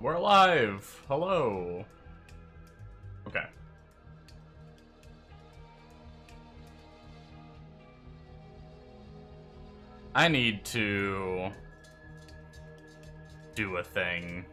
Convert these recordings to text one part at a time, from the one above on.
We're alive! Hello! Okay. I need to do a thing.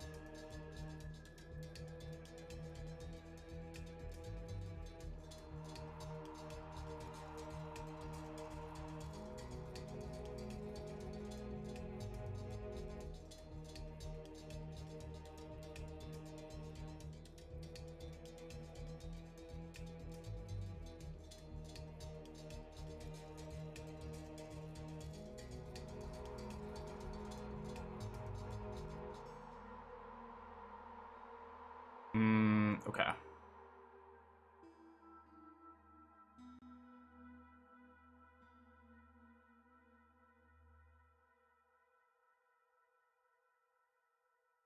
Okay.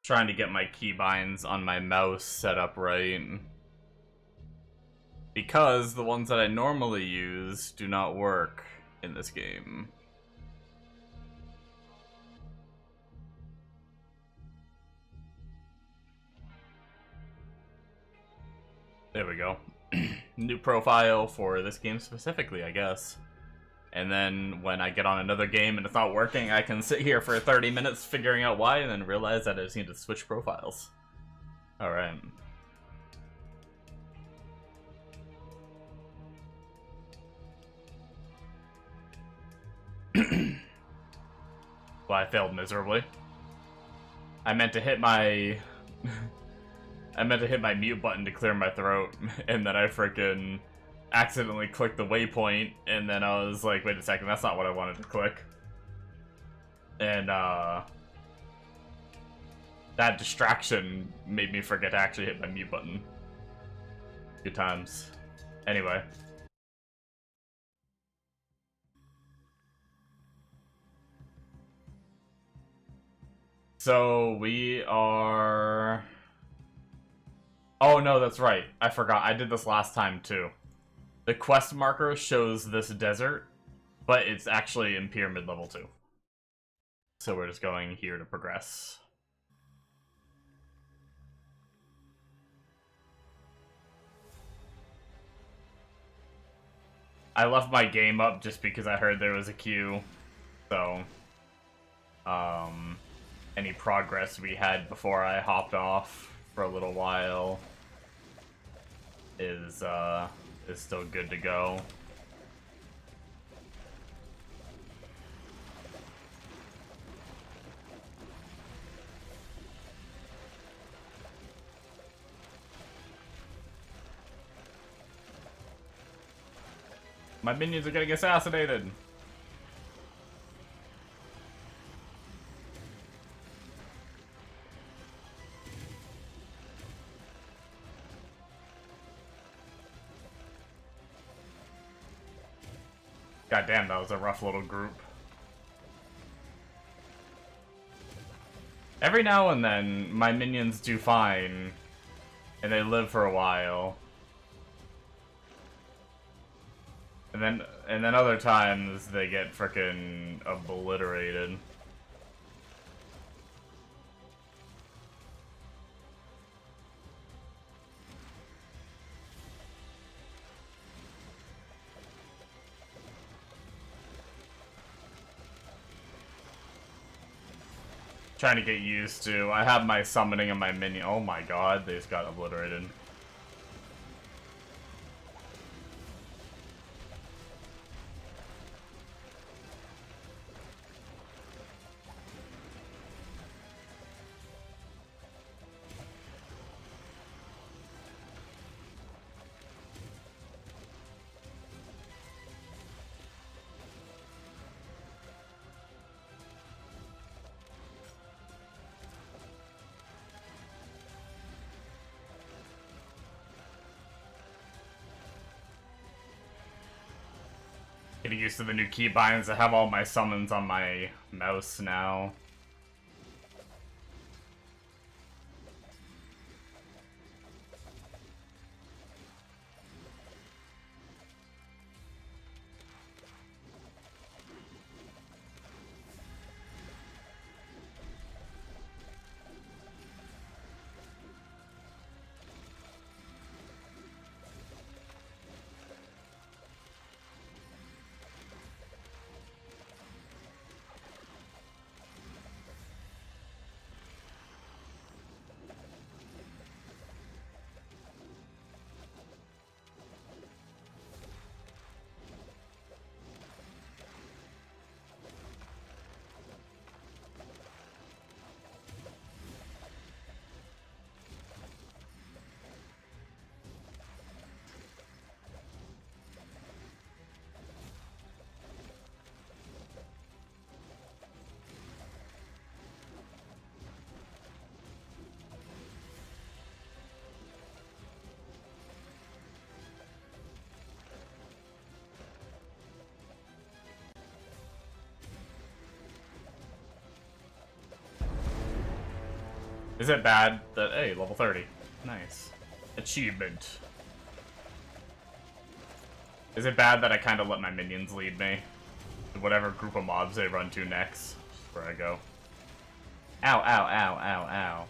Trying to get my keybinds on my mouse set up right. Because the ones that I normally use do not work in this game. There we go. New profile for this game specifically, I guess. And then when I get on another game and it's not working, I can sit here for 30 minutes figuring out why and then realize that I just need to switch profiles. Alright. Well, I failed miserably. I meant to hit my... I meant to hit my mute button to clear my throat, and then I frickin' accidentally clicked the waypoint, and then I was like, wait a second, that's not what I wanted to click. And, that distraction made me forget to actually hit my mute button. Good times. Anyway. So, we are... Oh no, that's right. I forgot. I did this last time too. The quest marker shows this desert, but it's actually in Pyramid level 2. So we're just going here to progress. I left my game up just because I heard there was a queue. So, any progress we had before I hopped off for a little while is still good to go. My minions are getting assassinated! God damn, that was a rough little group. Every now and then, my minions do fine, and they live for a while. And then other times, they get frickin' obliterated. Trying to get used to. I have my summoning and my minion. Oh my god, they just got obliterated. Getting used to the new keybinds. I have all my summons on my mouse now. Is it bad that, hey, level 30. Nice. Achievement. Is it bad that I kind of let my minions lead me? Whatever group of mobs they run to next, where I go. Ow, ow, ow, ow, ow.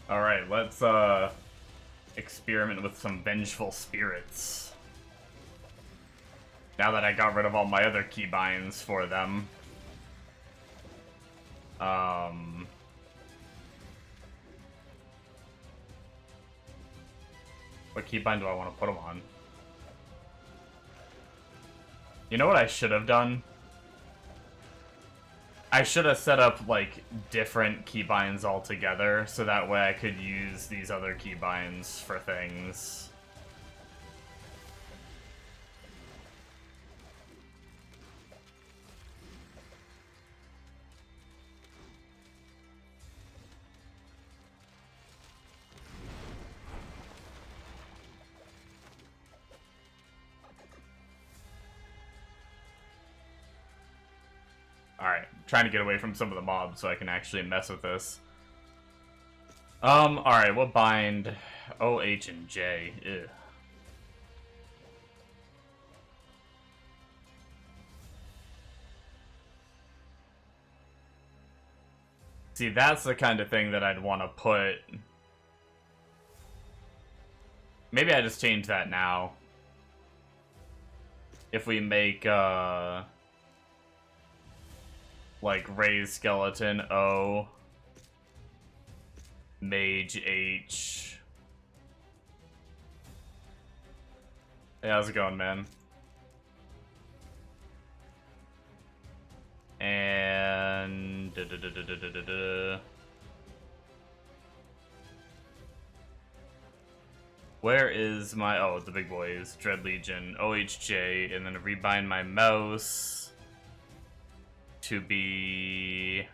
Alright, let's, experiment with some vengeful spirits. Now that I got rid of all my other keybinds for them. What keybind do I want to put them on? You know what I should have done? I should have set up, like, different keybinds altogether, so that way I could use these other keybinds for things. Alright, trying to get away from some of the mobs so I can actually mess with this. Alright, what bind? O, H, and J. Ew. See, that's the kind of thing that I'd want to put... Maybe I just change that now. If we make, like, raised skeleton, O, mage, H. Hey, how's it going, man? And... Where is my... Oh, the big boys. Dread Legion, OHJ, and then rebind my mouse to be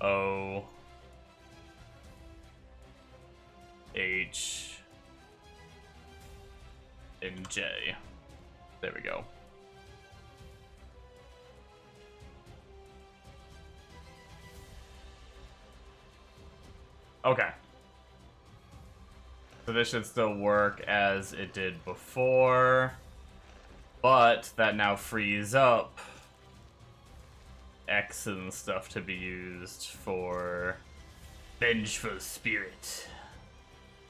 O H and J. There we go. Okay. So this should still work as it did before. But that now frees up X and stuff to be used for Vengeful Spirit.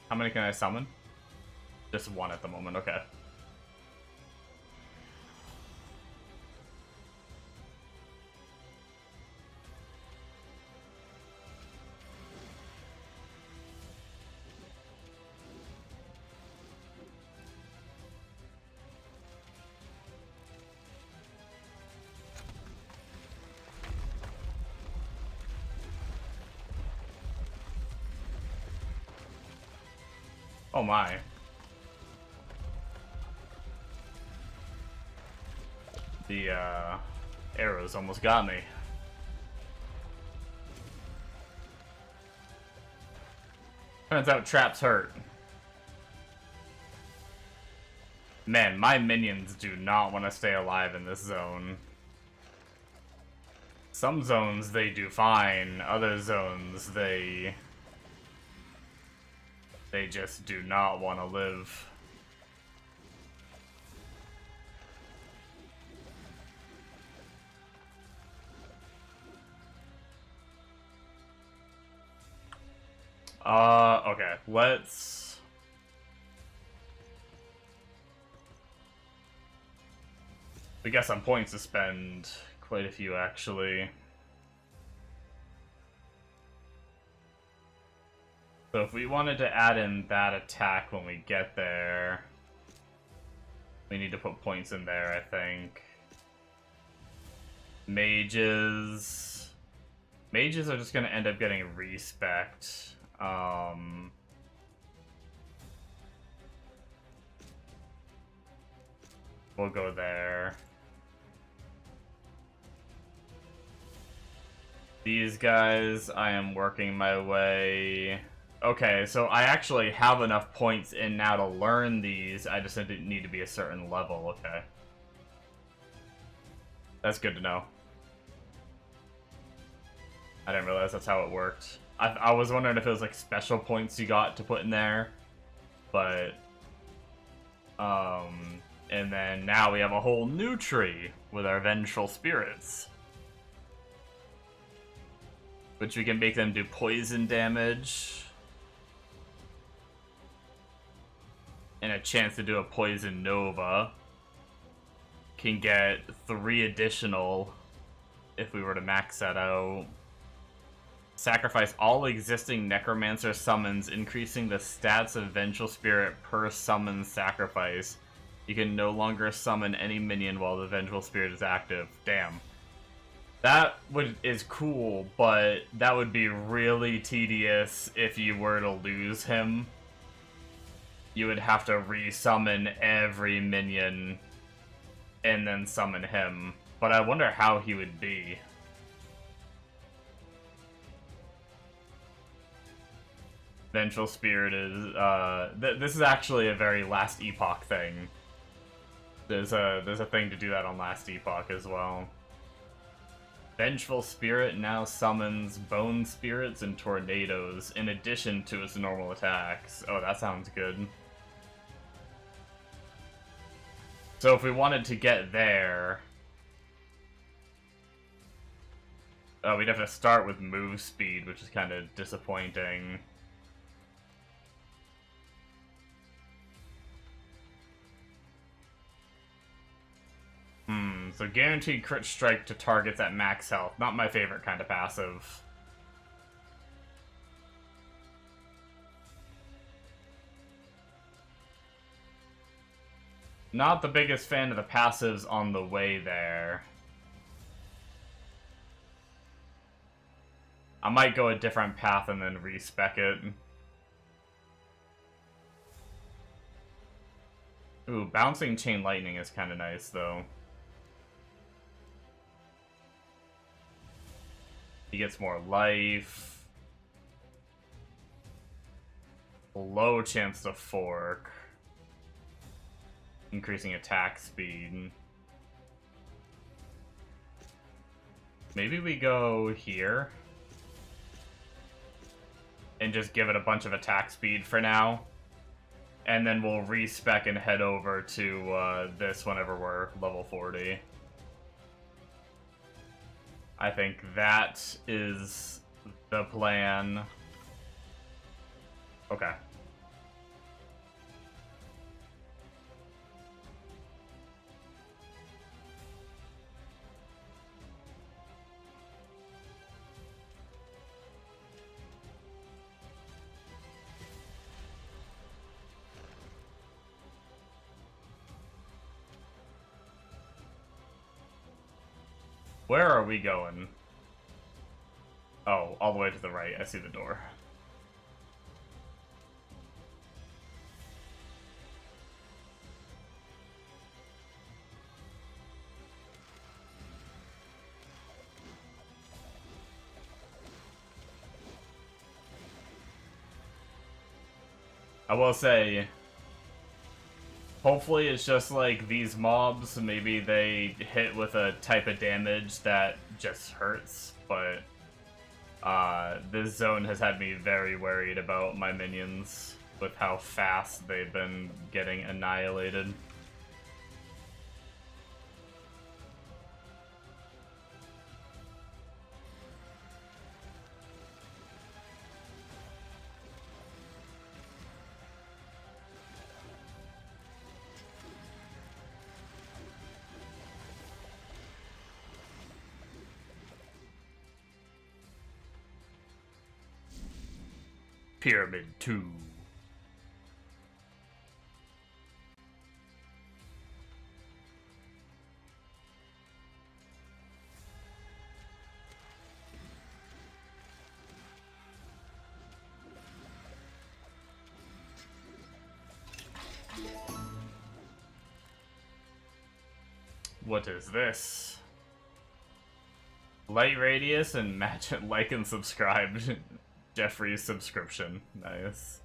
How many can I summon? Just one at the moment, okay. Oh my. The arrows almost got me. Turns out traps hurt. Man, my minions do not want to stay alive in this zone. Some zones they do fine, other zones they just do not want to live. Okay, let's... We got some points to spend. Quite a few, actually. So if we wanted to add in that attack when we get there... We need to put points in there, I think. Mages... Mages are just gonna end up getting respect. We'll go there. These guys, I am working my way... Okay, so I actually have enough points in now to learn these, I just need to be a certain level, okay. That's good to know. I didn't realize that's how it worked. I was wondering if it was like special points you got to put in there, but... And then now we have a whole new tree with our vengeful spirits. Which we can make them do poison damage. And a chance to do a poison nova. Can get 3 additional if we were to max that out. Sacrifice all existing necromancer summons, increasing the stats of vengeful spirit per summon sacrifice. You can no longer summon any minion while the vengeful spirit is active. Damn. That is cool, but that would be really tedious if you were to lose him. You would have to re-summon every minion and then summon him. But I wonder how he would be. Vengeful Spirit is, this is actually a very Last Epoch thing. There's a thing to do that on Last Epoch as well. Vengeful Spirit now summons Bone Spirits and Tornadoes in addition to its normal attacks. Oh, that sounds good. So if we wanted to get there... we'd have to start with move speed, which is kind of disappointing. So guaranteed crit strike to targets at max health. Not my favorite kind of passive. Not the biggest fan of the passives on the way there. I might go a different path and then respec it. Ooh, bouncing chain lightning is kind of nice though. He gets more life. Low chance to fork. Increasing attack speed. Maybe we go here. And just give it a bunch of attack speed for now. And then we'll respec and head over to this whenever we're level 40. I think that is the plan. Okay. Where are we going? Oh, all the way to the right. I see the door. I will say, hopefully it's just like these mobs, maybe they hit with a type of damage that just hurts, but this zone has had me very worried about my minions with how fast they've been getting annihilated. Pyramid 2. What is this? Light radius and magic. Like and subscribe. Jeffrey's subscription. Nice.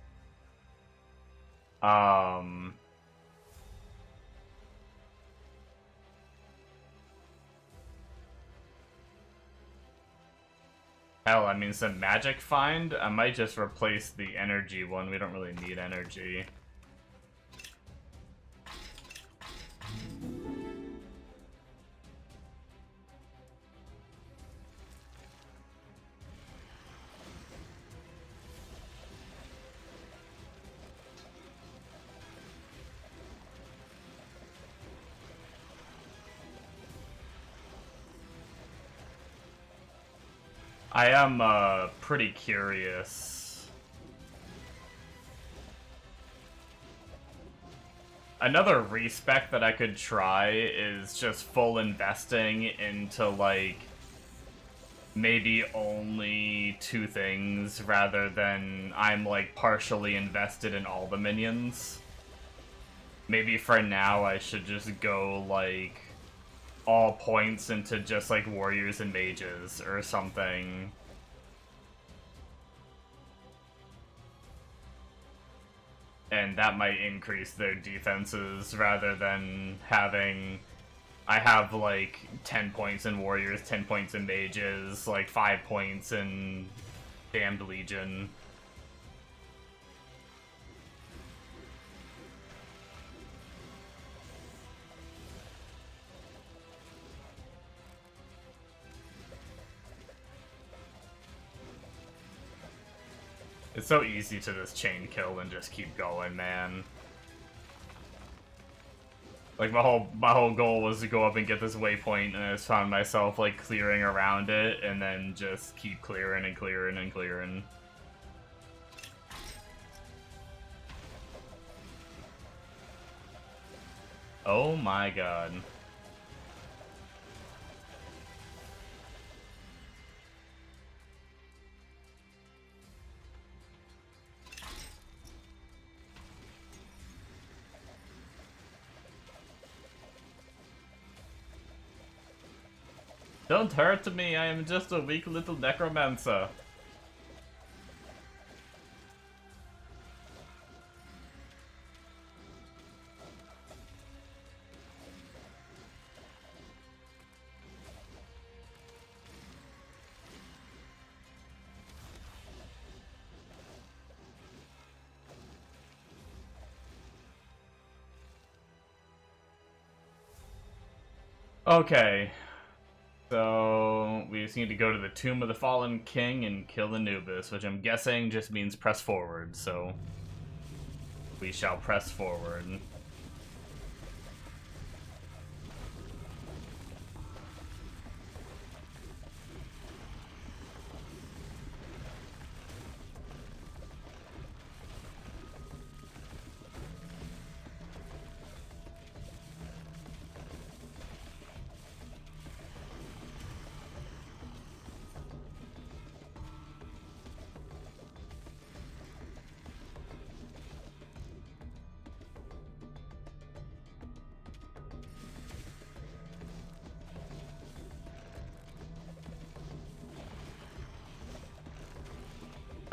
Hell, I mean, some magic find? I might just replace the energy one. We don't really need energy. I am, pretty curious. Another respec that I could try is just full investing into, like, maybe only 2 things, rather than I'm, like, partially invested in all the minions. Maybe for now I should just go, like, all points into just like warriors and mages or something. And that might increase their defenses rather than having... I have like 10 points in warriors, 10 points in mages, like 5 points in Damned Legion. It's so easy to just chain kill and just keep going, man. Like, my whole goal was to go up and get this waypoint, and I just found myself, like, clearing around it, and then just keep clearing and clearing and clearing. Oh my god. Don't hurt me, I am just a weak little necromancer. Okay. So, we just need to go to the Tomb of the Fallen King and kill Anubis, which I'm guessing just means press forward, so... we shall press forward.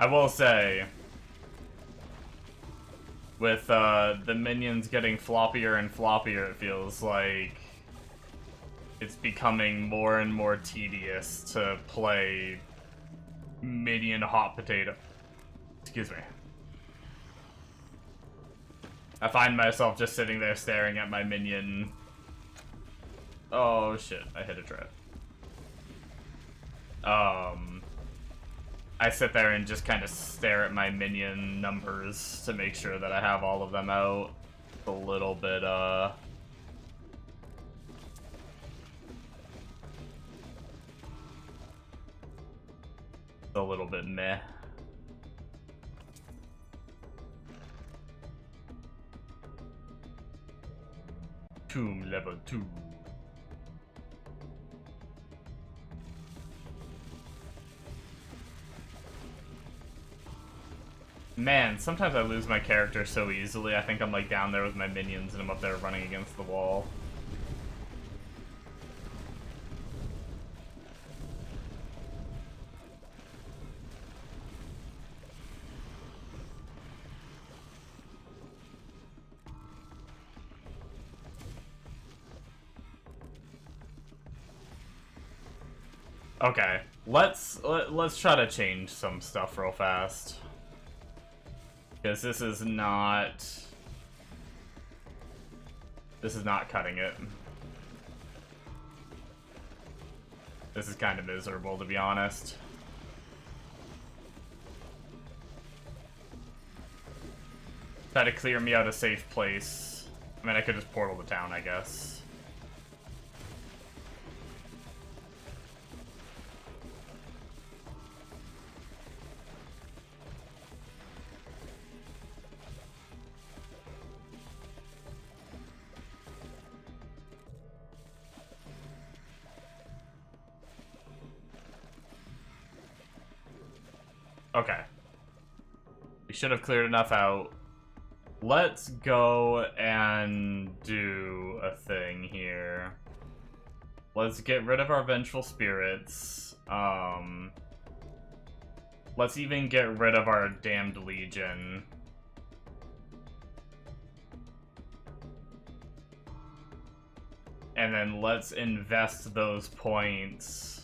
I will say, with the minions getting floppier and floppier, it feels like it's becoming more and more tedious to play minion hot potato. Excuse me. I find myself just sitting there staring at my minion. Oh shit, I hit a trap. I sit there and just kind of stare at my minion numbers to make sure that I have all of them out. It's a little bit, a little bit meh. Tomb level 2. Man, sometimes I lose my character so easily. I think I'm like down there with my minions and I'm up there running against the wall. Okay, let's try to change some stuff real fast. Because this is not cutting it. This is kind of miserable, to be honest. Try to clear me out a safe place. I mean, I could just portal the town, I guess. Okay. We should have cleared enough out. Let's go and do a thing here. Let's get rid of our vengeful spirits. Let's even get rid of our damned legion. And then let's invest those points.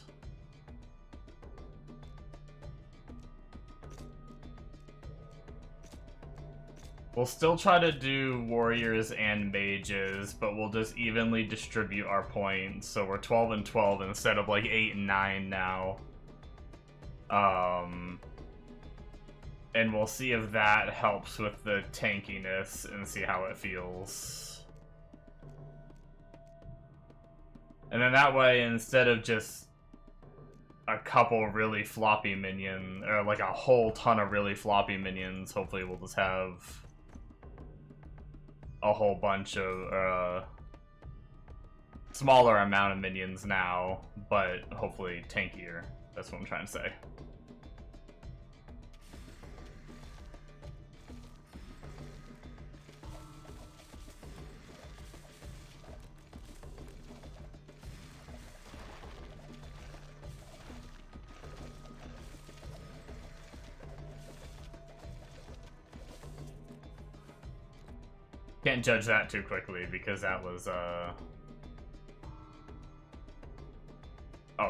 We'll still try to do warriors and mages, but we'll just evenly distribute our points. So we're 12 and 12 instead of like 8 and 9 now. And we'll see if that helps with the tankiness and see how it feels. And then that way, instead of just a couple really floppy minions, or like a whole ton of really floppy minions, hopefully we'll just have a whole bunch of smaller amount of minions now, but hopefully tankier. That's what I'm trying to say. Can't judge that too quickly because that was oh,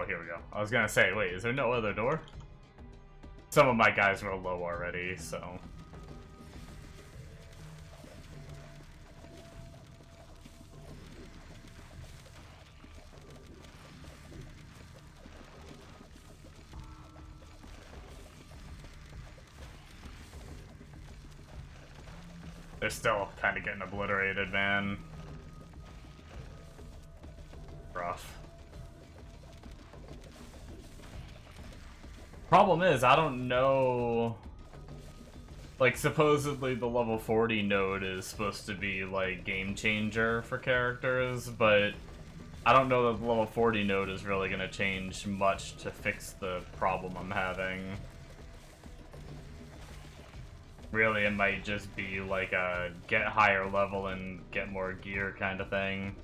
here we go. I was gonna say, wait, is there no other door? Some of my guys were low already, so they're still kind of getting obliterated, man. Rough. Problem is, I don't know... Like, supposedly the level 40 node is supposed to be, like, game changer for characters, but I don't know that the level 40 node is really going to change much to fix the problem I'm having. Really, it might just be like a get higher level and get more gear kind of thing.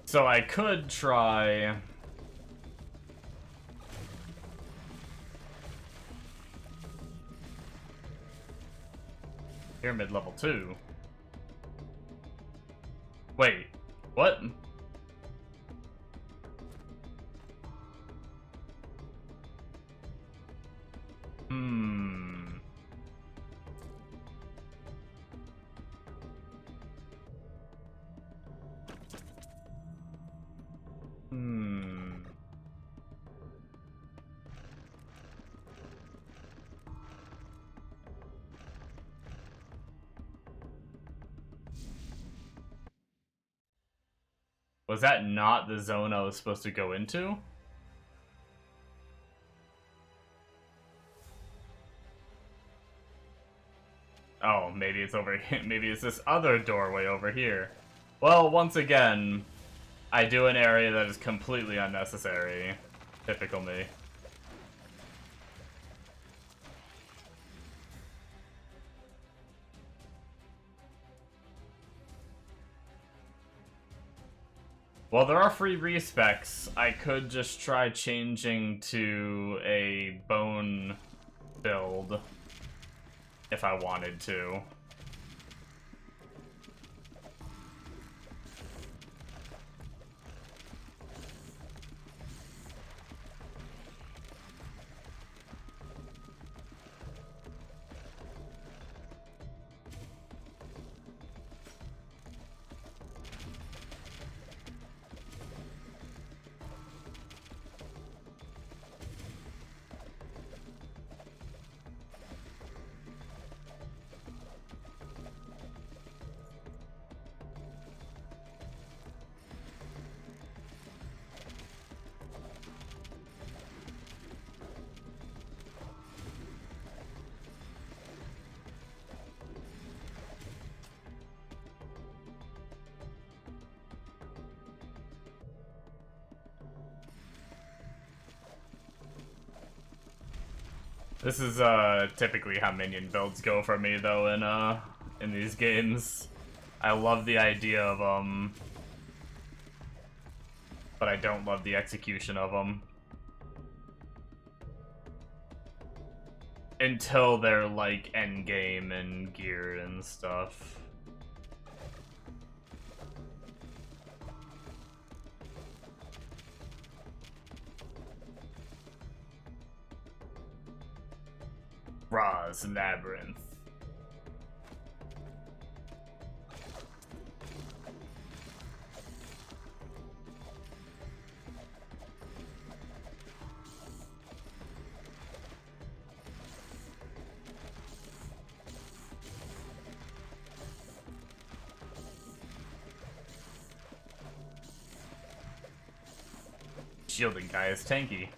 So I could try... Pyramid level 2. Wait, what? Was that not the zone I was supposed to go into? Oh, maybe it's over here. Maybe it's this other doorway over here. Well, once again, I do an area that is completely unnecessary. Typical me. Well, there are free respecs. I could just try changing to a bone build if I wanted to. This is typically how minion builds go for me though in these games. I love the idea of them, but I don't love the execution of them. Until they're like endgame and gear and stuff. Ra's Labyrinth. Shielding guy is tanky.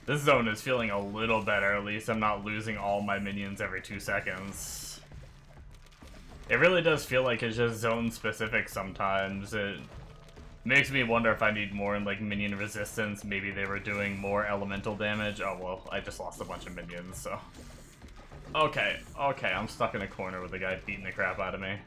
This zone is feeling a little better, at least I'm not losing all my minions every 2 seconds. It really does feel like it's just zone specific sometimes. It makes me wonder if I need more in like minion resistance. Maybe they were doing more elemental damage. Oh well, I just lost a bunch of minions, so. Okay, I'm stuck in a corner with a guy beating the crap out of me.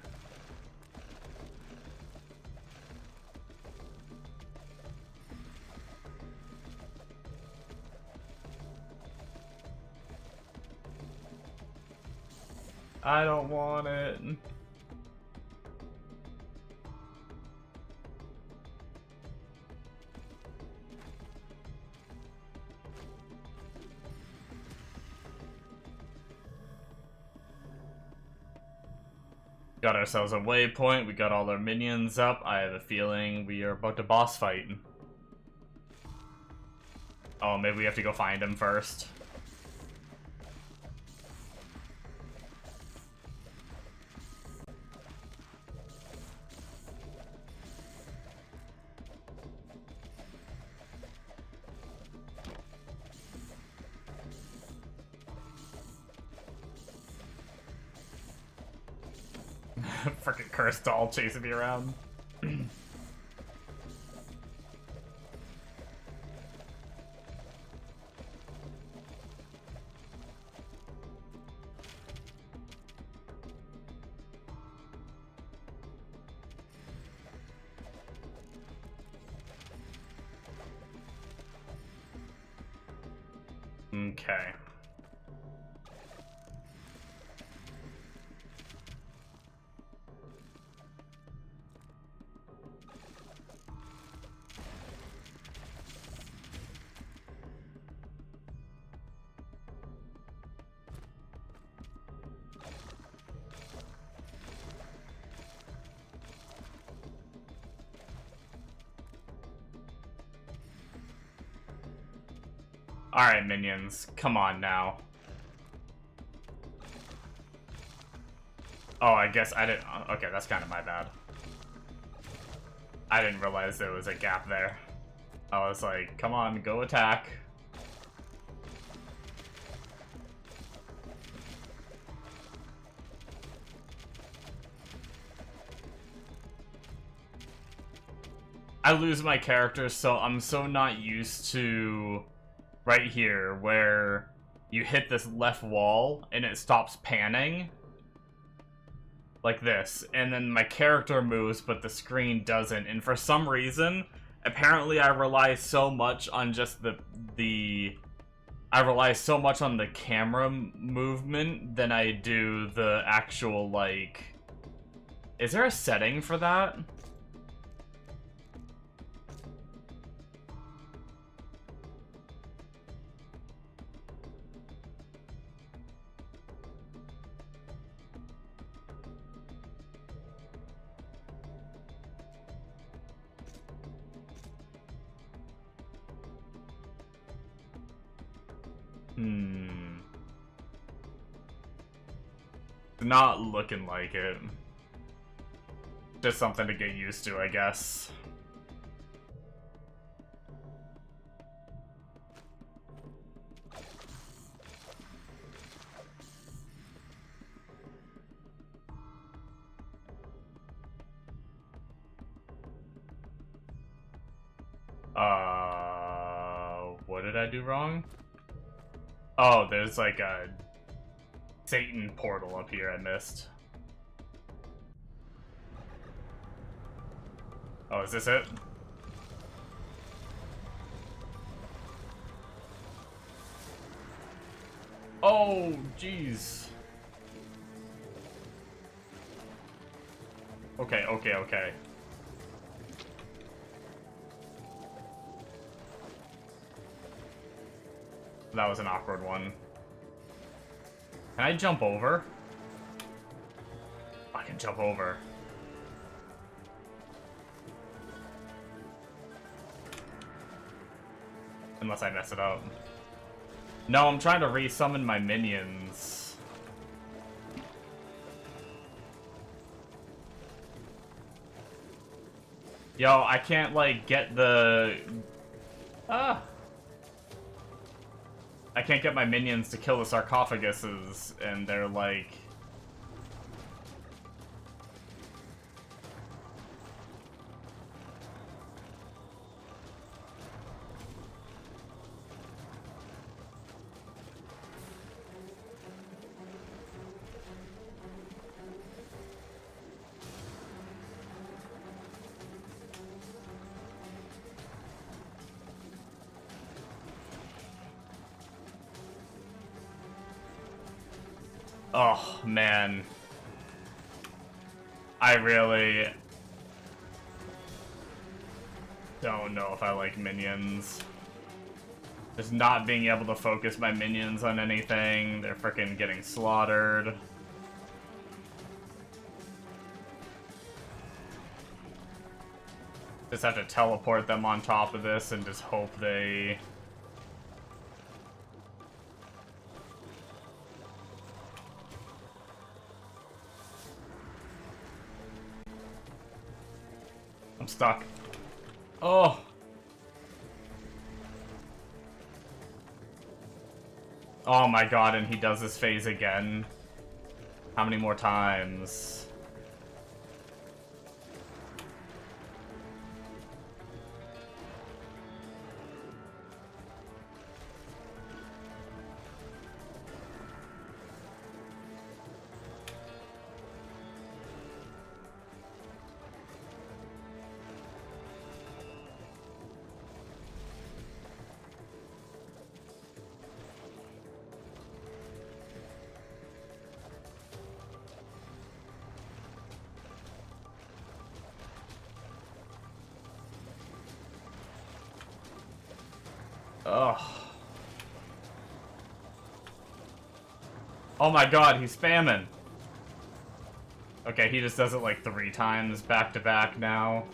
I don't want it. Got ourselves a waypoint, we got all our minions up. I have a feeling we are about to boss fight. Oh, maybe we have to go find him first. Freaking cursed doll chasing me around. Okay. Alright, minions. Come on now. Oh, I guess I didn't... Okay, that's kind of my bad. I didn't realize there was a gap there. I was like, come on, go attack. I lose my character, so I'm so not used to right here where you hit this left wall and it stops panning. Like this, and then my character moves, but the screen doesn't. And for some reason, apparently I rely so much on just I rely so much on the camera movement than I do the actual, like... Is there a setting for that? Not looking like it. Just something to get used to, I guess. What did I do wrong? Oh, there's like a Satan portal up here I missed. Oh, is this it? Oh, jeez. Okay, okay, okay. That was an awkward one. Can I jump over? I can jump over. Unless I mess it up. No, I'm trying to re-summon my minions. Yo, I can't, like, get the... I can't get my minions to kill the sarcophaguses, and they're like... Oh, man. I really don't know if I like minions. Just not being able to focus my minions on anything. They're freaking getting slaughtered. Just have to teleport them on top of this and just hope they... I'm stuck. Oh! Oh my god, and he does this phase again. How many more times? Oh my god, he's spamming. Okay, he just does it like 3 times back to back now.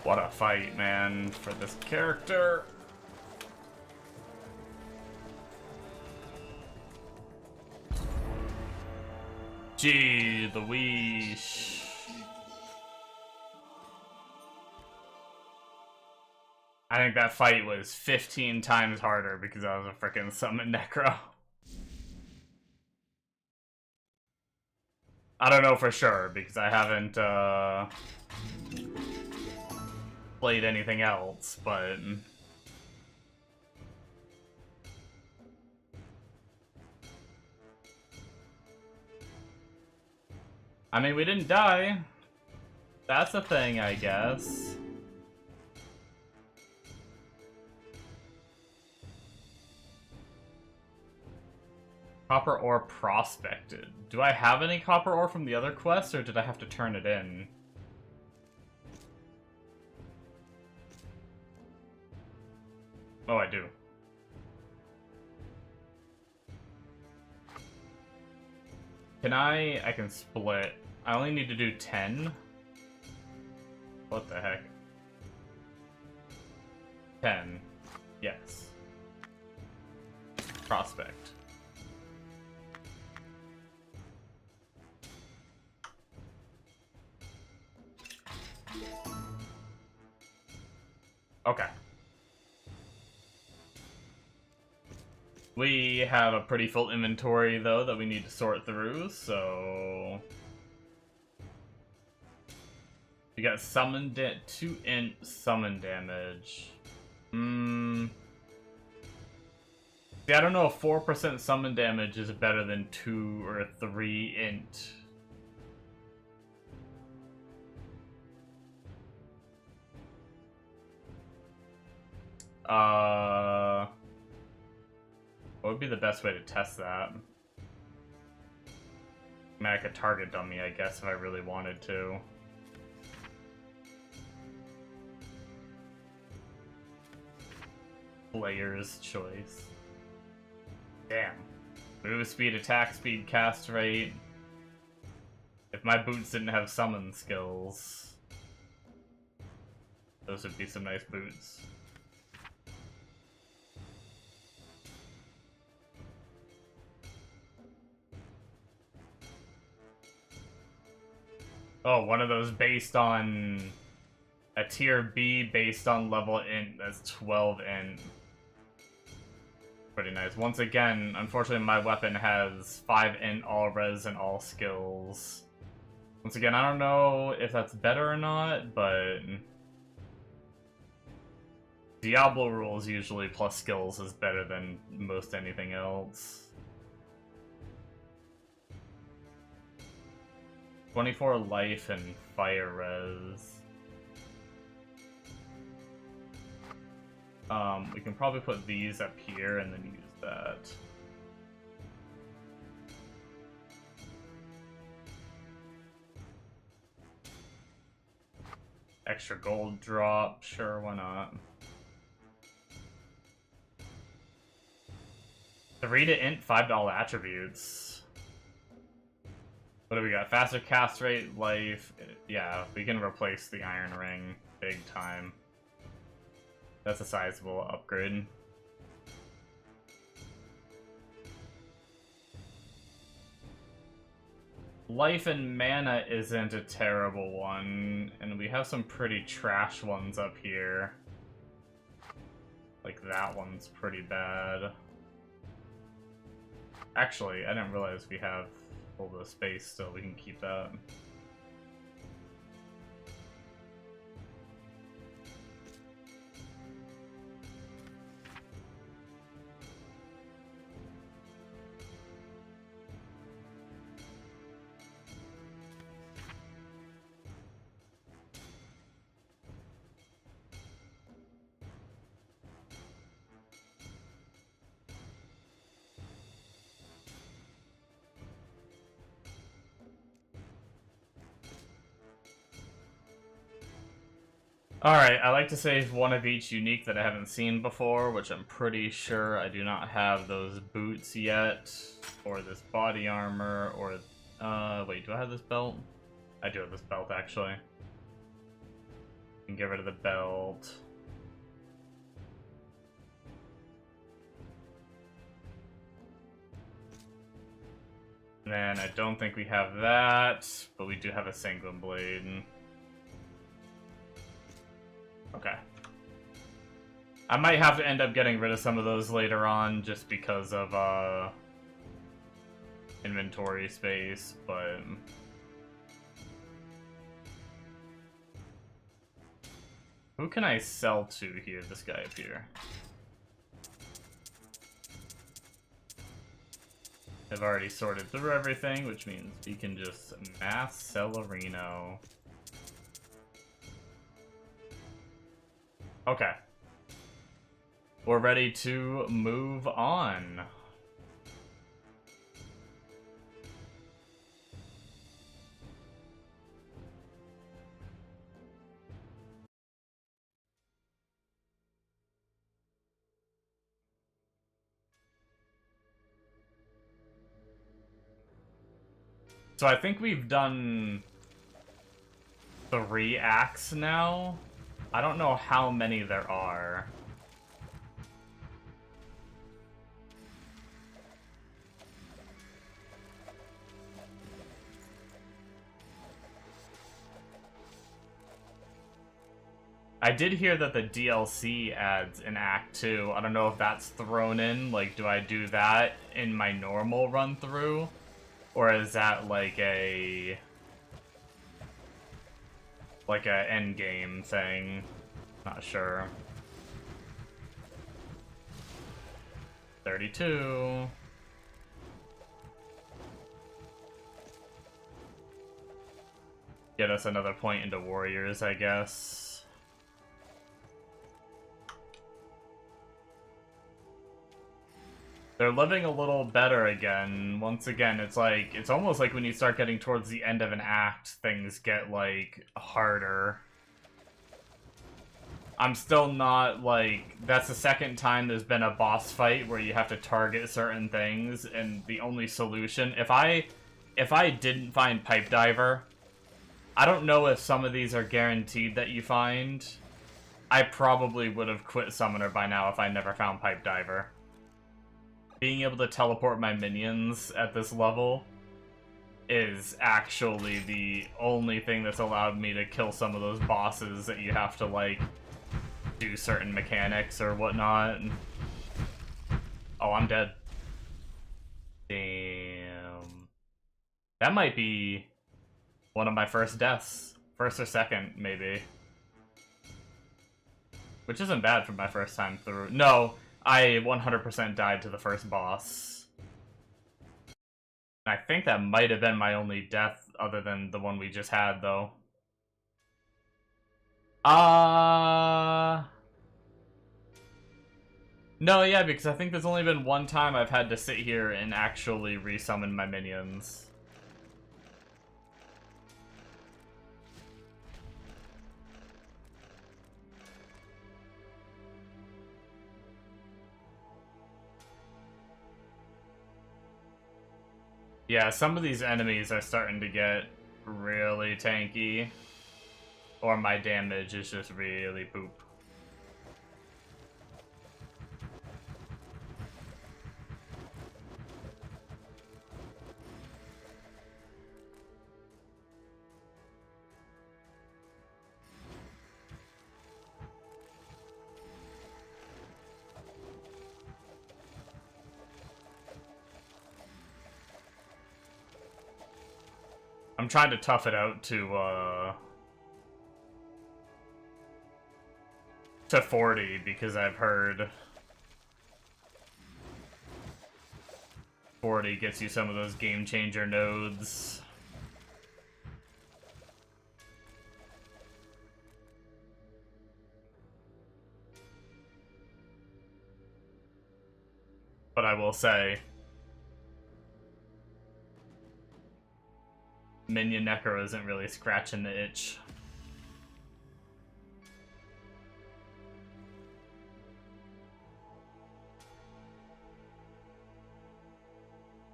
What a fight, man, for this character. Gee, the Weesh. I think that fight was 15 times harder because I was a freaking summon Necro. I don't know for sure because I haven't played anything else, but I mean, we didn't die. That's a thing, I guess. Copper ore prospected. Do I have any copper ore from the other quests, or did I have to turn it in? Oh, I do. I can split. I only need to do 10. What the heck? 10. Yes. Prospect. Okay. We have a pretty full inventory, though, that we need to sort through, so... We got summon 2 int summon damage. See, I don't know if 4% summon damage is better than 2 or 3 int. What would be the best way to test that? I mean, I could target dummy, I guess, if I really wanted to. Player's choice. Damn. Move speed, attack speed, cast rate. If my boots didn't have summon skills, those would be some nice boots. Oh, one of those based on a tier B based on level int. That's 12 int. Pretty nice. Once again, unfortunately my weapon has 5 int, all res, and all skills. Once again, I don't know if that's better or not, but... Diablo rules usually plus skills is better than most anything else. 24 life and fire res. We can probably put these up here and then use that. Extra gold drop, sure, why not? 3 to int, $5 attributes. What do we got? Faster cast rate, life. Yeah, we can replace the Iron Ring big time. That's a sizable upgrade. Life and mana isn't a terrible one, and we have some pretty trash ones up here. Like that one's pretty bad. Actually, I didn't realize we have all the space still. We can keep that. Alright, I like to save one of each unique that I haven't seen before, which I'm pretty sure I do not have those boots yet, or this body armor, or, wait, do I have this belt? I do have this belt, actually. And get rid of the belt. And then I don't think we have that, but we do have a Sanguine Blade. Okay. I might have to end up getting rid of some of those later on just because of inventory space, but who can I sell to here? This guy up here. I've already sorted through everything, which means we can just mass Celerino. Okay. We're ready to move on. So I think we've done 3 acts now. I don't know how many there are. I did hear that the DLC adds an Act 2. I don't know if that's thrown in. Like, do I do that in my normal run-through? Or is that like a end game thing? Not sure. 32. Get us another point into Warriors, I guess. They're living a little better again. Once again, it's almost like when you start getting towards the end of an act, things get, like, harder. I'm still not, like, that's the second time there's been a boss fight where you have to target certain things, and the only solution, if I didn't find Pipe Diver, I don't know if some of these are guaranteed that you find. I probably would have quit Summoner by now if I never found Pipe Diver. Being able to teleport my minions at this level is actually the only thing that's allowed me to kill some of those bosses that you have to, like, do certain mechanics or whatnot. Oh, I'm dead. Damn. That might be one of my first deaths. First or second, maybe. Which isn't bad for my first time through. No! I 100% died to the first boss. I think that might have been my only death other than the one we just had, though. No, yeah, because I think there's only been one time I've had to sit here and actually resummon my minions. Yeah, some of these enemies are starting to get really tanky. Or my damage is just really poop. I'm trying to tough it out to 40 because I've heard 40 gets you some of those game changer nodes. But I will say, Minion Necro isn't really scratching the itch.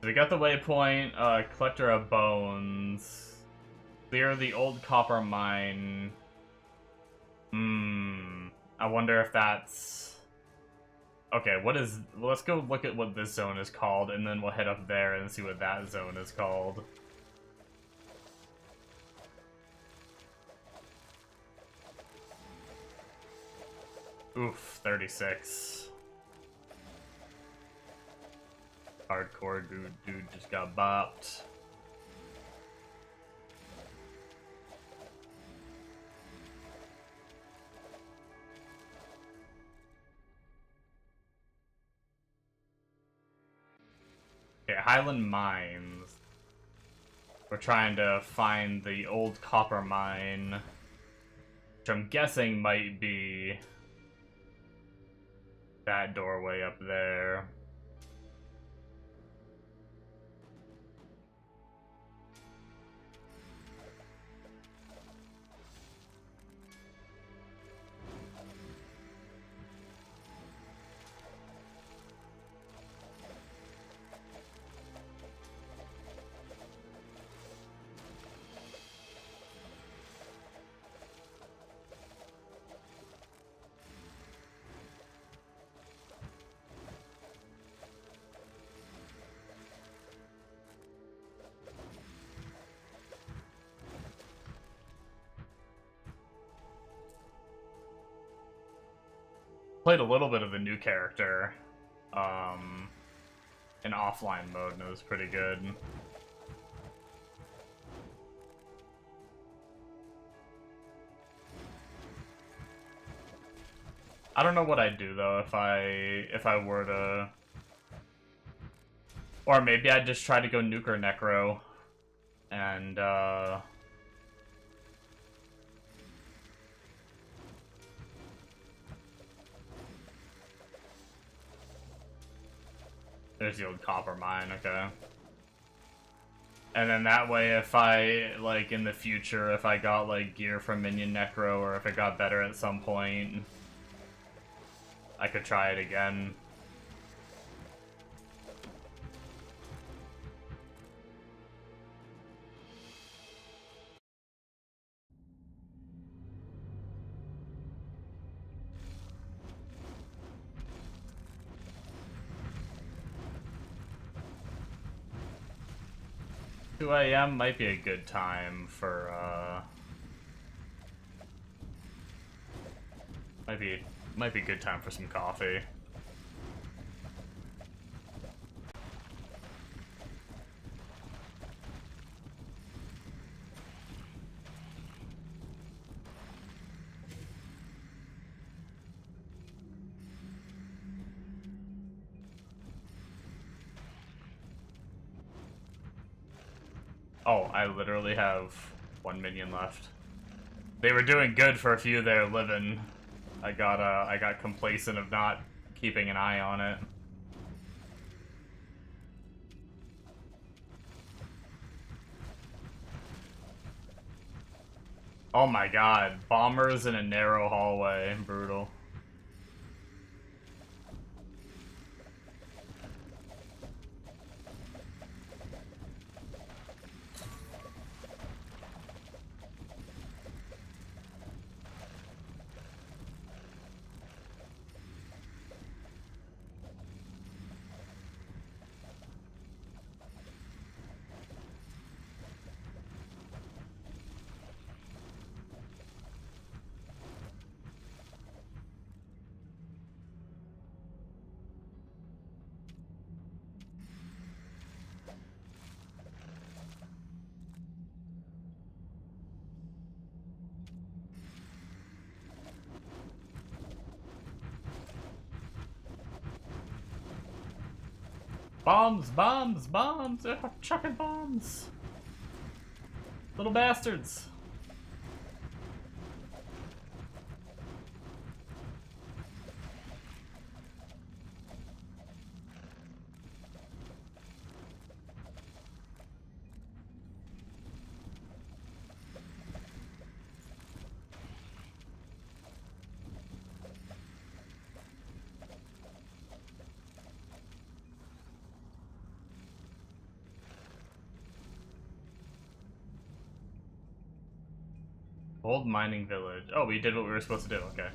We got the waypoint, Collector of Bones. Clear the old copper mine. I wonder if that's... Okay, what is... Let's go look at what this zone is called, and then we'll head up there and see what that zone is called. Oof, 36. Hardcore dude just got bopped. Okay, Highland Mines. We're trying to find the old copper mine, which I'm guessing might be that doorway up there. Played a little bit of the new character in offline mode, and it was pretty good. I don't know what I'd do though if I were to, or maybe I'd just try to go nuke or Necro, and there's the old copper mine, okay. And then that way, if I, like, in the future, if I got, like, gear from Minion Necro, or if it got better at some point, I could try it again. Two AM might be a good time for, might be a good time for some coffee. Oh, I literally have one minion left. They were doing good for a few there living. I got complacent of not keeping an eye on it. Oh my god, bombers in a narrow hallway, brutal. Bombs, bombs, bombs! They're chucking bombs! Little bastards! Old mining village. Oh, we did what we were supposed to do, okay.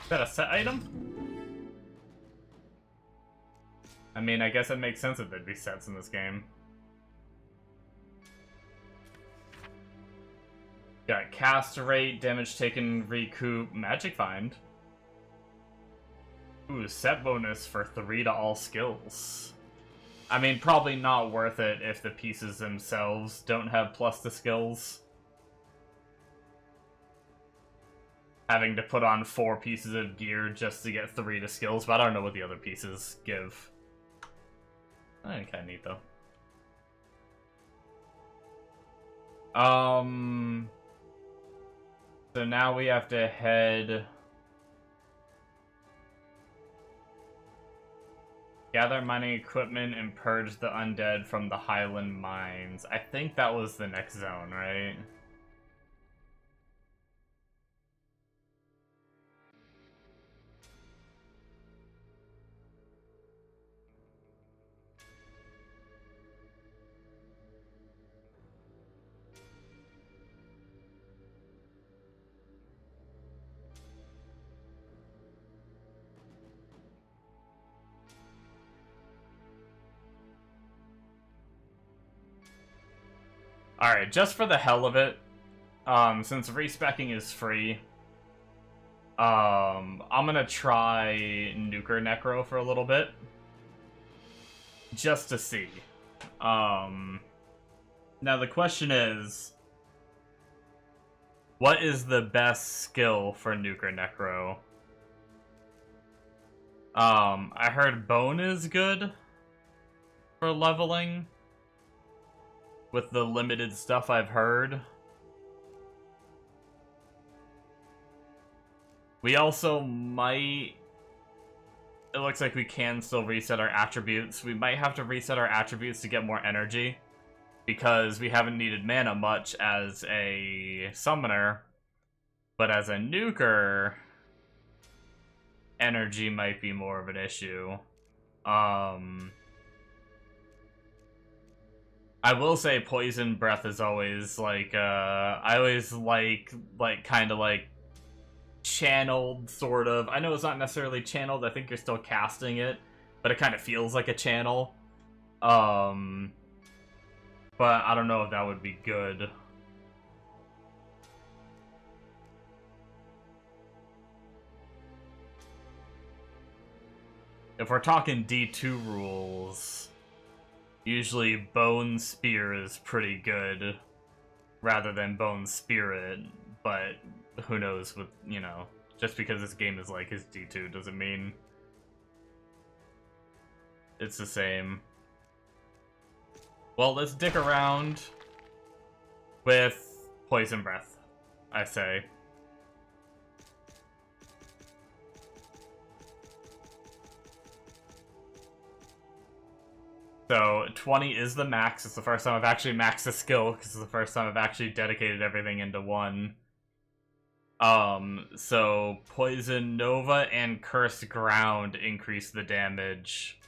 Is that a set item? I mean, I guess it makes sense that there'd be sets in this game. Got cast rate, damage taken, recoup, magic find. Ooh, set bonus for 3 to all skills. I mean, probably not worth it if the pieces themselves don't have plus to skills. Having to put on 4 pieces of gear just to get 3 to skills, but I don't know what the other pieces give. I think kinda neat though. So now we have to head... Gather mining equipment and purge the undead from the Highland mines. I think that was the next zone, right? Alright, just for the hell of it, since respecking is free, I'm gonna try Nuker Necro for a little bit. Just to see. Now the question is, what is the best skill for Nuker Necro? I heard Bone is good for leveling. With the limited stuff I've heard. We also might... It looks like we can still reset our attributes. We might have to reset our attributes to get more energy. Because we haven't needed mana much as a summoner. But as a nuker... energy might be more of an issue. I will say poison breath is always like I always like kind of like channeled sort of. I know it's not necessarily channeled. I think you're still casting it, but it kind of feels like a channel. But I don't know if that would be good. If we're talking D2 rules, usually Bone Spear is pretty good, rather than Bone Spirit, but who knows with, you know, just because this game is like his D2 doesn't mean it's the same. Well, let's dick around with Poison Breath, I say. So, 20 is the max. It's the first time I've actually maxed the skill, because it's the first time I've actually dedicated everything into one. So, Poison Nova and Cursed Ground increase the damage.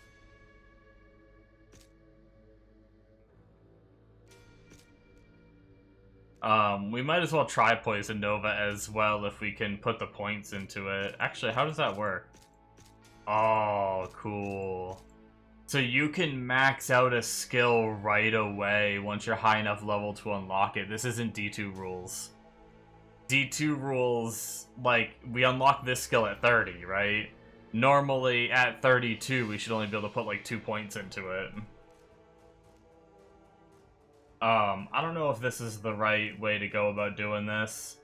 We might as well try Poison Nova as well if we can put the points into it. Actually, how does that work? Oh, cool. So you can max out a skill right away once you're high enough level to unlock it. This isn't D2 rules. D2 rules, like, we unlock this skill at 30, right? Normally, at 32, we should only be able to put, like, 2 points into it. I don't know if this is the right way to go about doing this,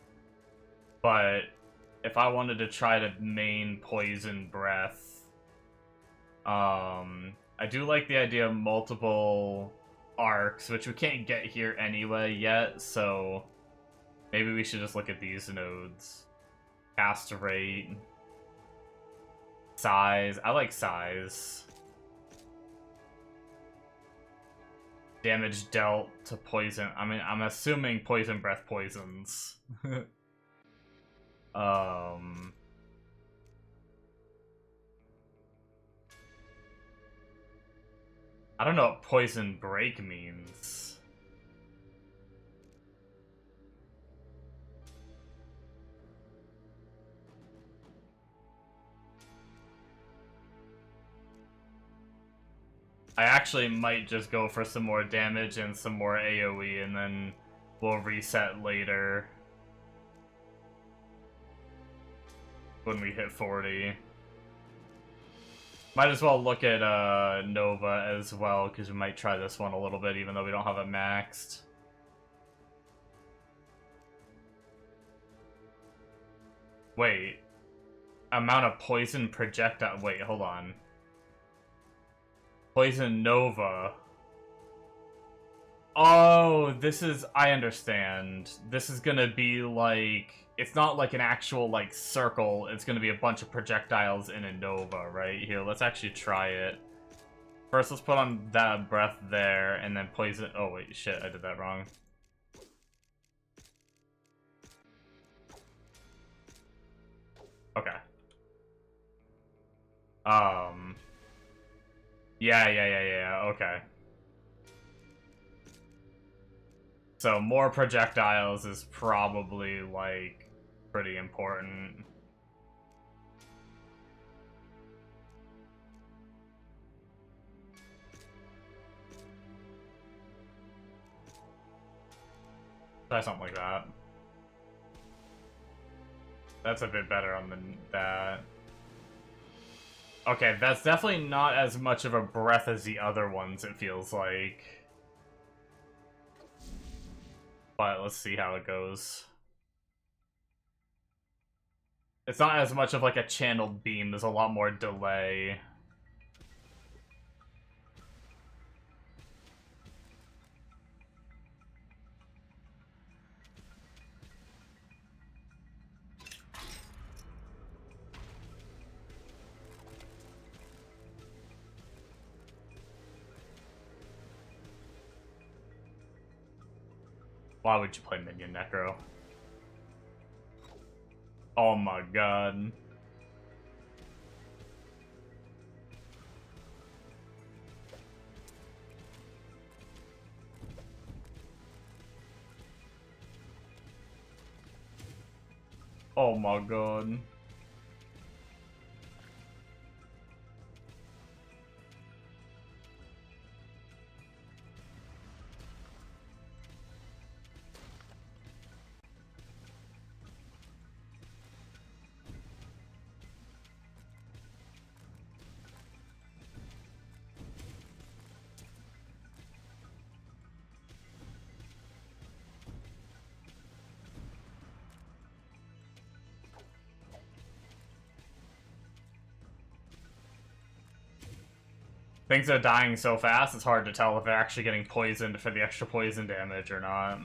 but if I wanted to try to main poison breath, I do like the idea of multiple arcs, which we can't get here anyway yet, so maybe we should just look at these nodes. Cast rate, size. I like size. Damage dealt to poison. I mean, I'm assuming poison breath poisons. I don't know what poison break means. I actually might just go for some more damage and some more AoE, and then we'll reset later when we hit 40. Might as well look at Nova as well, because we might try this one a little bit, even though we don't have it maxed. Wait. Amount of poison projectile. Wait, hold on. Poison Nova. Oh, this is... I understand. This is gonna be like... It's not like an actual, like, circle. It's gonna be a bunch of projectiles in a Nova, right? Here, let's actually try it. First, let's put on that breath there, and then poison... Oh, wait, shit, I did that wrong. Okay. Yeah, okay. So, more projectiles is probably, like, pretty important. Try something like that. That's a bit better on that. Okay, that's definitely not as much of a breath as the other ones, it feels like. But let's see how it goes. It's not as much of like a channeled beam, there's a lot more delay. Why would you play Minion Necro? Oh my god. Oh my god. Things are dying so fast, it's hard to tell if they're actually getting poisoned for the extra poison damage or not.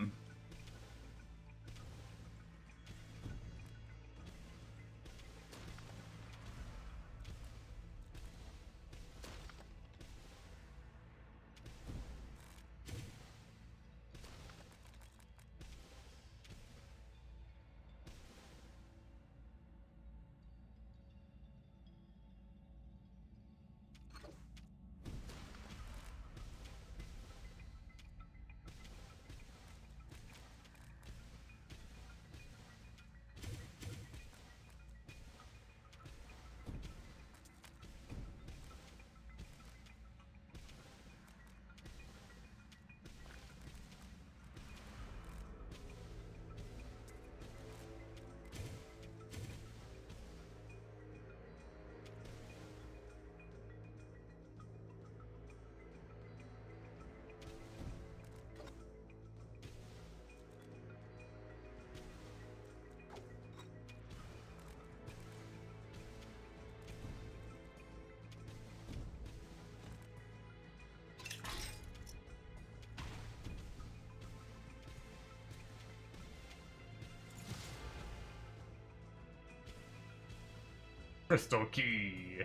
Crystal key.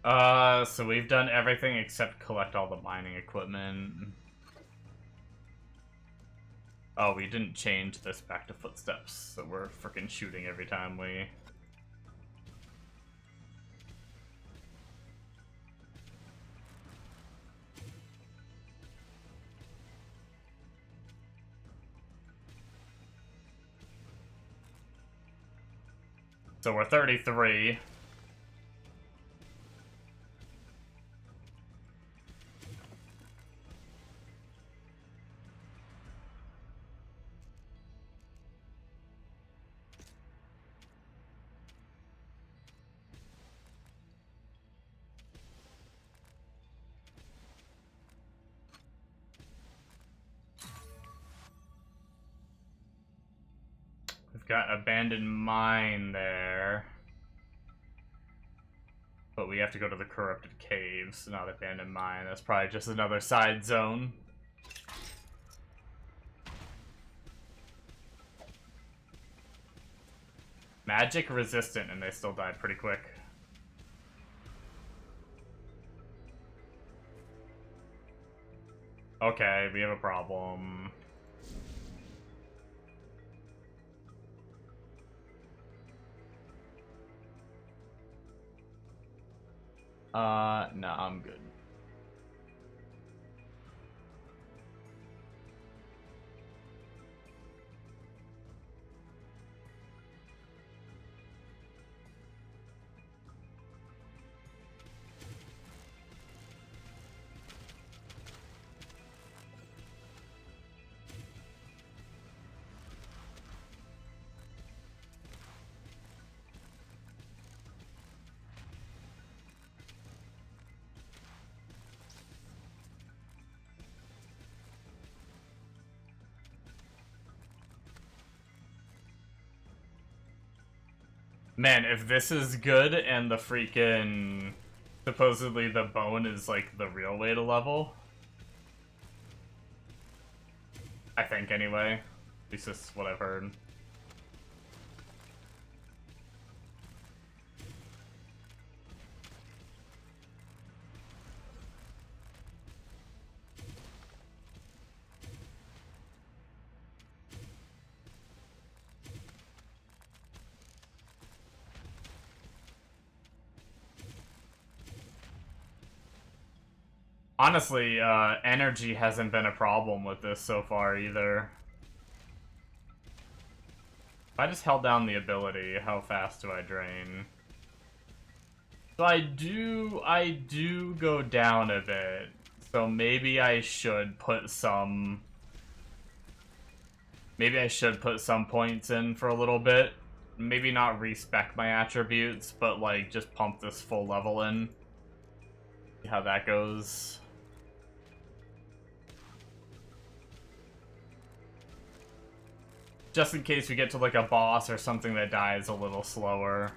So we've done everything except collect all the mining equipment. Oh, we didn't change this back to footsteps, so we're freaking shooting every time we... So we're 33. We've got abandoned mine there. But we have to go to the corrupted caves, not abandoned mine. That's probably just another side zone. Magic resistant, and they still died pretty quick. Okay, we have a problem. No, I'm good. Man, if this is good and the freaking... supposedly the bone is, like, the real way to level. I think, anyway. At least that's what I've heard. Honestly, energy hasn't been a problem with this so far, either. If I just held down the ability, how fast do I drain? So I do go down a bit. So maybe I should put some... Maybe I should put some points in for a little bit. Maybe not respec my attributes, but, like, just pump this full level in. See how that goes. Just in case we get to, like, a boss or something that dies a little slower.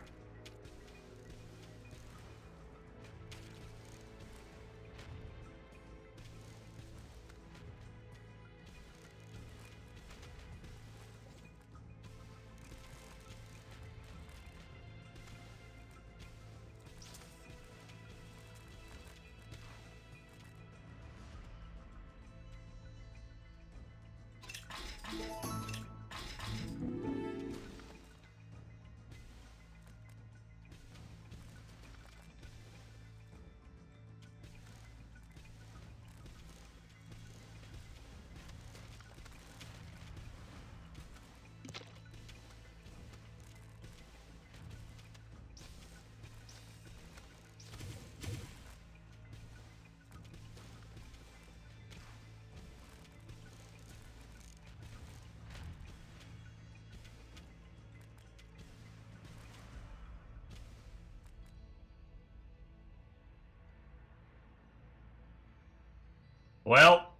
Well,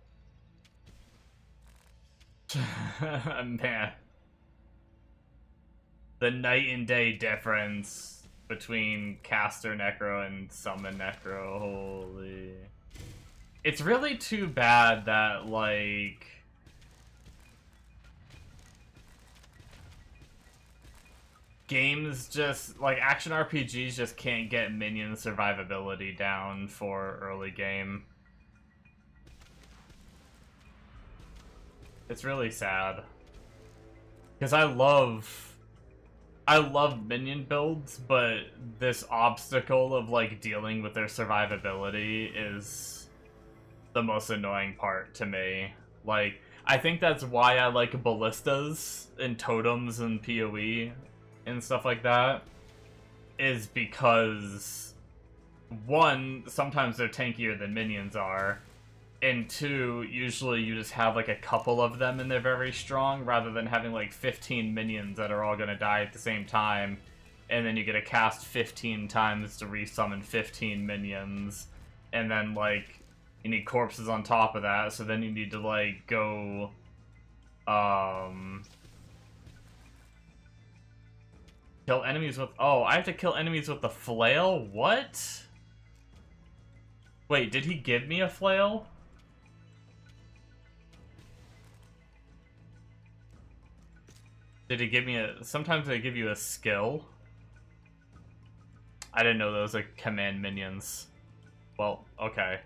man, the night and day difference between caster Necro and summon Necro, holy. It's really too bad that, like... games just, like, action RPGs just can't get minion survivability down for early game. It's really sad. Because I love minion builds, but this obstacle of, like, dealing with their survivability is the most annoying part to me. Like, I think that's why I like ballistas and totems and PoE and stuff like that, is because, one, sometimes they're tankier than minions are, and two, usually you just have like a couple of them and they're very strong, rather than having like 15 minions that are all gonna die at the same time, and then you get to cast 15 times to resummon 15 minions, and then like you need corpses on top of that, so then you need to like go kill enemies with, oh, I have to kill enemies with the flail? What? Wait, did he give me a flail? Did he give me a... Sometimes they give you a skill. I didn't know those are command minions. Well, okay.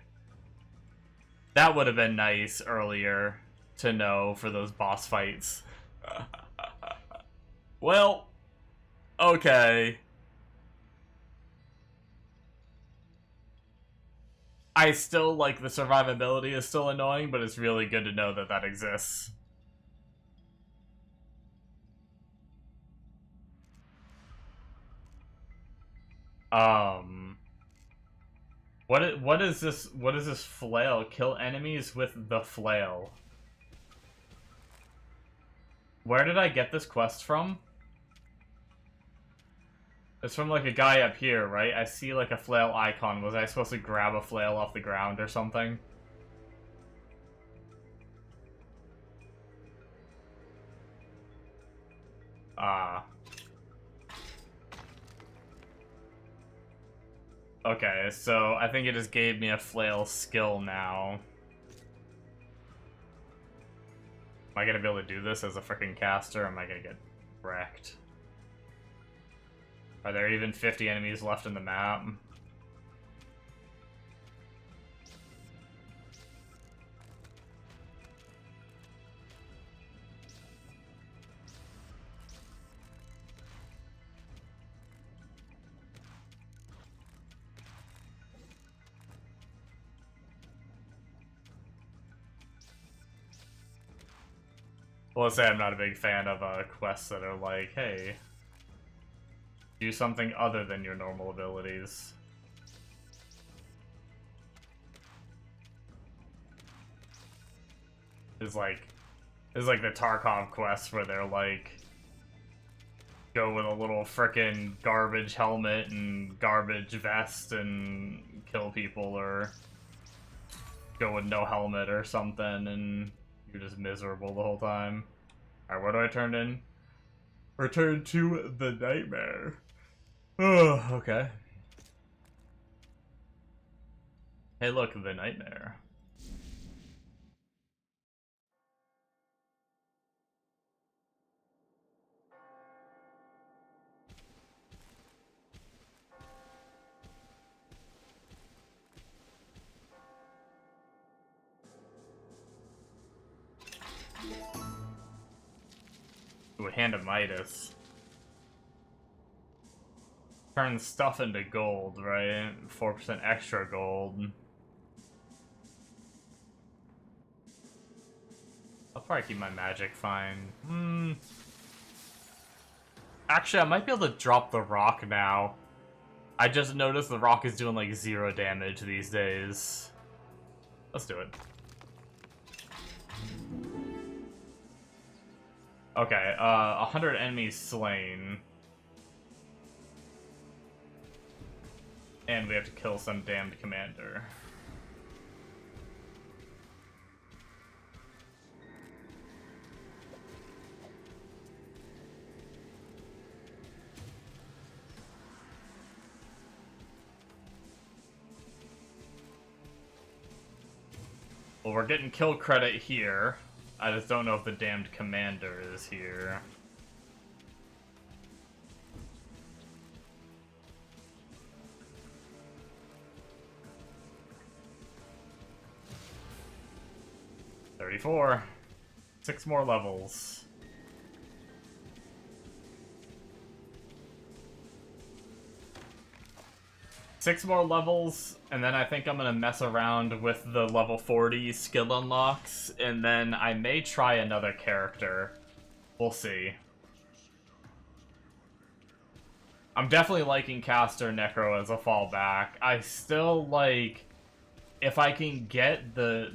That would have been nice earlier to know for those boss fights. Well, okay. I still, like, the survivability is still annoying, but it's really good to know that that exists. What is this flail? Kill enemies with the flail. Where did I get this quest from? It's from like a guy up here, right? I see like a flail icon. Was I supposed to grab a flail off the ground or something? Okay, so I think it just gave me a flail skill now. Am I gonna be able to do this as a freaking caster, or am I gonna get wrecked? Are there even 50 enemies left in the map? Well, let's say I'm not a big fan of quests that are like, hey, do something other than your normal abilities. It's like the Tarkov quest where they're like, go with a little frickin' garbage helmet and garbage vest and kill people, or go with no helmet or something and you're just miserable the whole time. Alright, where do I turn in? Return to the nightmare. Oh, okay. Hey, look, the nightmare. Ooh, Hand of Midas. Turn stuff into gold, right? 4% extra gold. I'll probably keep my magic fine. Actually, I might be able to drop the rock now. I just noticed the rock is doing like 0 damage these days. Let's do it. Okay, 100 enemies slain. And we have to kill some damned commander. Well, we're getting kill credit here. I just don't know if the damned commander is here. 34. 6 more levels. Six more levels, and then I think I'm gonna mess around with the level 40 skill unlocks, and then I may try another character. We'll see. I'm definitely liking Caster Necro as a fallback. I still like, if I can get the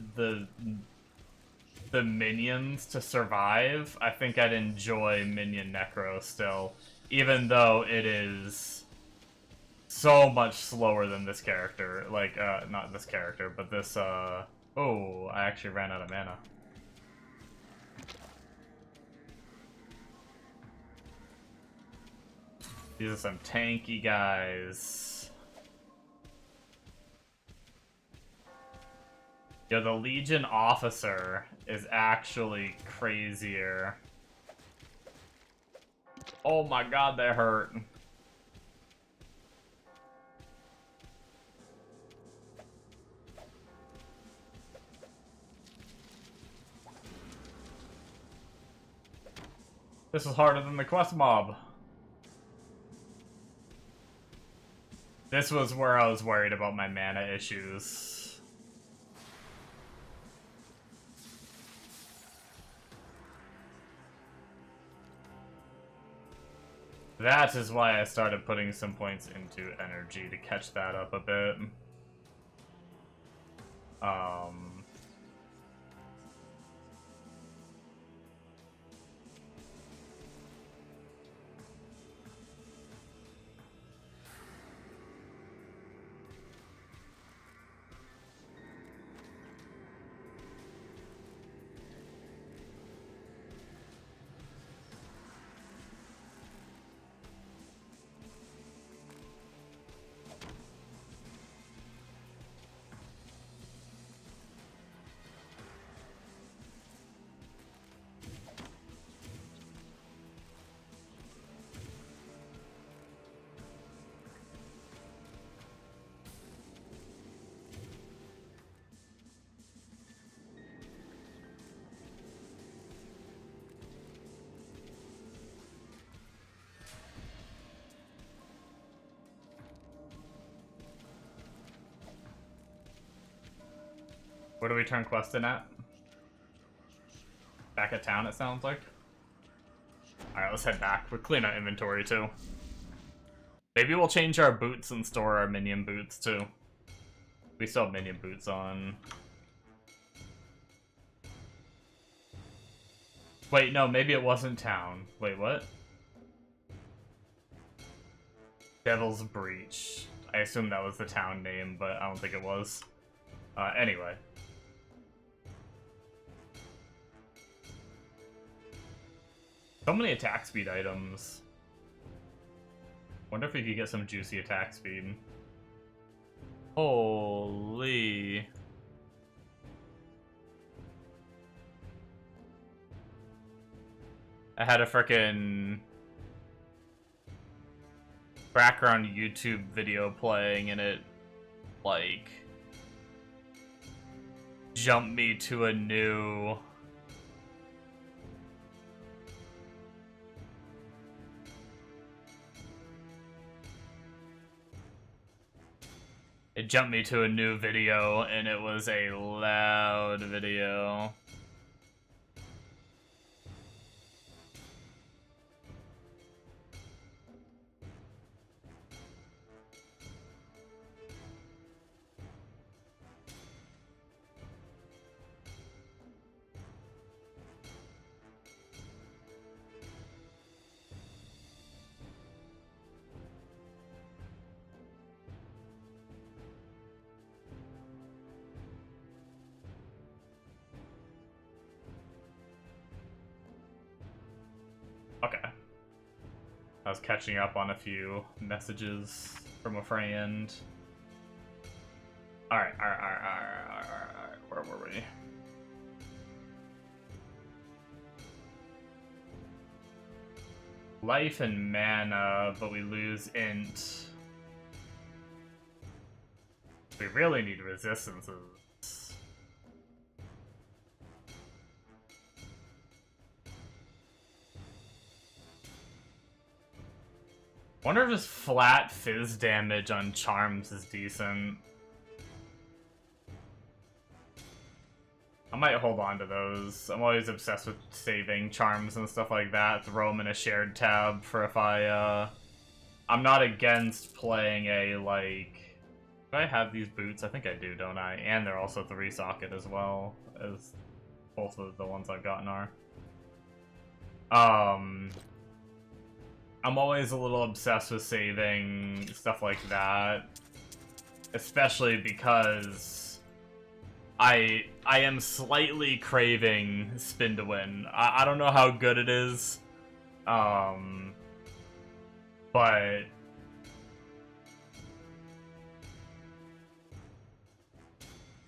minions to survive, I think I'd enjoy Minion Necro still, even though it is so much slower than this character. Like, not this character, but this, oh, I actually ran out of mana. These are some tanky guys. Yo, the Legion Officer is actually crazier. Oh my god, that hurt. This is harder than the quest mob. This was where I was worried about my mana issues. That is why I started putting some points into energy to catch that up a bit. Where do we turn quest in at? Back at town, it sounds like. Alright, let's head back. We'll clean our inventory, too. Maybe we'll change our boots and store our minion boots, too. We still have minion boots on. Wait, no, maybe it wasn't town. Wait, what? Devil's Breach. I assume that was the town name, but I don't think it was. Anyway. So many attack speed items. Wonder if we could get some juicy attack speed. Holy. I had a frickin' background YouTube video playing and it, like, jumped me to a new... It jumped me to a new video, and it was a loud video. Okay. I was catching up on a few messages from a friend. Alright. Where were we? Life and mana, but we lose int. We really need resistances. Wonder if his flat fizz damage on charms is decent. I might hold on to those. I'm always obsessed with saving charms and stuff like that. Throw them in a shared tab for if I'm not against playing a, like... Do I have these boots? I think I do, don't I? And they're also 3-socket as well, as both of the ones I've gotten are. I'm always a little obsessed with saving stuff like that. Especially because I am slightly craving Spin to Win. I don't know how good it is. But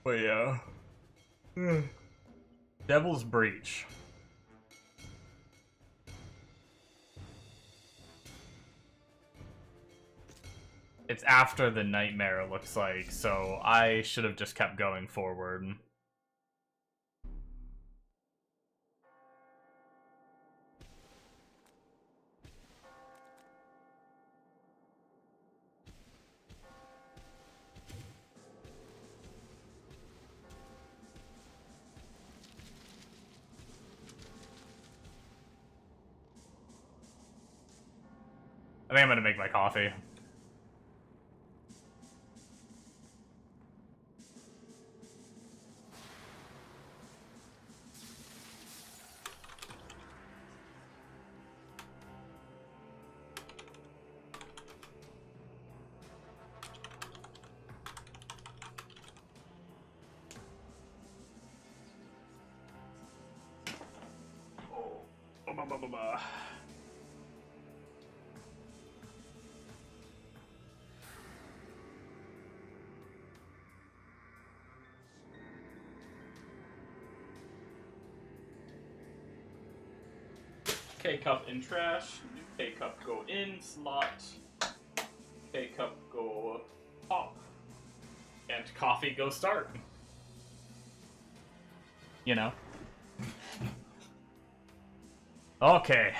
yeah. Devil's Breach. It's after the nightmare, it looks like, so I should have just kept going forward. I think I'm gonna make my coffee. K-cup in trash, new K-cup go in slot, K-cup go pop, and coffee go start. You know? Okay.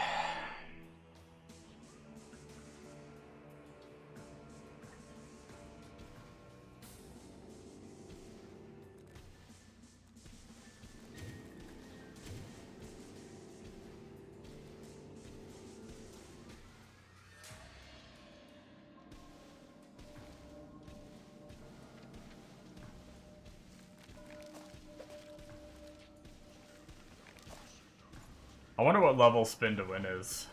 I wonder what level Spin to Win is.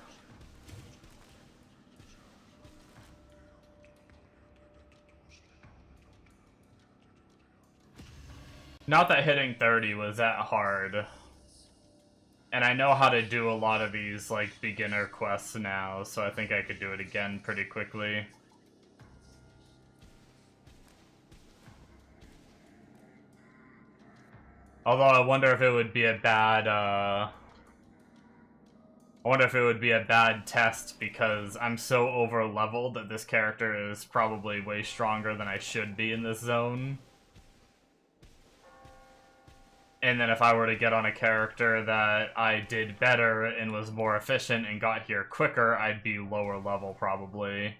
Not that hitting 30 was that hard. And I know how to do a lot of these, like, beginner quests now, so I think I could do it again pretty quickly. Although I wonder if it would be a bad, I wonder if it would be a bad test because I'm so over-leveled that this character is probably way stronger than I should be in this zone. And then if I were to get on a character that I did better and was more efficient and got here quicker, I'd be lower level probably.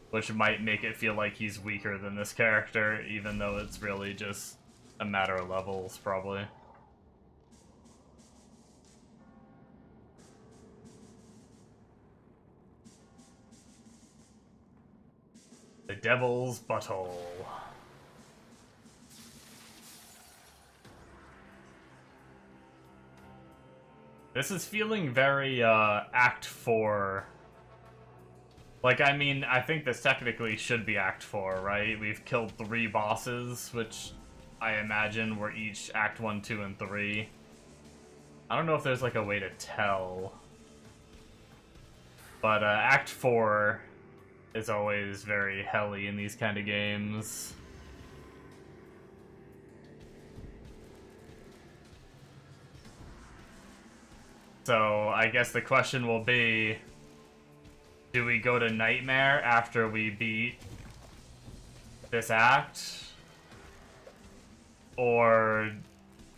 Which might make it feel like he's weaker than this character, even though it's really just a matter of levels, probably. The Devil's Butthole. This is feeling very, Act 4. Like, I mean, I think this technically should be Act 4, right? We've killed 3 bosses, which I imagine were each Act 1, 2, and 3. I don't know if there's, like, a way to tell. But, Act 4 is always very helly in these kind of games. So, I guess the question will be, do we go to Nightmare after we beat this act? Or,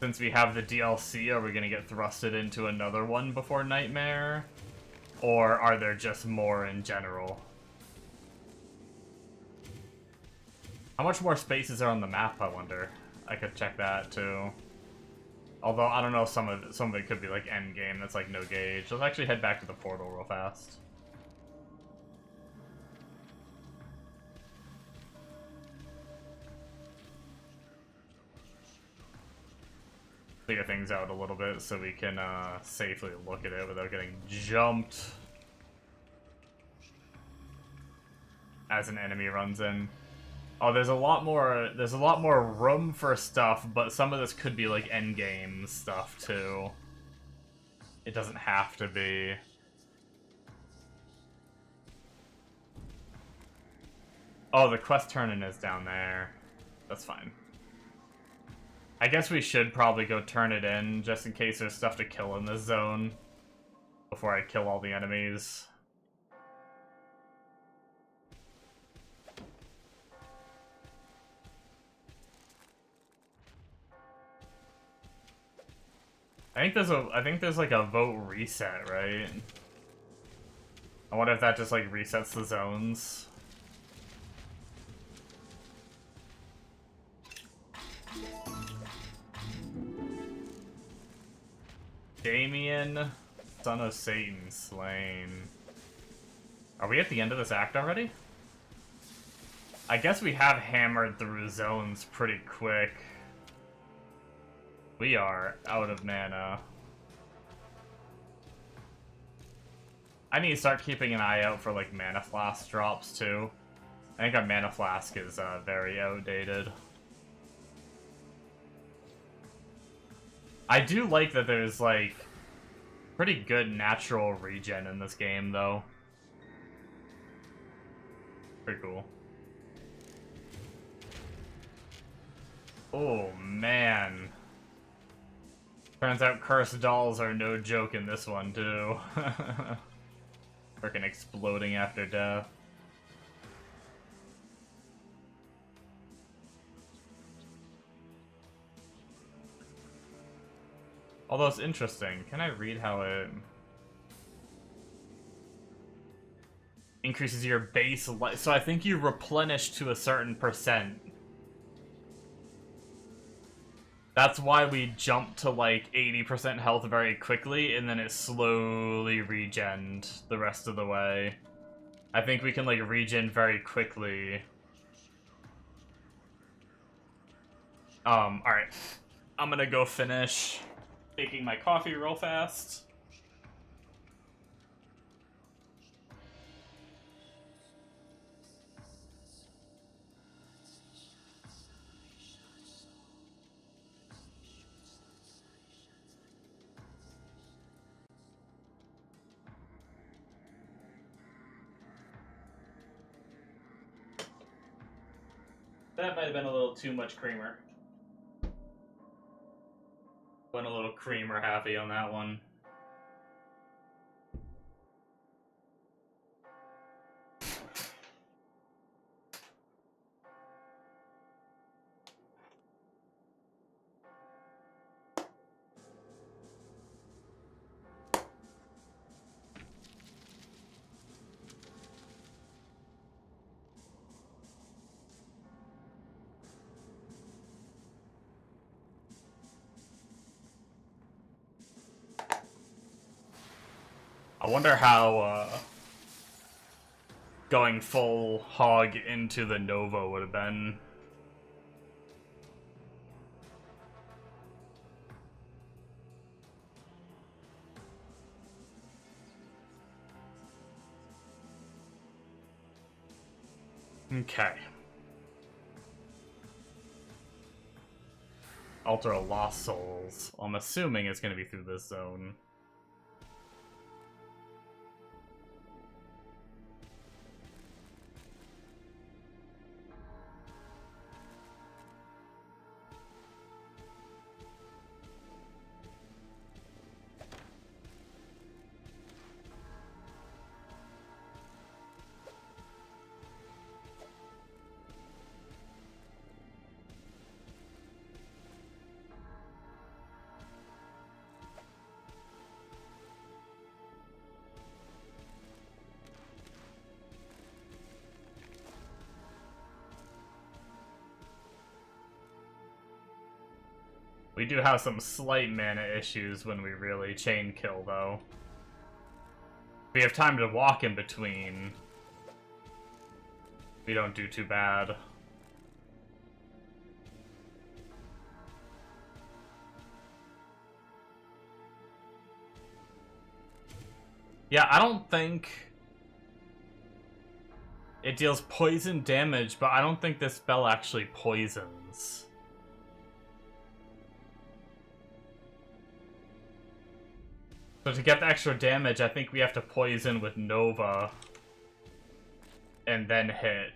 since we have the DLC, are we gonna get thrusted into another one before Nightmare? Or are there just more in general? How much more space is there on the map, I wonder? I could check that, too. Although, I don't know, some of it could be, like, end game that's, like, no gauge. Let's actually head back to the portal real fast. Clear things out a little bit so we can, safely look at it without getting jumped as an enemy runs in. Oh, there's a lot more room for stuff, but some of this could be like endgame stuff too. It doesn't have to be. Oh, the quest turn-in is down there. That's fine. I guess we should probably go turn it in, just in case there's stuff to kill in this zone before I kill all the enemies. I think there's like a vote reset, right? I wonder if that just like resets the zones. Damien, son of Satan, slain. Are we at the end of this act already? I guess we have hammered through zones pretty quick. We are out of mana. I need to start keeping an eye out for, like, mana flask drops, too. I think our mana flask is, very outdated. I do like that there's, like, pretty good natural regen in this game, though. Pretty cool. Oh, man. Turns out cursed dolls are no joke in this one, too. Freaking exploding after death. Although it's interesting. Can I read how it increases your base life? So I think you replenish to a certain percent. That's why we jumped to like 80% health very quickly, and then it slowly regened the rest of the way. I think we can like regen very quickly. Alright. I'm gonna go finish making my coffee real fast. That might have been a little too much creamer. Went a little creamer happy on that one. I wonder how going full hog into the Nova would have been. Okay. Altar of Lost Souls. I'm assuming it's going to be through this zone. We do have some slight mana issues when we really chain kill, though. We have time to walk in between. We don't do too bad. Yeah, I don't think it deals poison damage, but I don't think this spell actually poisons. So to get the extra damage, I think we have to poison with Nova and then hit.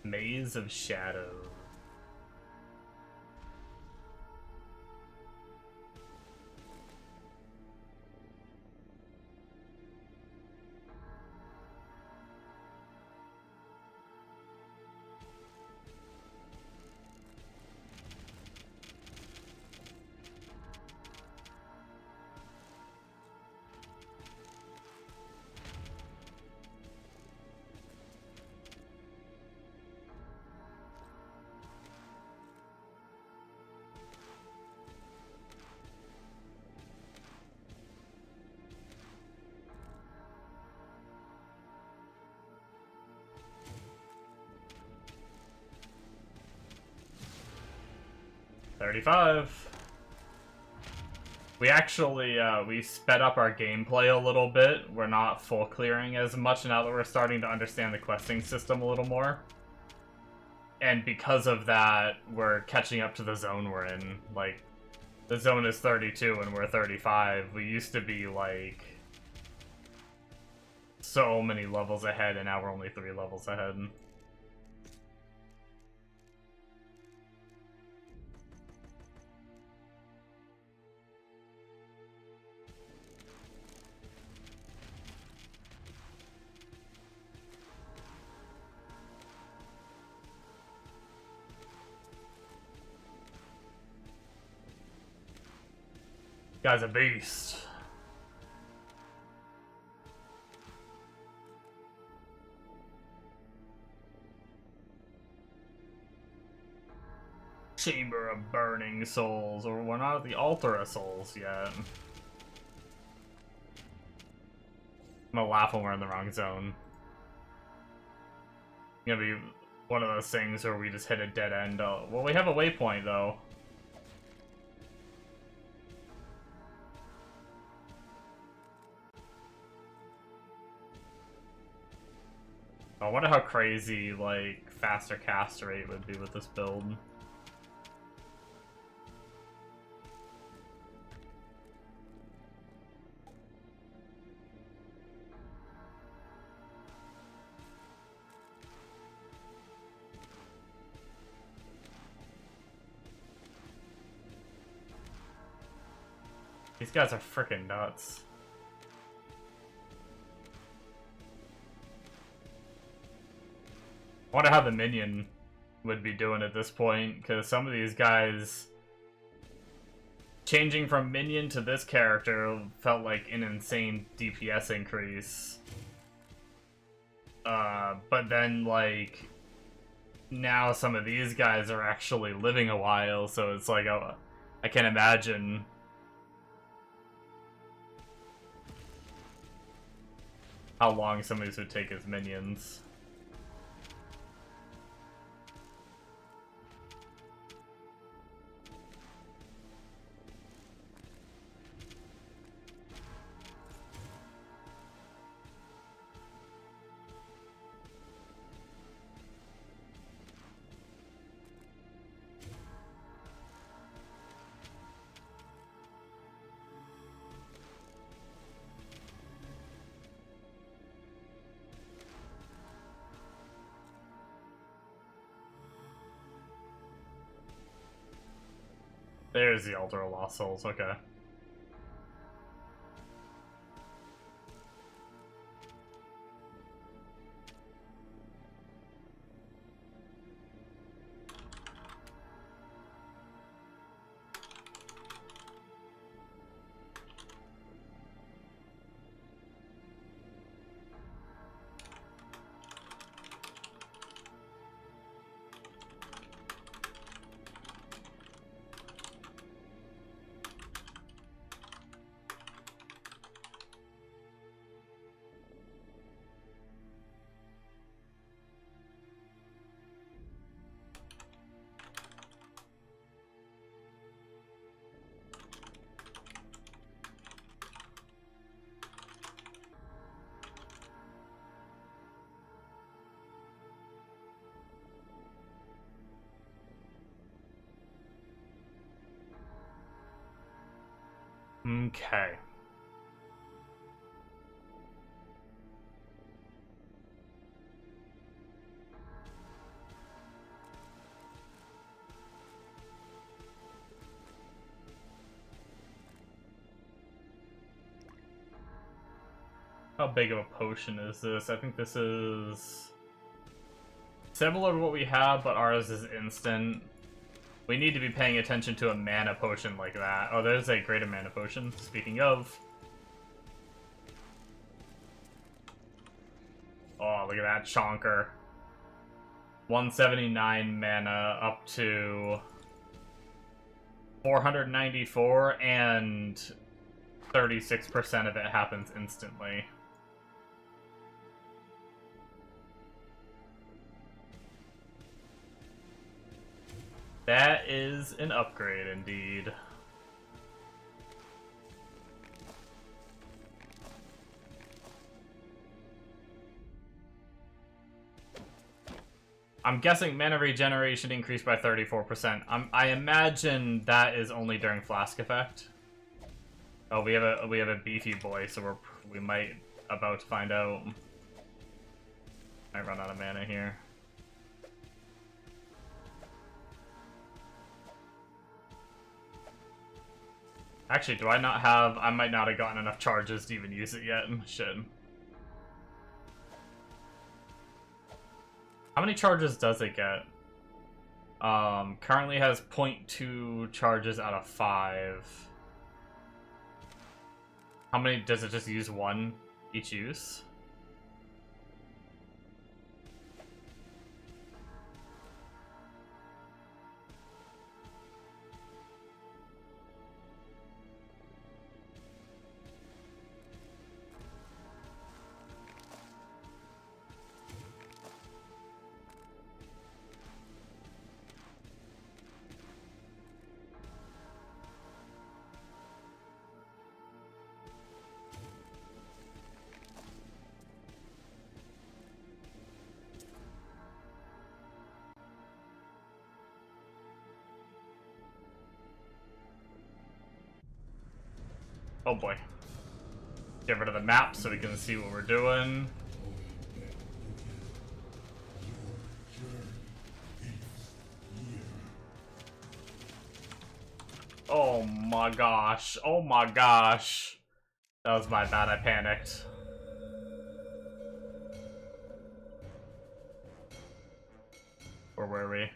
Maze of Shadows. $35. We actually, we sped up our gameplay a little bit. We're not full clearing as much now that we're starting to understand the questing system a little more. And because of that, we're catching up to the zone we're in. Like, the zone is 32 and we're 35. We used to be, like, so many levels ahead, and now we're only 3 levels ahead. Guy's a beast. Chamber of Burning Souls, or we're not at the Altar of Souls yet. I'm gonna laugh when we're in the wrong zone. It's gonna be one of those things where we just hit a dead end. Well, we have a waypoint, though. I wonder how crazy, like, faster cast rate would be with this build. These guys are freaking nuts. I wonder how the Minion would be doing at this point, because some of these guys changing from Minion to this character felt like an insane DPS increase. But then, like, now some of these guys are actually living a while, so it's like, oh, I can't imagine how long some of these would take as minions. There's the Altar of Lost Souls, okay. Okay. How big of a potion is this? I think this is similar to what we have, but ours is instant. We need to be paying attention to a mana potion like that. Oh, there's a greater mana potion, speaking of. Oh, look at that chonker. 179 mana up to 494, and 36% of it happens instantly. That is an upgrade indeed. I'm guessing mana regeneration increased by 34%. I imagine that is only during flask effect. Oh, we have a beefy boy, so we might about to find out. Might run out of mana here. Actually, do I not have... I might not have gotten enough charges to even use it yet. Shit. How many charges does it get? Currently has 0.2 charges out of 5. How many... does it just use 1 each use? Oh boy. Get rid of the map so we can see what we're doing. Oh my gosh. Oh my gosh. That was my bad, I panicked. Where were we?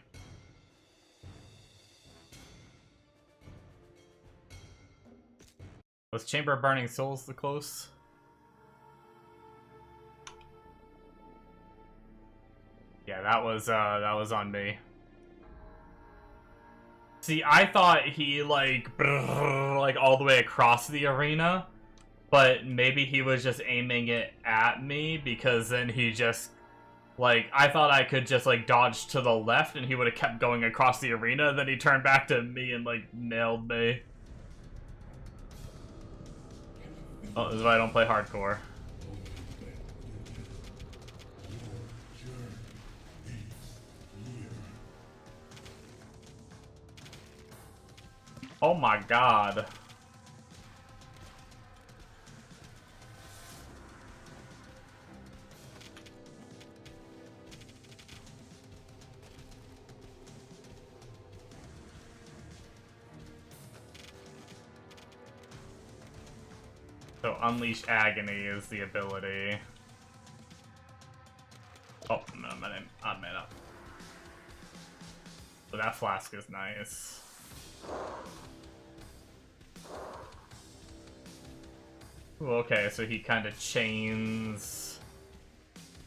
Was Chamber of Burning Souls the close? Yeah, that was on me. See, I thought he like all the way across the arena, but maybe he was just aiming it at me, because then he just like, I thought I could just like dodge to the left and he would have kept going across the arena, then he turned back to me and like nailed me. Oh, this is why I don't play hardcore. Oh my god. So Unleash Agony is the ability. Oh, no, my name. Odd man up. So that flask is nice. Ooh, okay, so he kind of chains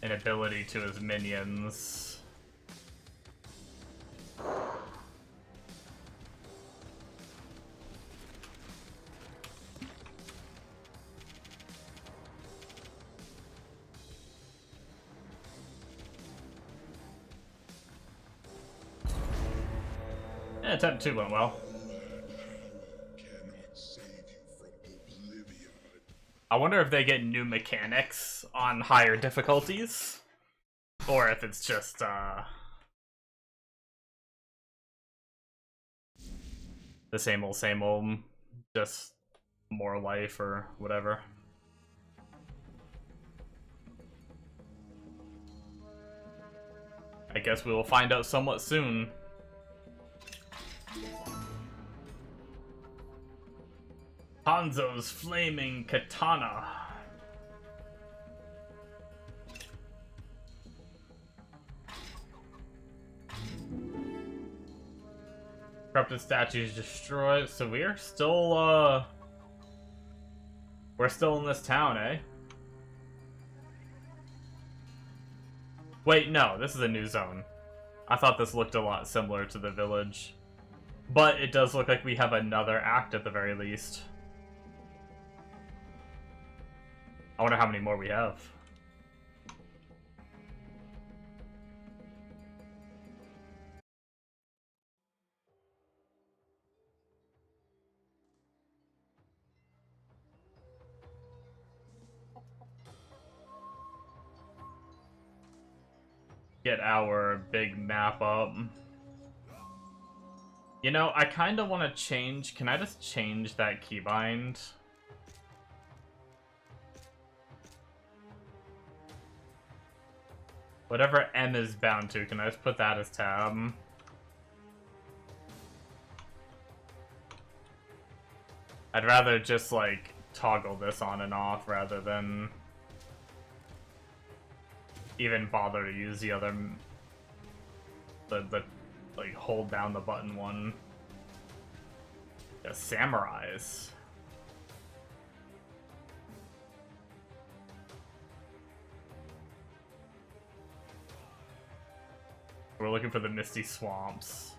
an ability to his minions. Yeah, attempt 2 went well. I wonder if they get new mechanics on higher difficulties, or if it's just the same old, just more life or whatever. I guess we will find out somewhat soon. Hanzo's Flaming Katana. Corrupted statues destroyed, so we are still, we're still in this town, eh? Wait, no, this is a new zone. I thought this looked a lot similar to the village. But it does look like we have another act at the very least. I wonder how many more we have. Get our big map up. You know, I kind of want to change. Can I just change that keybind? Whatever M is bound to, can I just put that as tab? I'd rather just, like, toggle this on and off rather than even bother to use the other, like, hold down the button one. The samurais. We're looking for the Misty Swamps.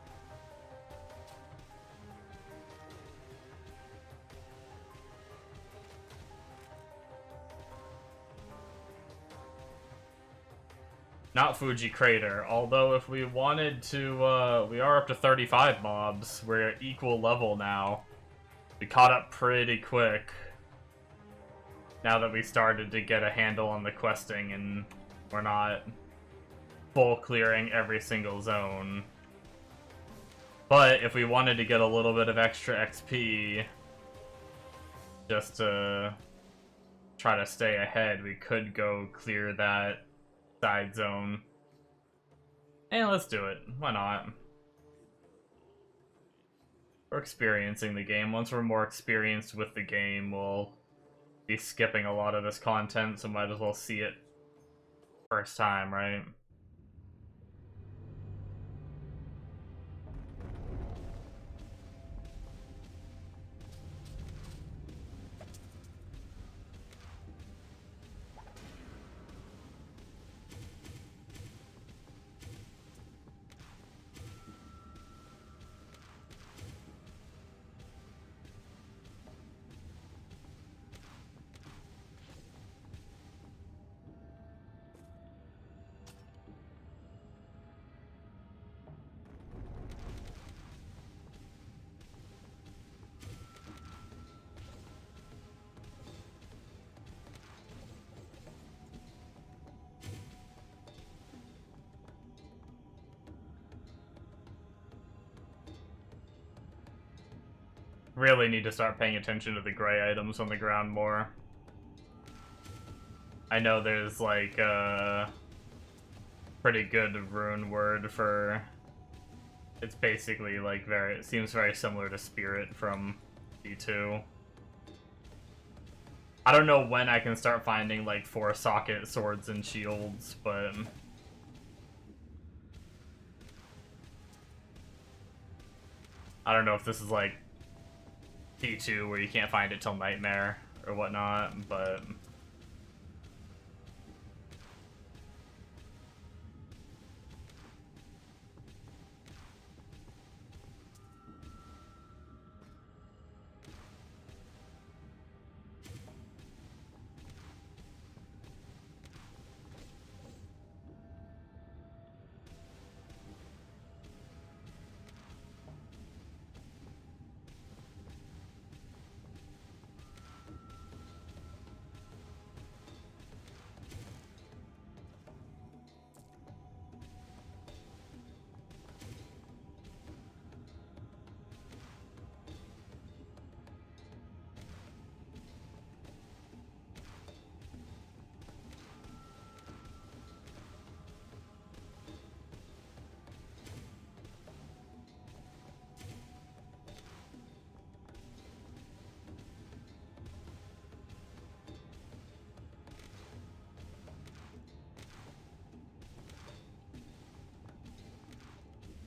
Not Fuji Crater, although if we wanted to, we are up to 35 mobs. We're at equal level now. We caught up pretty quick. Now that we started to get a handle on the questing and we're not full clearing every single zone. But if we wanted to get a little bit of extra XP, just to try to stay ahead, we could go clear that side zone. And let's do it. Why not? We're experiencing the game. Once we're more experienced with the game, we'll be skipping a lot of this content, so might as well see it first time, right? Really need to start paying attention to the gray items on the ground more. I know there's like a pretty good rune word for... It's basically like it seems very similar to Spirit from D2. I don't know when I can start finding like 4-socket swords and shields, but... I don't know if this is like D2 where you can't find it till Nightmare or whatnot, but...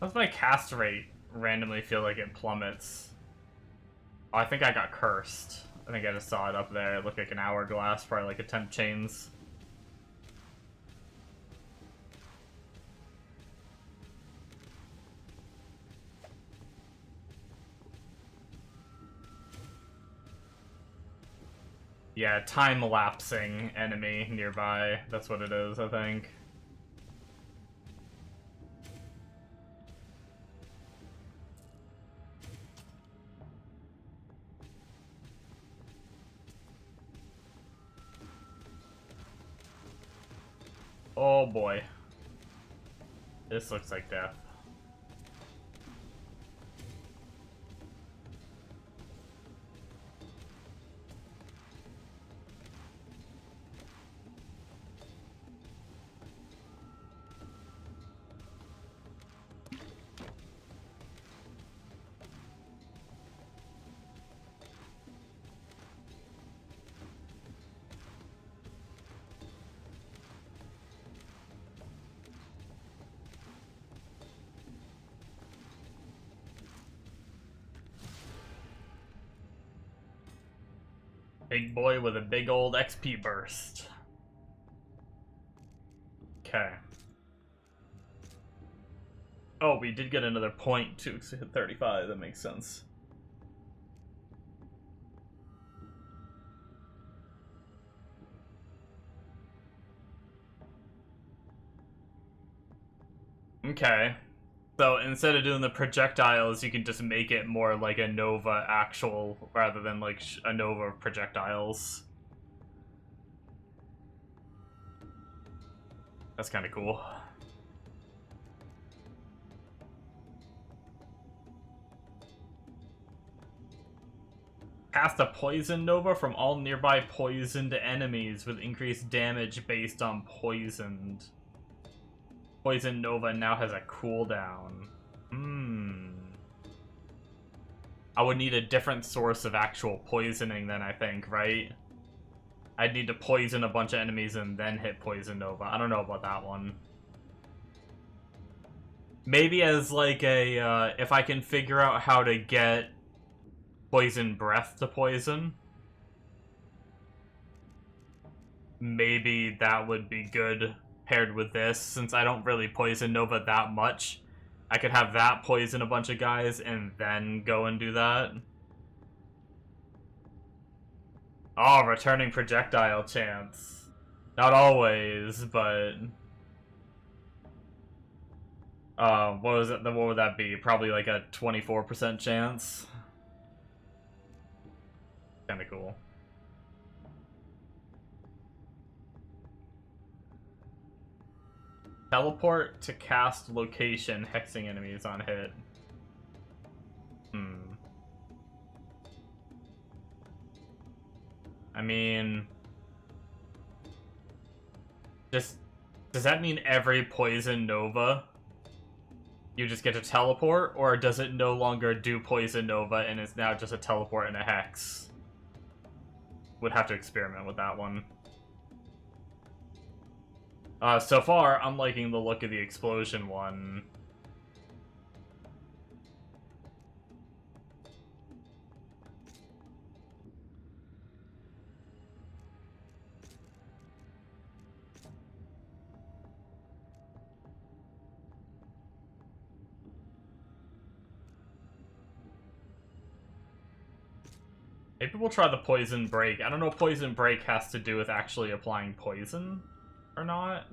What's my cast rate randomly feel like it plummets? Oh, I think I got cursed. I think I just saw it up there. It looked like an hourglass, probably like a 10 chains. Yeah, time-lapsing enemy nearby. That's what it is, I think. Oh boy. This looks like death. Big boy with a big old XP burst. Okay. Oh, we did get another point too, because we hit 35. That makes sense. Okay. So instead of doing the projectiles, you can just make it more like a Nova actual, rather than like a Nova projectiles. That's kind of cool. Cast a Poison Nova from all nearby poisoned enemies with increased damage based on poisoned. Poison Nova now has a cooldown. I would need a different source of actual poisoning then, I think, right? I'd need to poison a bunch of enemies and then hit Poison Nova. I don't know about that one. Maybe as like a, if I can figure out how to get Poison Breath to poison, maybe that would be good paired with this, since I don't really Poison Nova that much. I could have that poison a bunch of guys and then go and do that. Oh, returning projectile chance. Not always, but... what was it? What would that be? Probably like a 24% chance. Kinda cool. Teleport to cast location, hexing enemies on hit. I mean... does that mean every Poison Nova you just get to teleport? Or does it no longer do Poison Nova and it's now just a teleport and a hex? Would have to experiment with that one. So far, I'm liking the look of the explosion one. Maybe we'll try the Poison Break. I don't know if Poison Break has to do with actually applying poison or not.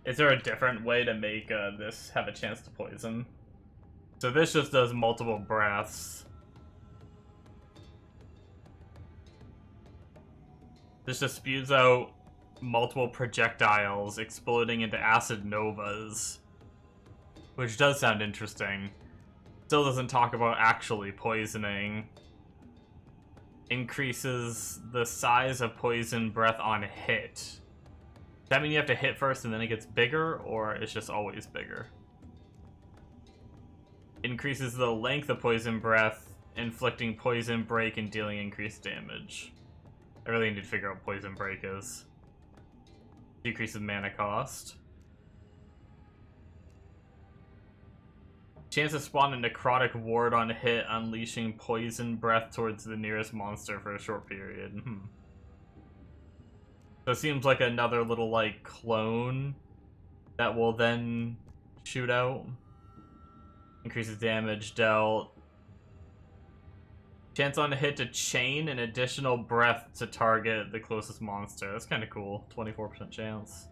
Is there a different way to make this have a chance to poison? So this just does multiple breaths. This just spews out multiple projectiles exploding into acid novas. Which does sound interesting. Still doesn't talk about actually poisoning. Increases the size of poison breath on hit. Does that mean you have to hit first and then it gets bigger, or it's just always bigger? Increases the length of poison breath inflicting poison break and dealing increased damage. I really need to figure out what poison break is. Decreases mana cost. Chance to spawn a necrotic ward on hit, unleashing poison breath towards the nearest monster for a short period. So it seems like another little, like, clone that will then shoot out. Increases damage dealt. Chance on a hit to chain an additional breath to target the closest monster. That's kind of cool. 24% chance.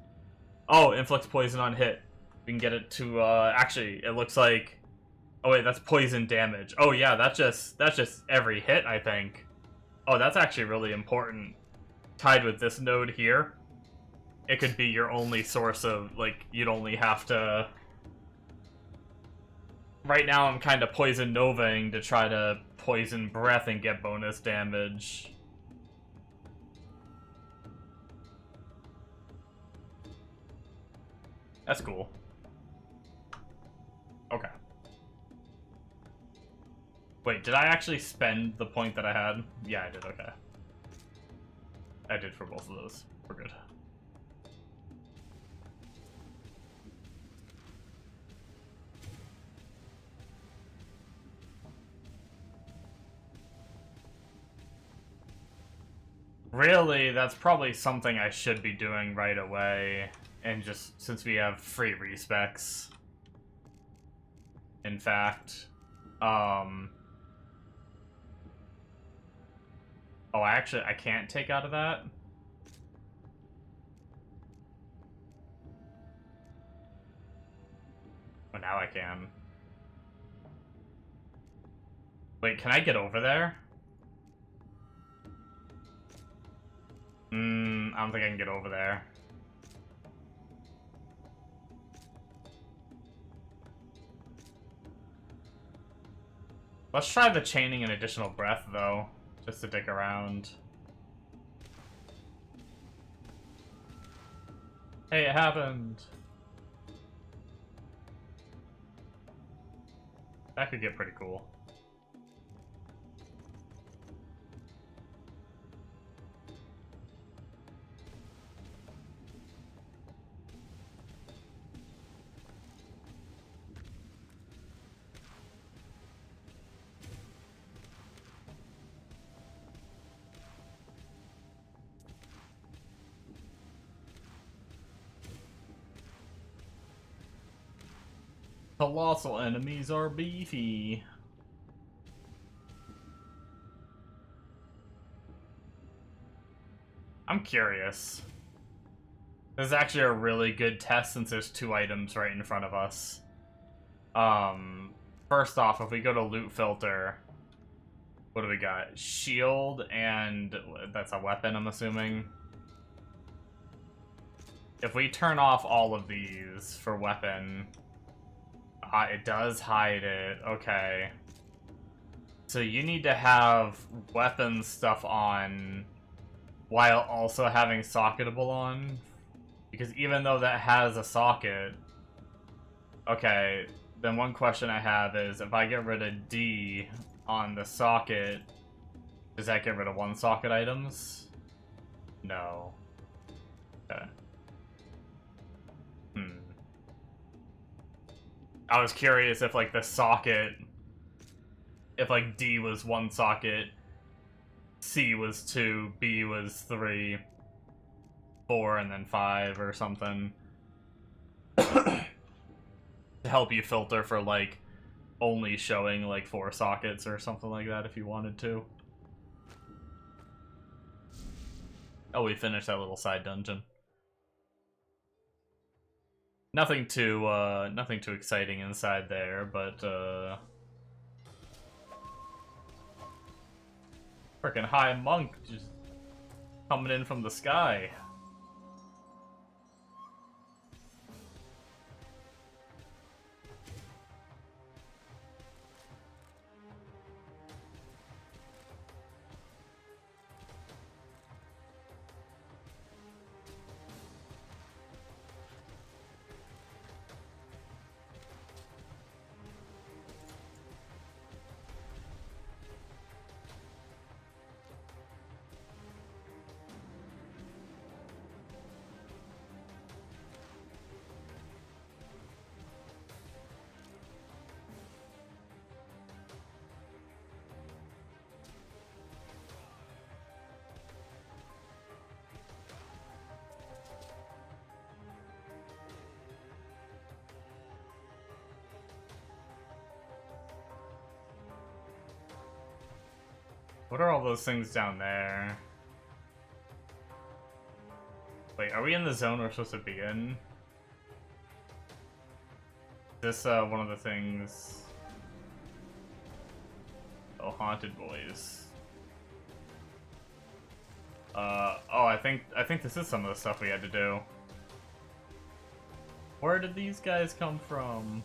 Oh, inflicts poison on hit. We can get it to, actually, it looks like... Oh wait, that's poison damage. Oh yeah, that's just every hit, I think. Oh, that's actually really important. Tied with this node here, it could be your only source of, like, you'd only have to... Right now I'm kind of poison novaing to try to poison breath and get bonus damage. That's cool. Okay. Wait, did I actually spend the point that I had? Yeah, I did, okay. I did for both of those. We're good. Really, that's probably something I should be doing right away. And just, since we have free respecs. In fact. Oh, I can't take out of that? Oh, now I can. Wait, can I get over there? I don't think I can get over there. Let's try the chaining an additional breath, though. Just to dick around. Hey, it happened! That could get pretty cool. Colossal enemies are beefy. I'm curious. This is actually a really good test since there's 2 items right in front of us. First off, if we go to loot filter, what do we got? Shield and that's a weapon, I'm assuming. If we turn off all of these for weapon, it does hide it. Okay. So you need to have weapon stuff on while also having socketable on. Because even though that has a socket... Okay, then one question I have is, if I get rid of D on the socket, does that get rid of 1 socket items? No. Okay. I was curious if, like, the socket... If, like, D was 1 socket, C was 2, B was 3, 4, and then 5 or something. To help you filter for, like, only showing, like, 4 sockets or something like that if you wanted to. Oh, we finished that little side dungeon. Nothing too exciting inside there, but, frickin' high monk just coming in from the sky. What are all those things down there? Wait, are we in the zone we're supposed to be in? Is this one of the things? Oh, haunted boys. Oh, I think this is some of the stuff we had to do. Where did these guys come from?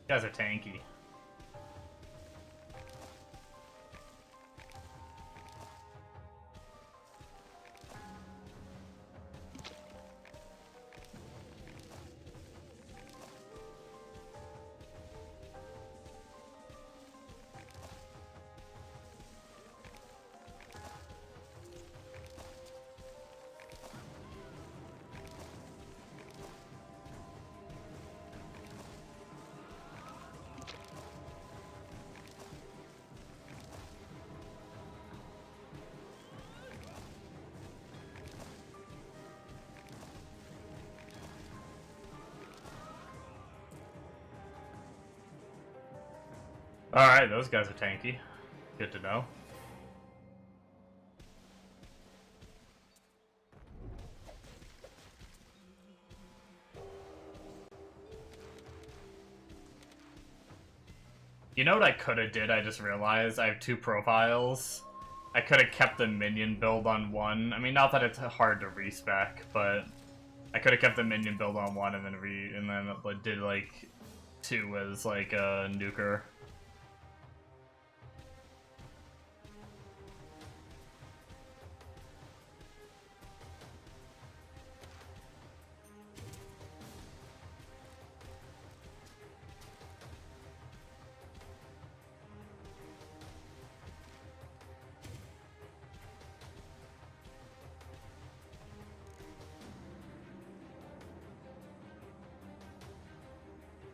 Guys are tanky. Alright, those guys are tanky. Good to know. You know what I could have did? I just realized I have two profiles. I could have kept the minion build on one. I mean, not that it's hard to respec, but I could have kept the minion build on one and then did like two as like a nuker.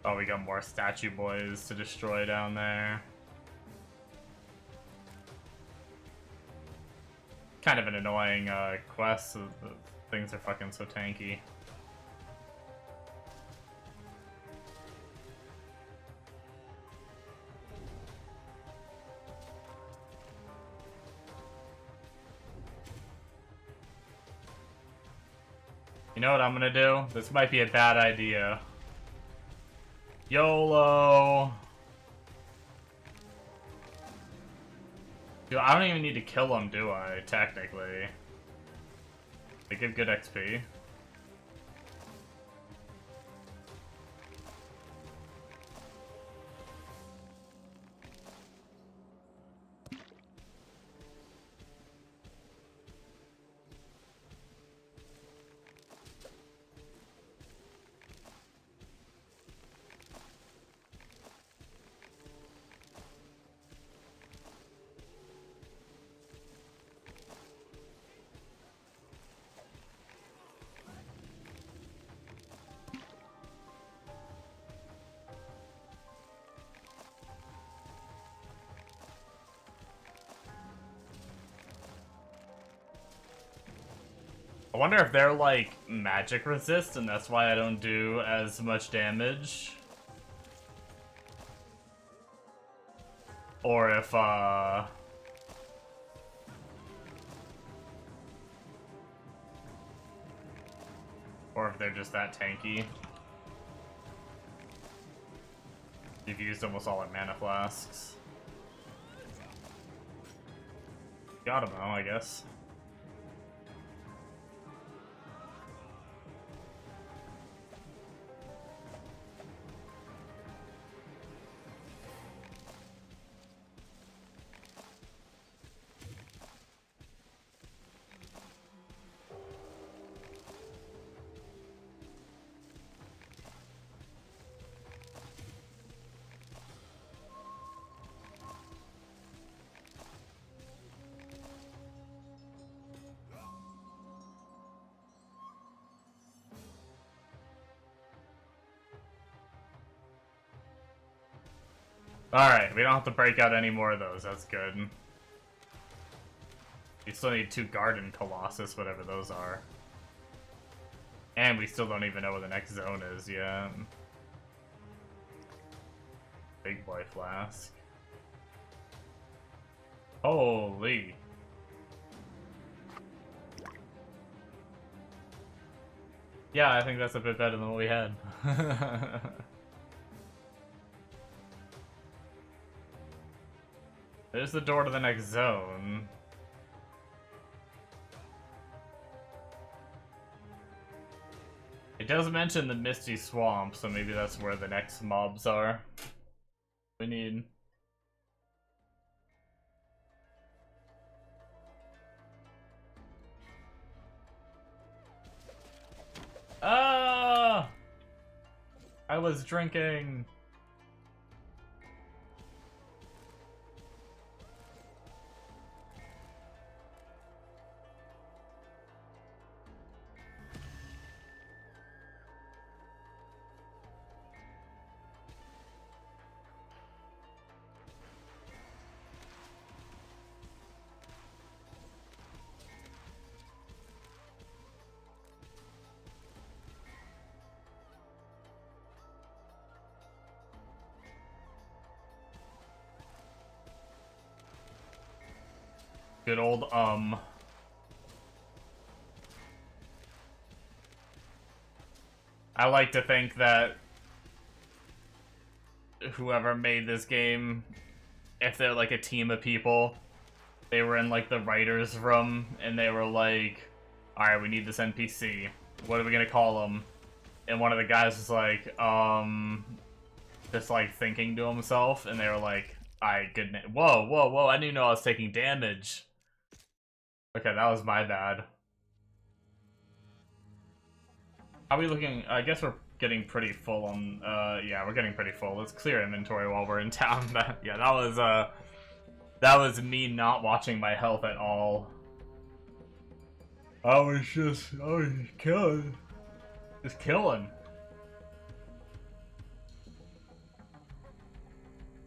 Oh, we got more statue boys to destroy down there. Kind of an annoying quest, so the things are fucking so tanky. You know what I'm gonna do? This might be a bad idea. YOLO! Dude, I don't even need to kill them, do I? Technically. They give good XP. I wonder if they're like magic resist and that's why I don't do as much damage. Or if or if they're just that tanky. You've used almost all our mana flasks. Got him though, I guess. Alright, we don't have to break out any more of those. That's good. We still need 2 Garden Colossus, whatever those are. And we still don't even know where the next zone is yet. Big boy flask. Holy. Yeah, I think that's a bit better than what we had. There's the door to the next zone. It does mention the Misty Swamp, so maybe that's where the next mobs are. We need... Ah! I was drinking. Good old, I like to think that whoever made this game, if they're like a team of people, they were in like the writer's room and they were like, alright, we need this NPC. What are we gonna call him? And one of the guys was like, just like thinking to himself, and they were like, alright, good name. Whoa, whoa, whoa, I didn't even know I was taking damage. Okay, that was my bad. Are we looking? I guess we're getting pretty full on, yeah, we're getting pretty full. Let's clear inventory while we're in town. Yeah, that was me not watching my health at all. I was just killing. Just killing.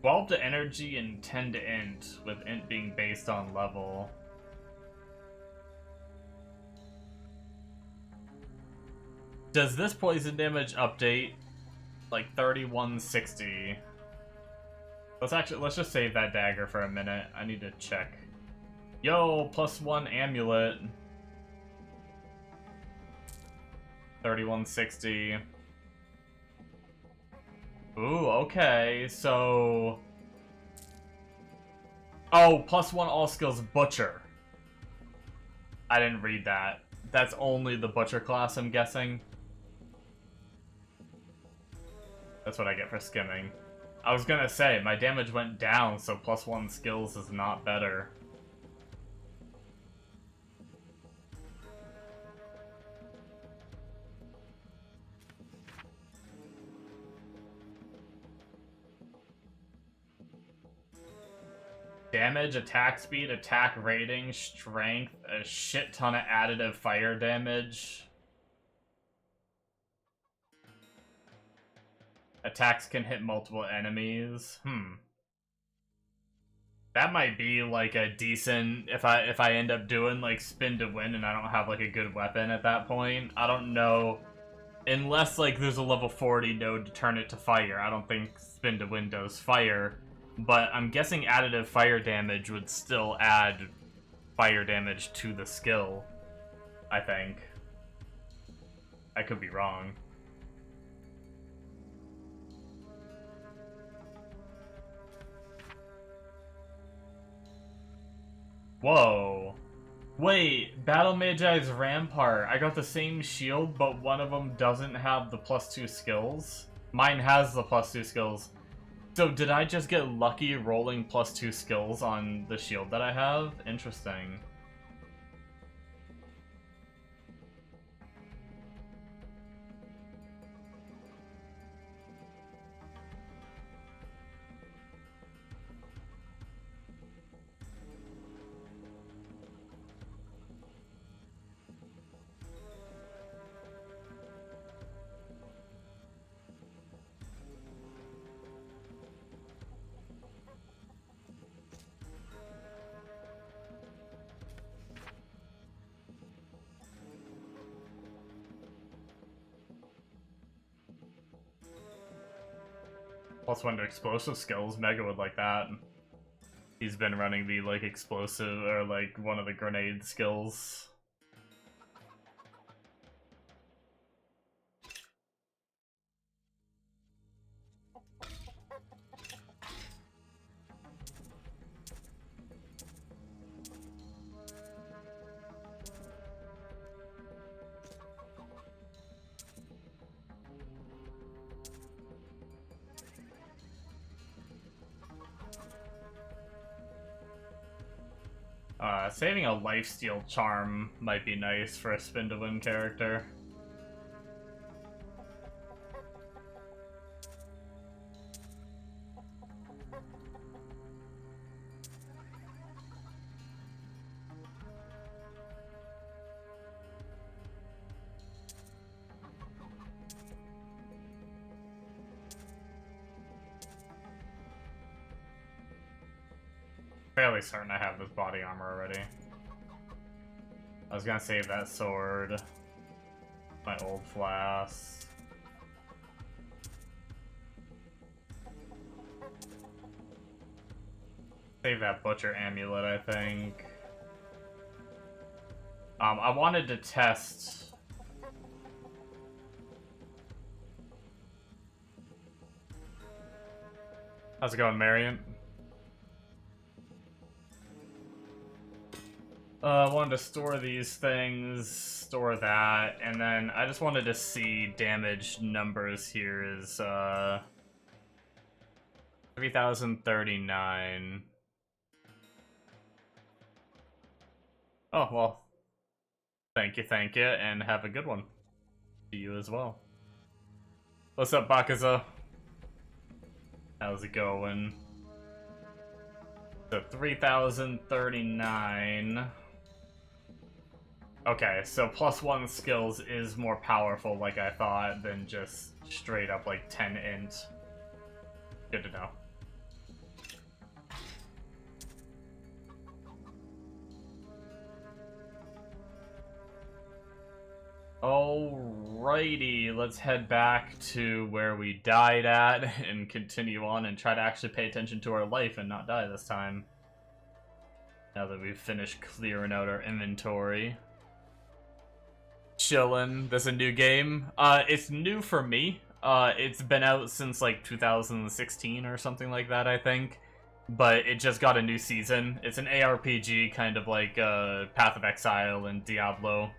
12 to energy and 10 to int, with int being based on level. Does this poison damage update like 3160? Let's just save that dagger for a minute. I need to check. Yo, +1 amulet. 3160. Ooh, okay, so... Oh, +1 all skills butcher. I didn't read that. That's only the butcher class, I'm guessing. That's what I get for skimming. I was gonna say, my damage went down, so +1 skills is not better. Damage, attack speed, attack rating, strength, a shit ton of additive fire damage. Attacks can hit multiple enemies. That might be like a decent, if I end up doing like spin to win and I don't have like a good weapon at that point. I don't know. Unless like there's a level 40 node to turn it to fire. I don't think spin to win does fire. But I'm guessing additive fire damage would still add fire damage to the skill. I think. I could be wrong. Whoa. Wait, Battle Magi's Rampart. I got the same shield, but one of them doesn't have the +2 skills. Mine has the +2 skills. So did I just get lucky rolling +2 skills on the shield that I have? Interesting. +1 to explosive skills. Mega would like that. He's been running the, like, explosive, or, like, one of the grenade skills. Saving a lifesteal charm might be nice for a spin to win character. Fairly certain I have this body armor already. I was gonna save that sword, my old flask. Save that butcher amulet, I think. I wanted to test. How's it going, Marion? Wanted to store these things, store that, and then I just wanted to see damage numbers here is, 3039. Oh, well. Thank you, and have a good one. To you as well. What's up, Bakaza? How's it going? So, 3039. Okay, so +1 skills is more powerful, like I thought, than just straight up, like, 10 int. Good to know. Alrighty, let's head back to where we died at and continue on and try to actually pay attention to our life and not die this time. Now that we've finished clearing out our inventory. Chillin'. There's a new game. It's new for me. It's been out since like 2016 or something like that, I think. But it just got a new season. It's an ARPG, kind of like Path of Exile and Diablo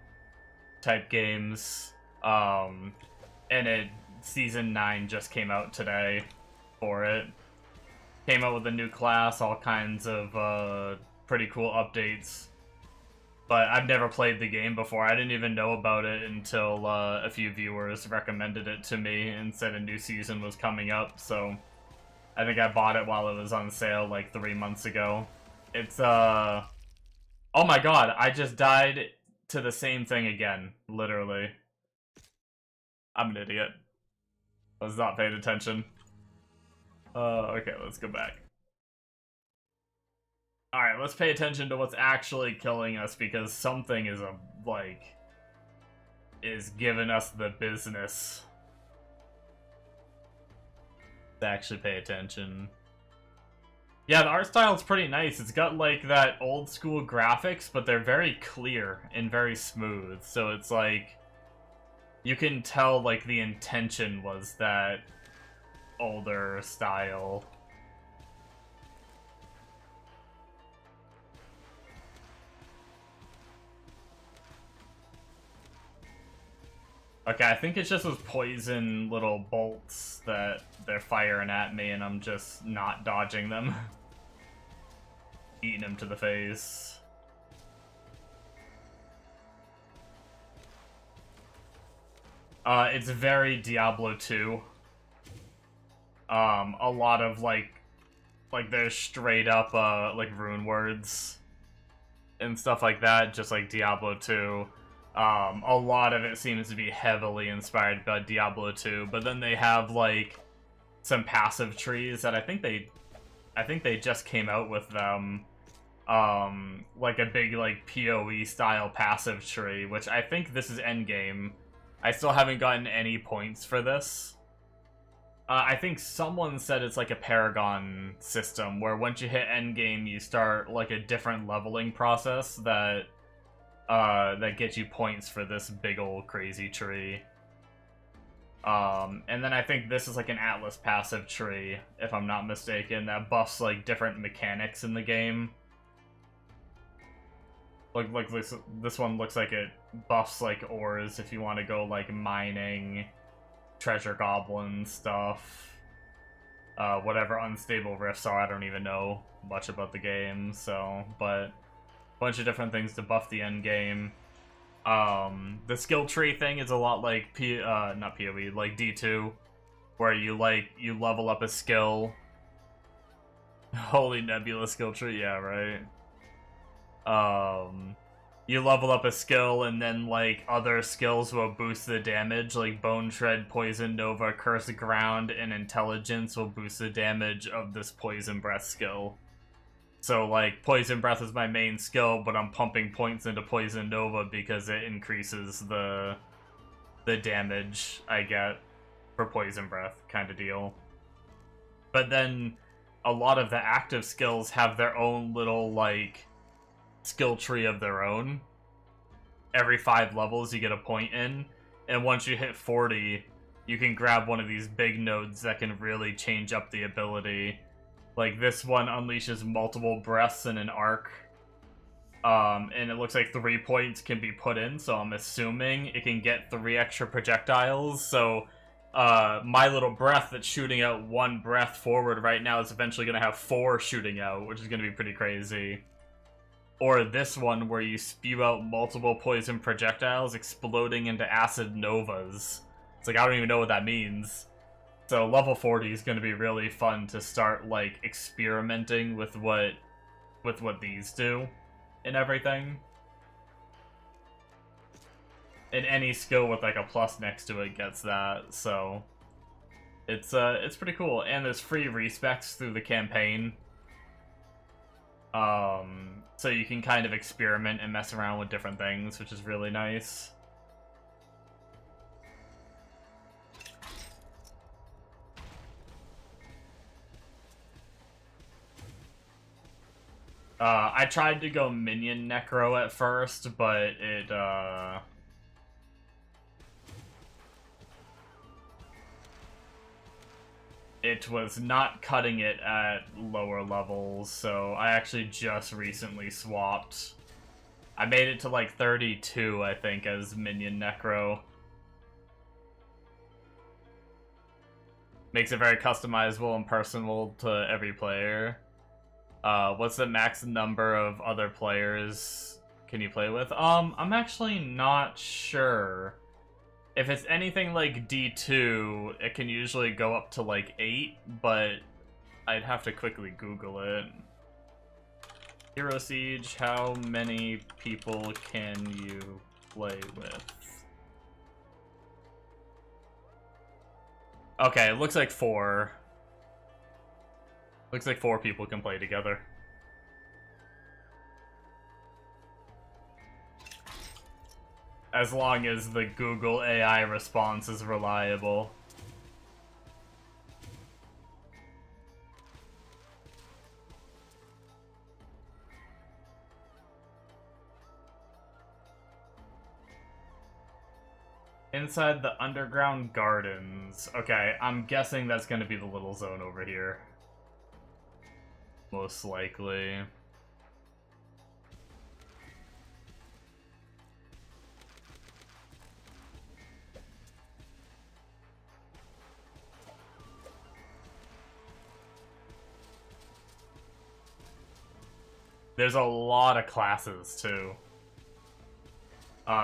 type games. And Season 9 just came out today for it. Came out with a new class, all kinds of pretty cool updates. But I've never played the game before. I didn't even know about it until a few viewers recommended it to me and said a new season was coming up, so I think I bought it while it was on sale like 3 months ago. It's, oh my god, I just died to the same thing again, literally. I'm an idiot. I was not paying attention. Okay, let's go back. Alright, let's pay attention to what's actually killing us, because something is, is giving us the business. To actually pay attention. Yeah, the art style is pretty nice. It's got, like, that old school graphics, but they're very clear and very smooth. So it's like, you can tell, like, the intention was that older style. Okay, I think it's just those poison little bolts that they're firing at me, and I'm just not dodging them. Eating them to the face. It's very Diablo 2. A lot of, like there's straight up, like, rune words and stuff like that, just like Diablo 2. A lot of it seems to be heavily inspired by Diablo 2, but then they have, like, some passive trees that I think they just came out with them. Like a big, like, PoE style passive tree, which I think this is endgame. I still haven't gotten any points for this. I think someone said it's like a Paragon system, where once you hit endgame, you start like a different leveling process that gets you points for this big old crazy tree. And then I think this is like an Atlas passive tree, if I'm not mistaken, that buffs like different mechanics in the game. Like this one looks like it buffs like ores if you want to go like mining, treasure goblin stuff, whatever unstable rifts are. I don't even know much about the game, so, but a bunch of different things to buff the end game. The skill tree thing is a lot like not PoE, like D2, where you level up a skill. Holy Nebula skill tree, yeah, right. You level up a skill, and then like other skills will boost the damage, like Bone Shred, Poison Nova, Curse Ground, and Intelligence will boost the damage of this Poison Breath skill. So like Poison Breath is my main skill, but I'm pumping points into Poison Nova because it increases the damage I get for Poison Breath, kind of deal. But then a lot of the active skills have their own little like skill tree of their own. Every 5 levels you get a point in, and once you hit 40, you can grab one of these big nodes that can really change up the ability. Like this one unleashes multiple breaths in an arc, and it looks like 3 points can be put in, so I'm assuming it can get 3 extra projectiles. So my little breath that's shooting out 1 breath forward right now is eventually going to have 4 shooting out, which is going to be pretty crazy. Or this one where you spew out multiple poison projectiles exploding into acid novas. It's like, I don't even know what that means. So level 40 is going to be really fun to start like experimenting with what these do and everything. And any skill with like a plus next to it gets that, so it's pretty cool. And there's free respecs through the campaign. So you can kind of experiment and mess around with different things, which is really nice. I tried to go Minion Necro at first, but it was not cutting it at lower levels, so I actually just recently swapped. I made it to like 32, I think, as Minion Necro. Makes it very customizable and personal to every player. What's the max number of other players can you play with? I'm actually not sure. If it's anything like D2, it can usually go up to like 8, but I'd have to quickly Google it. Hero Siege, how many people can you play with? Okay, it looks like 4. Looks like 4 people can play together. As long as the Google AI response is reliable. Inside the underground gardens. Okay, I'm guessing that's gonna be the little zone over here. Most likely. There's a lot of classes, too.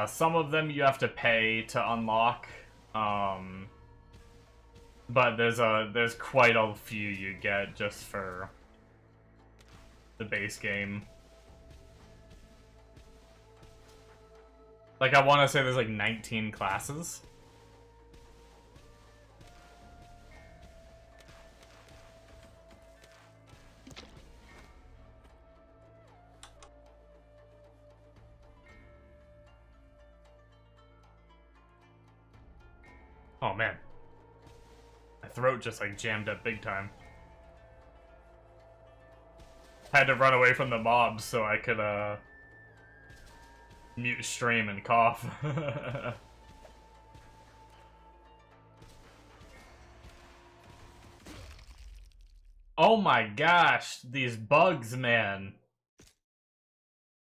Some of them you have to pay to unlock, but there's quite a few you get just for the base game. Like, I want to say there's like 19 classes. Oh man, I throat just like jammed up big time. Had to run away from the mobs so I could mute stream and cough. Oh my gosh, these bugs, man.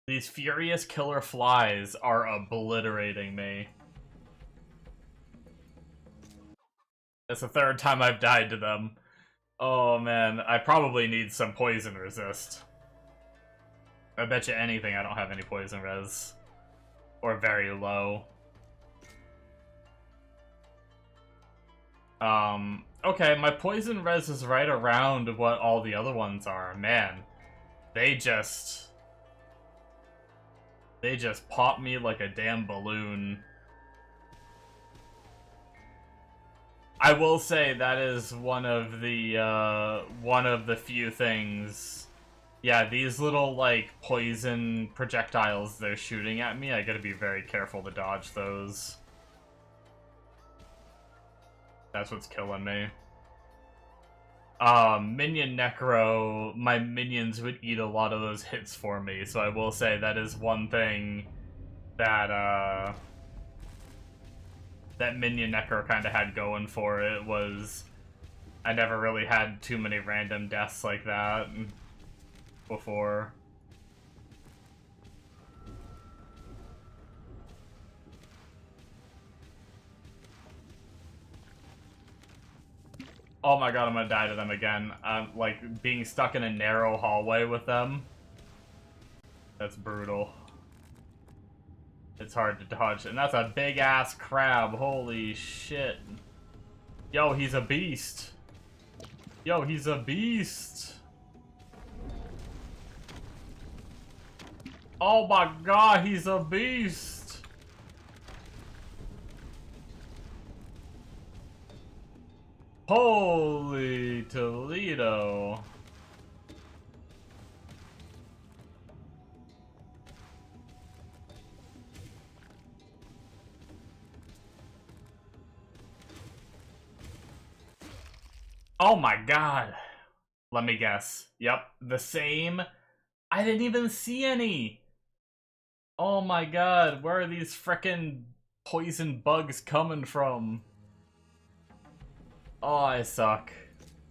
These furious killer flies are obliterating me. That's the third time I've died to them. Oh man, I probably need some poison resist. I bet you anything I don't have any poison res. Or very low. Okay, my poison res is right around what all the other ones are. Man, they just pop me like a damn balloon. I will say that is one of the few things. Yeah, these little like poison projectiles they're shooting at me, I gotta be very careful to dodge those. That's what's killing me. Minion Necro, my minions would eat a lot of those hits for me, so I will say that is one thing that, that Minion Necro kind of had going for it, was I never really had too many random deaths like that before. Oh my god, I'm gonna die to them again. Like, being stuck in a narrow hallway with them. That's brutal. It's hard to dodge. And that's a big-ass crab. Holy shit. Yo, he's a beast. Yo, he's a beast. Oh my god, he's a beast. Holy Toledo. Oh my god. Let me guess. Yep, the same. I didn't even see any. Oh my god, where are these frickin' poison bugs coming from? Oh, I suck.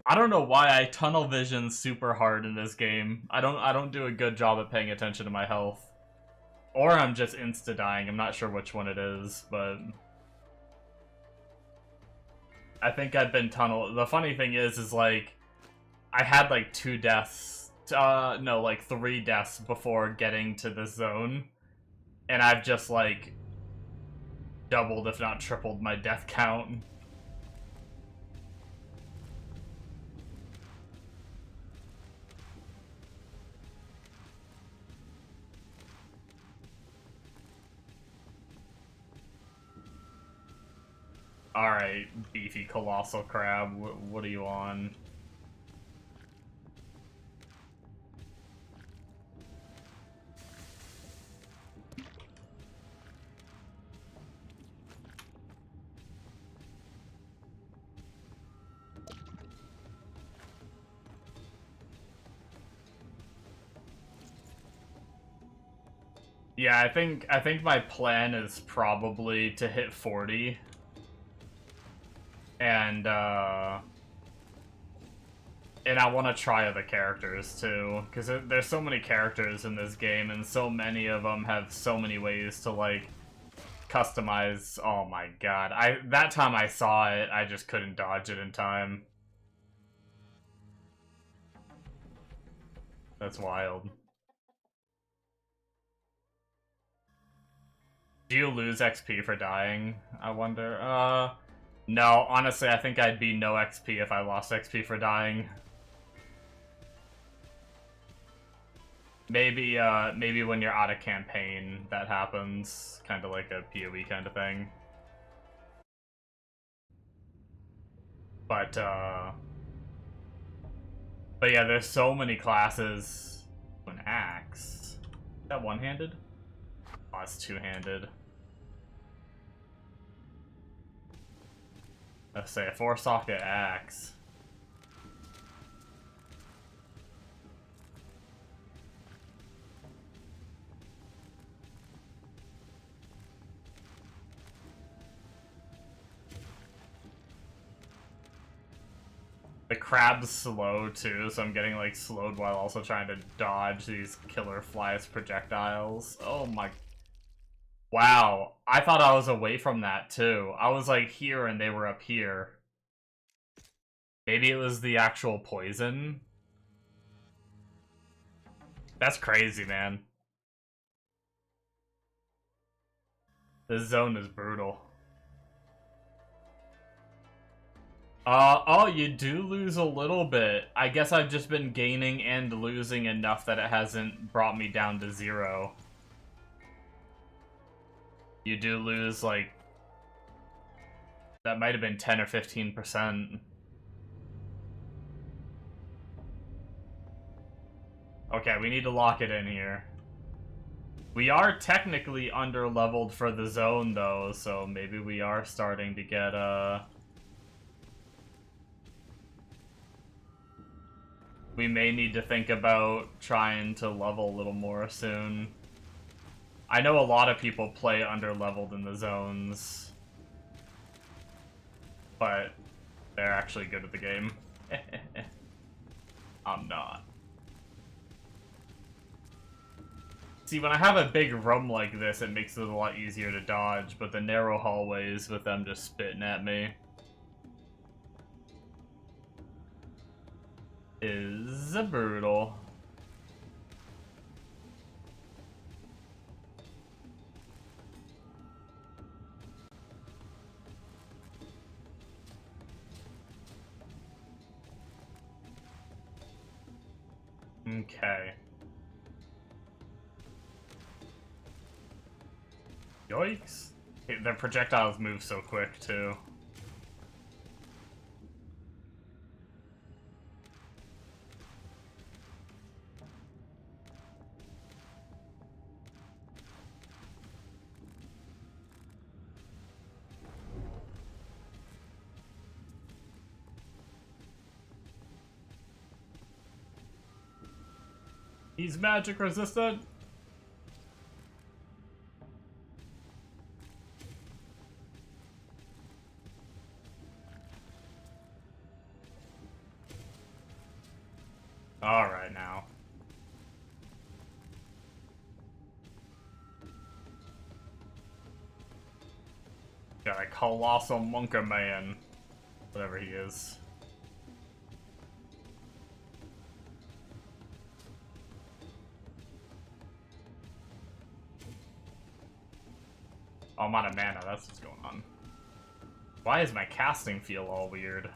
I don't know why I tunnel vision super hard in this game. I don't do a good job at paying attention to my health. Or I'm just insta-dying. I'm not sure which one it is, but I think I've been tunnel. The funny thing is like I had like 2 deaths. No, like 3 deaths before getting to this zone. And I've just like doubled, if not tripled, my death count. Alright, beefy colossal crab, what are you on? Yeah, I think my plan is probably to hit 40. And I want to try other characters too, because there's so many characters in this game, and so many of them have so many ways to like customize. Oh my god, that time I saw it, I just couldn't dodge it in time. That's wild. Do you lose XP for dying, I wonder? No, honestly, I think I'd be no XP if I lost XP for dying. Maybe, maybe when you're out of campaign, that happens. Kind of like a PoE kind of thing. But yeah, there's so many classes. An axe. Is that one-handed? Oh, it's two-handed. Let's say a 4-socket axe. The crab's slow too, so I'm getting like slowed while also trying to dodge these killer flies projectiles. Oh my... Wow, I thought I was away from that too. I was like here and they were up here. Maybe it was the actual poison? That's crazy, man. This zone is brutal. Oh, you do lose a little bit. I guess I've just been gaining and losing enough that it hasn't brought me down to 0. You do lose, like... That might have been 10 or 15%. Okay, we need to lock it in here. We are technically under-leveled for the zone, though, so maybe we are starting to get, We may need to think about trying to level a little more soon. I know a lot of people play under-leveled in the zones, but they're actually good at the game. I'm not. See, when I have a big room like this, it makes it a lot easier to dodge, but the narrow hallways with them just spitting at me is brutal. Okay. Yikes. Their projectiles move so quick, too. He's magic resistant. Alright now. Got a colossal monker man. Whatever he is. Oh, I'm out of mana, that's what's going on. Why does my casting feel all weird?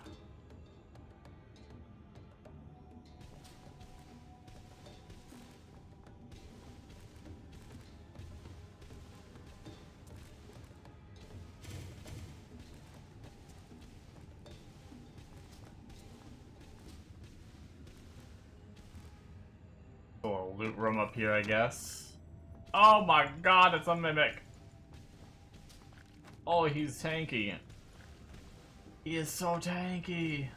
A little loot room up here, I guess. Oh my god, it's a mimic! Oh, he's tanky. He is so tanky.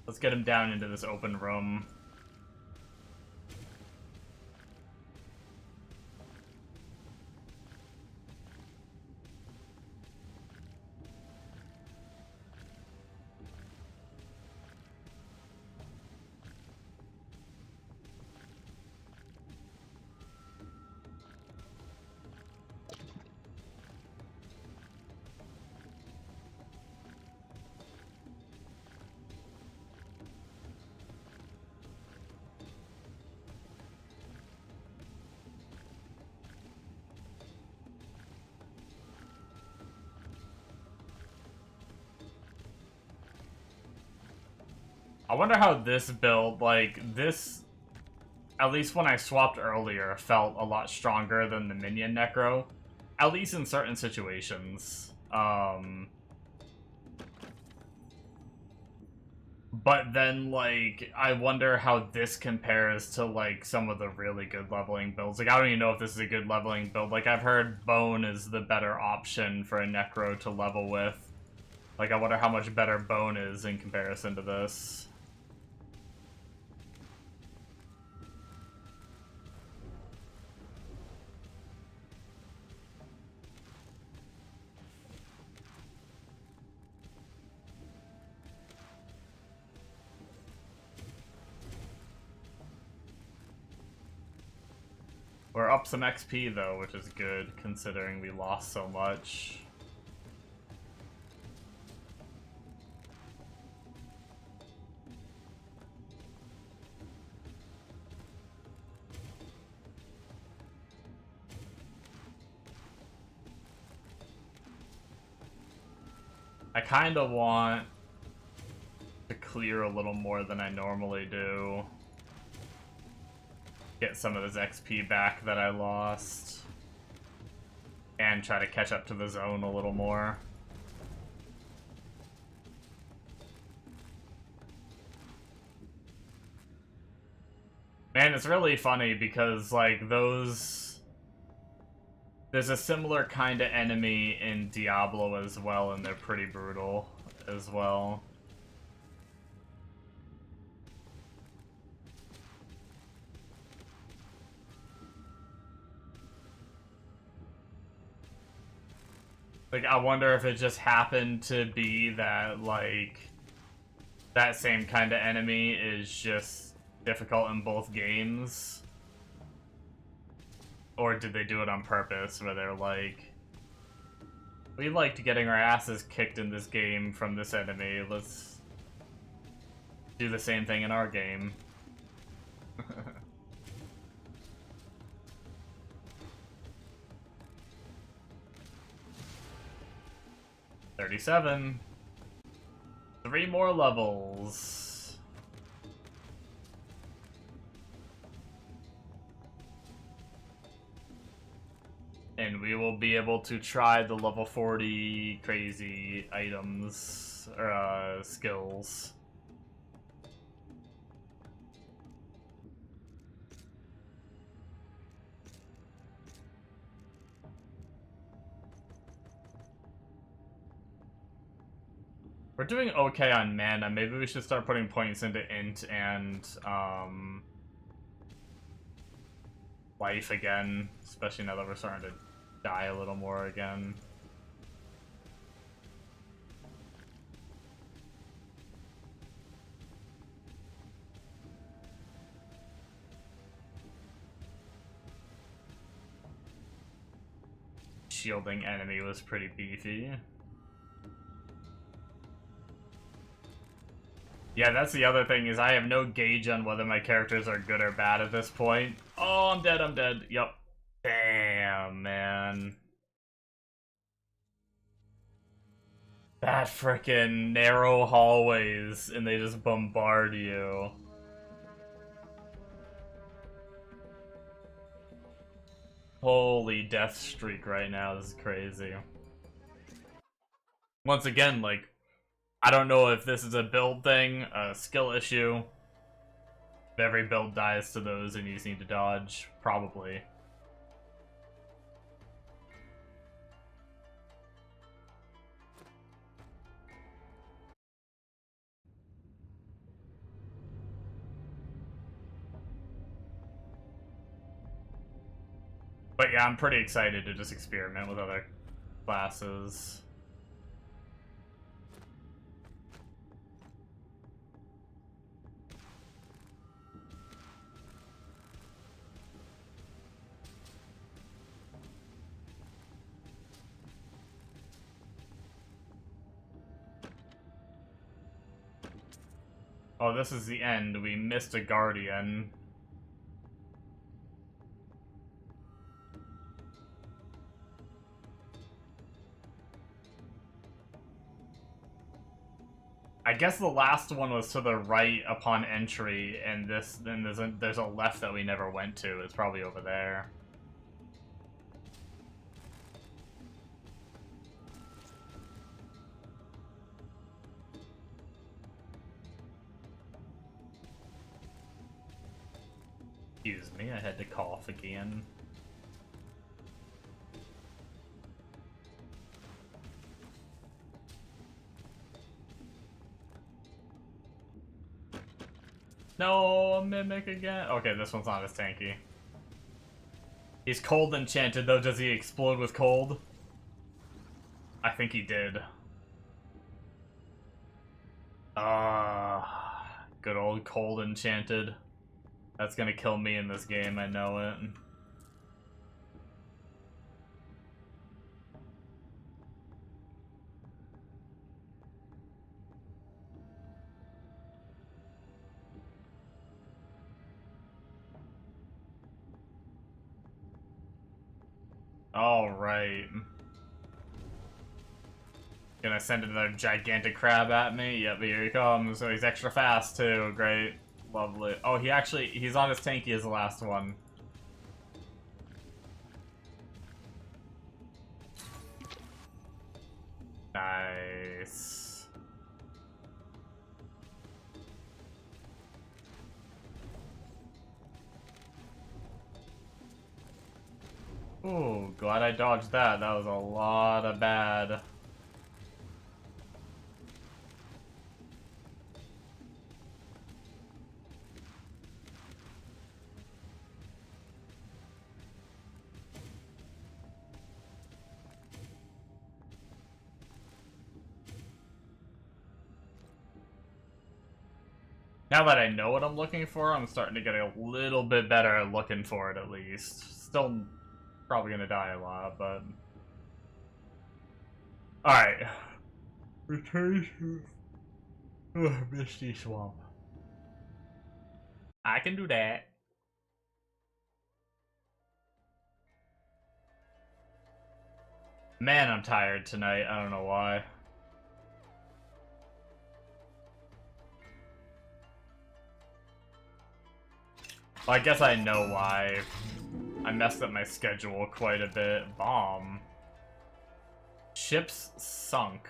Let's get him down into this open room. I wonder how this build, like, this, at least when I swapped earlier, felt a lot stronger than the Minion Necro. At least in certain situations. But then, like, I wonder how this compares to, like, some of the really good leveling builds. Like, I don't even know if this is a good leveling build. Like, I've heard Bone is the better option for a Necro to level with. Like, I wonder how much better Bone is in comparison to this. We're up some XP, though, which is good, considering we lost so much. I kind of want to clear a little more than I normally do. Get some of this XP back that I lost. And try to catch up to the zone a little more. Man, it's really funny because, like, those... There's a similar kind of enemy in Diablo as well, and they're pretty brutal as well. Like, I wonder if it just happened to be that, like, that same kind of enemy is just difficult in both games. Or did they do it on purpose, where they're like, we liked getting our asses kicked in this game from this enemy, let's do the same thing in our game. 37. 3 more levels. And we will be able to try the level 40 crazy items, or skills. We're doing okay on mana. Maybe we should start putting points into int and life again, especially now that we're starting to die a little more again. Shielding enemy was pretty beefy. Yeah, that's the other thing, is I have no gauge on whether my characters are good or bad at this point. Oh, I'm dead, I'm dead. Yup. Damn, man. That frickin' narrow hallways, and they just bombard you. Holy death streak right now, this is crazy. Once again, like, I don't know if this is a build thing, a skill issue. If every build dies to those and you just need to dodge, probably. But yeah, I'm pretty excited to just experiment with other classes. Oh, this is the end. We missed a Guardian. I guess the last one was to the right upon entry, and then there's a left that we never went to. It's probably over there. Excuse me, I had to cough again. No, a mimic again. Okay, this one's not as tanky. He's cold enchanted though. Does he explode with cold? I think he did. Good old cold enchanted. That's gonna kill me in this game, I know it. Alright. Gonna send another gigantic crab at me? Yep, here he comes. So he's extra fast too. Great. Lovely. Oh, he's not as tanky as the last one. Nice. Ooh, glad I dodged that. That was a lot of bad. Now that I know what I'm looking for, I'm starting to get a little bit better at looking for it, at least. Still probably gonna die a lot, but... Alright. Return to... Misty Swamp. I can do that. Man, I'm tired tonight. I don't know why. Well, I guess I know why. I messed up my schedule quite a bit. Bomb. Ships sunk.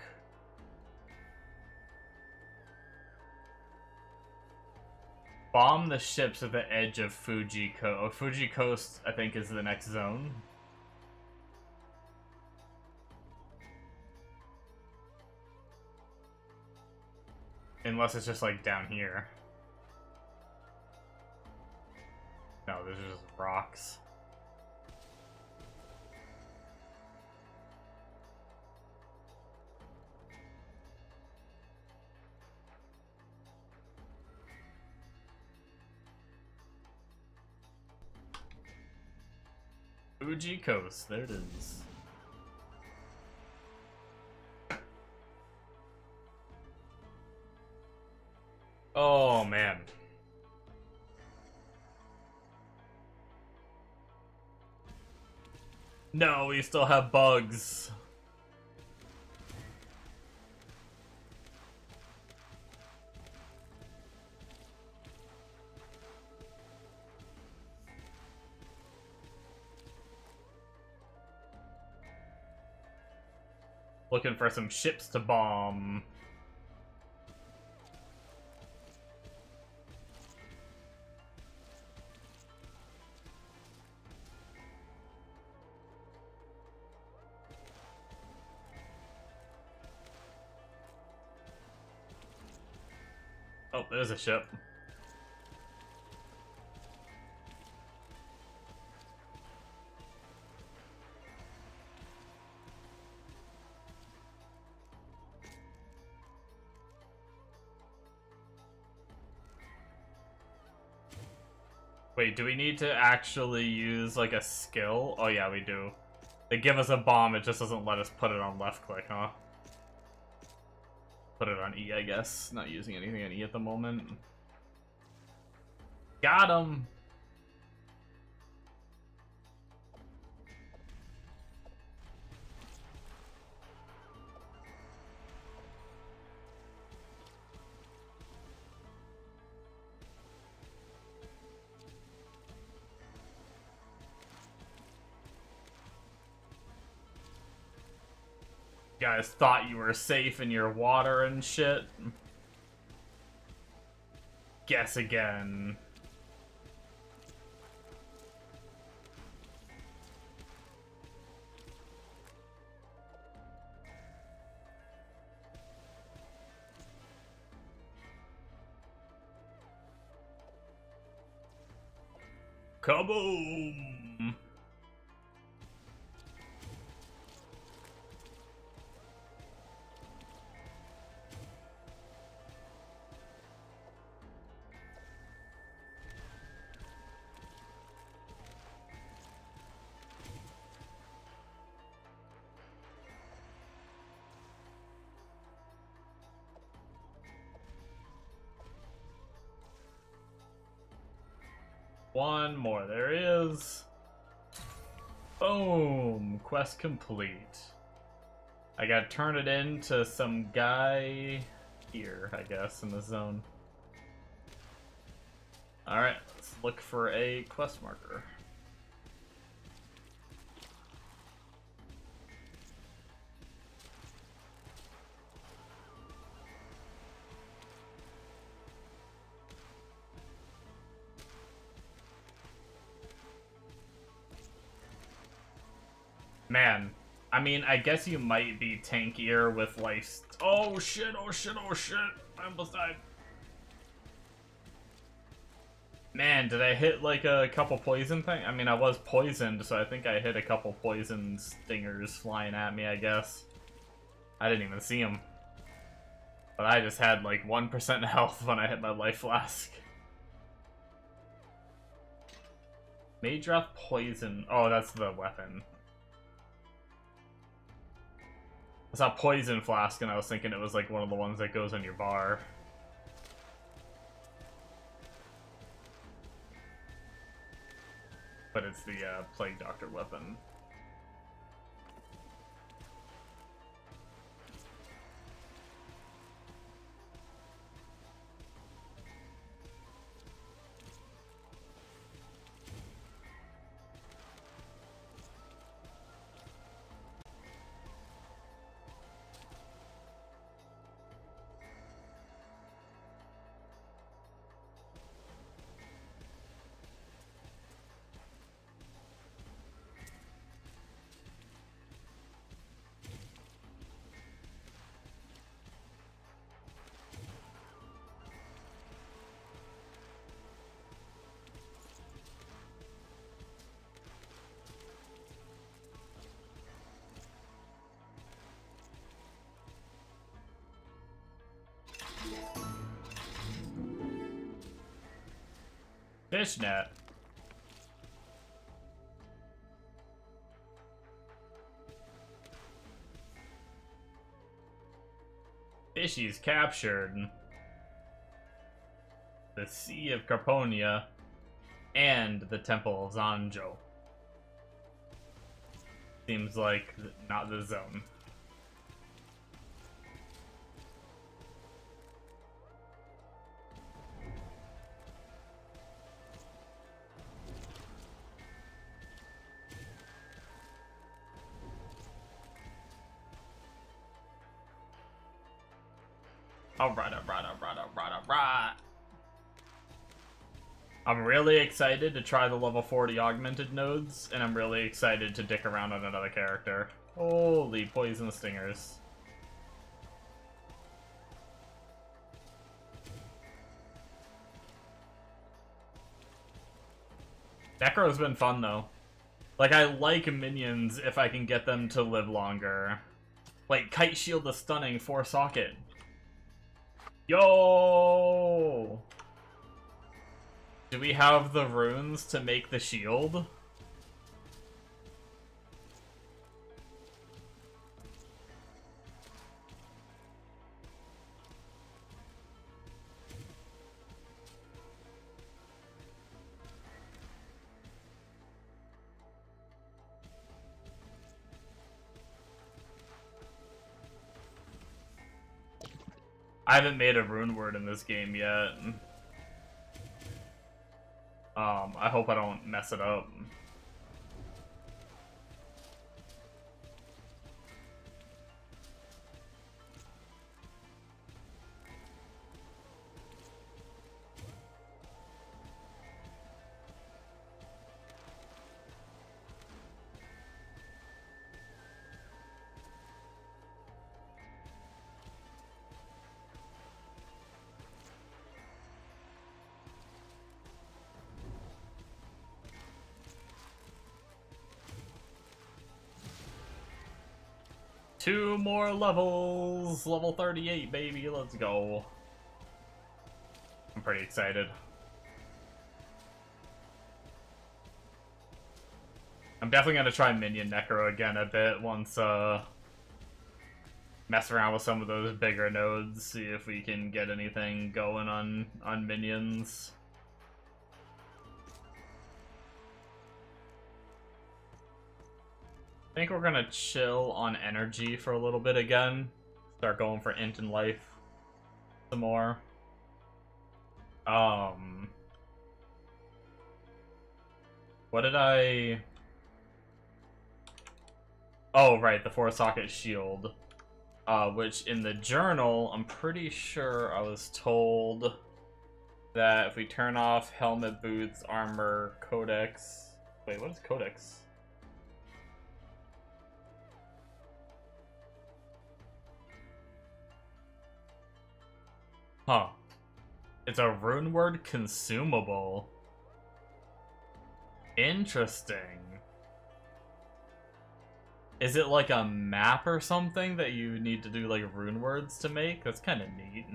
Bomb the ships at the edge of Fuji Coast. Oh, Fuji Coast, I think, is the next zone. Unless it's just, like, down here. No, this is just rocks. Fuji Coast, there it is. Oh, man. No, we still have bugs. Looking for some ships to bomb. Oh, there's a ship. Wait, do we need to actually use, like, a skill? Oh, yeah, we do. They give us a bomb, it just doesn't let us put it on left click, huh? Put it on E, I guess. Not using anything on E at the moment. Got him! You guys thought you were safe in your water and shit? Guess again. Kaboom! One more, there is. Boom! Quest complete. I gotta turn it in to some guy here, I guess, in the zone. Alright, let's look for a quest marker. Man, I mean, I guess you might be tankier with like... Oh shit, oh shit, oh shit! I almost died. Man, did I hit like a couple poison things? I mean, I was poisoned, so I think I hit a couple poison stingers flying at me, I guess. I didn't even see them. But I just had like 1% health when I hit my life flask. Mage Wrath poison. Oh, that's the weapon. I saw poison flask and I was thinking it was like one of the ones that goes on your bar. But it's the Plague Doctor weapon. Fishnet. Fishies captured the Sea of Carponia and the Temple of Zanjo. Seems like not the zone. Alright. I'm really excited to try the level 40 augmented nodes, and I'm really excited to dick around on another character. Holy poison stingers. Necro's been fun, though. Like, I like minions if I can get them to live longer. Like, Kite Shield the Stunning, 4 socket. Yo! Do we have the runes to make the shield? I haven't made a rune word in this game yet. I hope I don't mess it up. 2 more levels! Level 38, baby, let's go. I'm pretty excited. I'm definitely gonna try Minion Necro again a bit once, mess around with some of those bigger nodes, see if we can get anything going on minions. I think we're gonna chill on energy for a little bit again. Start going for int and life some more. What did I... Oh, right, the 4-socket shield. Which in the journal, I'm pretty sure I was told that if we turn off helmet, boots, armor, codex... Wait, what is codex? Huh. It's a rune word consumable. Interesting. Is it like a map or something that you need to do like rune words to make? That's kind of neat.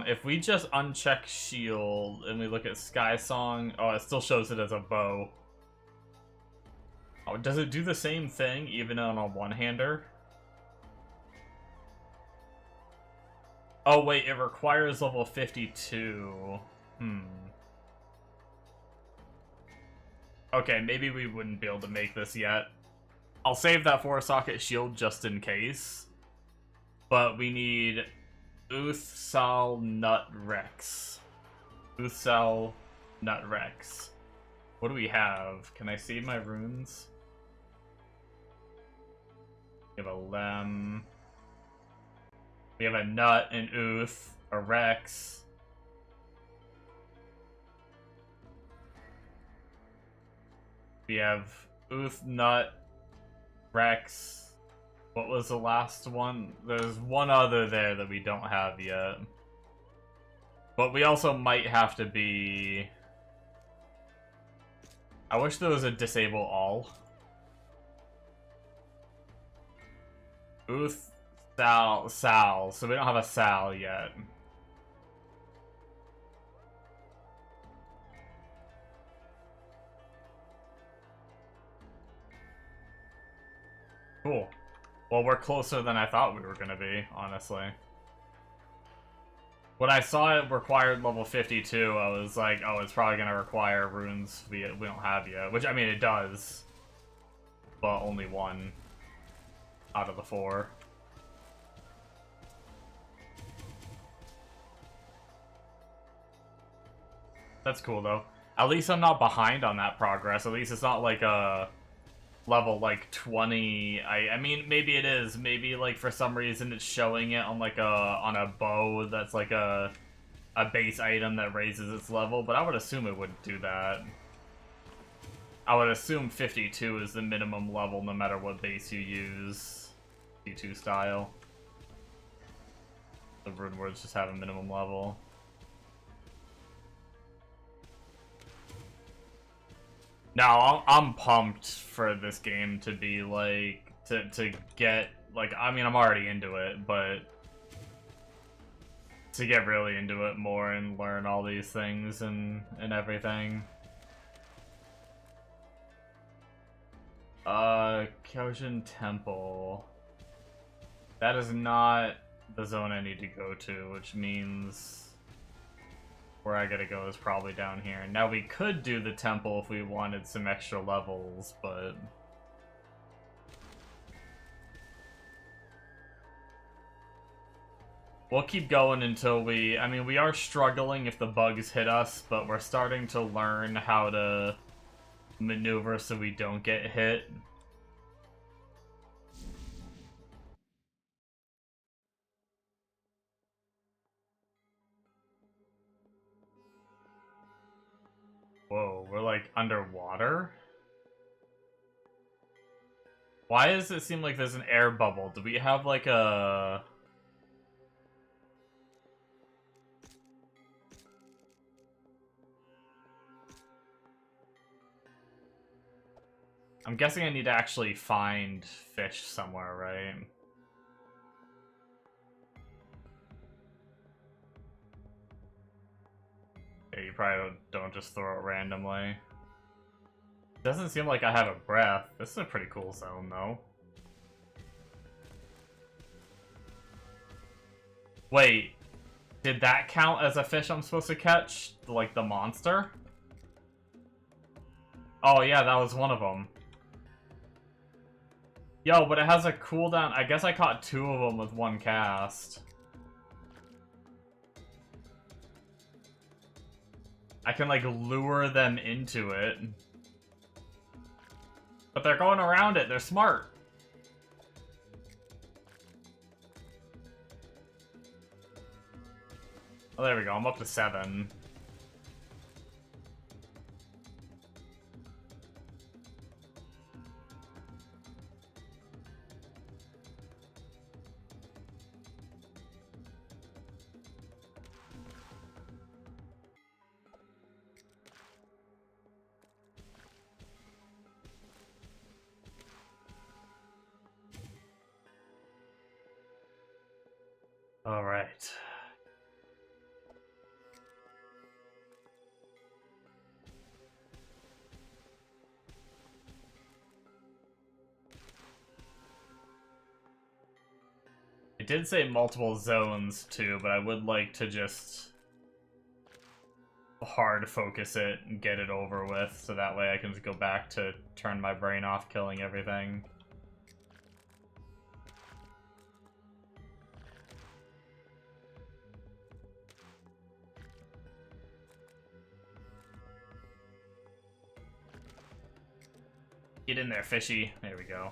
If we just uncheck shield and we look at Sky Song, oh, it still shows it as a bow. Oh, does it do the same thing even on a one-hander? Oh wait, it requires level 52. Okay, maybe we wouldn't be able to make this yet. I'll save that 4-socket shield just in case. But we need Uthsal Nut Rex. Uthsal Nut Rex. What do we have? Can I save my runes? We have a Lem. We have a Nut, an Uth, a Rex. We have Uth, Nut, Rex. What was the last one? There's one other there that we don't have yet. But we also might have to be... I wish there was a disable all. Uth, Sal. So we don't have a Sal yet. Cool. Well, we're closer than I thought we were gonna be, honestly. When I saw it required level 52, I was like, oh, it's probably gonna require runes we don't have yet. Which, I mean, it does. But only one out of the 4. That's cool, though. At least I'm not behind on that progress. At least it's not like a... level like 20. I mean, maybe it is. Maybe like for some reason it's showing it on like a bow that's like a base item that raises its level, but I would assume it wouldn't do that. I would assume 52 is the minimum level no matter what base you use. C2 style. The rune words just have a minimum level. No, I'm pumped for this game to be, like, to get, like, I mean, I'm already into it, but to get really into it more and learn all these things and everything. Kyojin Temple. That is not the zone I need to go to, which means... where I gotta go is probably down here. Now, we could do the temple if we wanted some extra levels, but... we'll keep going until we... I mean, we are struggling if the bugs hit us, but we're starting to learn how to maneuver so we don't get hit. Whoa, we're like underwater? Why does it seem like there's an air bubble? Do we have like a... I'm guessing I need to actually find fish somewhere, right? Yeah, you probably don't just throw it randomly. Doesn't seem like I have a breath. This is a pretty cool zone, though. Wait, did that count as a fish I'm supposed to catch? Like the monster? Oh yeah, that was one of them. Yo, but it has a cooldown. I guess I caught 2 of them with 1 cast. I can, like, lure them into it. But they're going around it. They're smart. Oh, there we go. I'm up to 7. All right. It did say multiple zones too, but I would like to just hard focus it and get it over with, so that way I can just go back to turn my brain off killing everything. Get in there, fishy. There we go.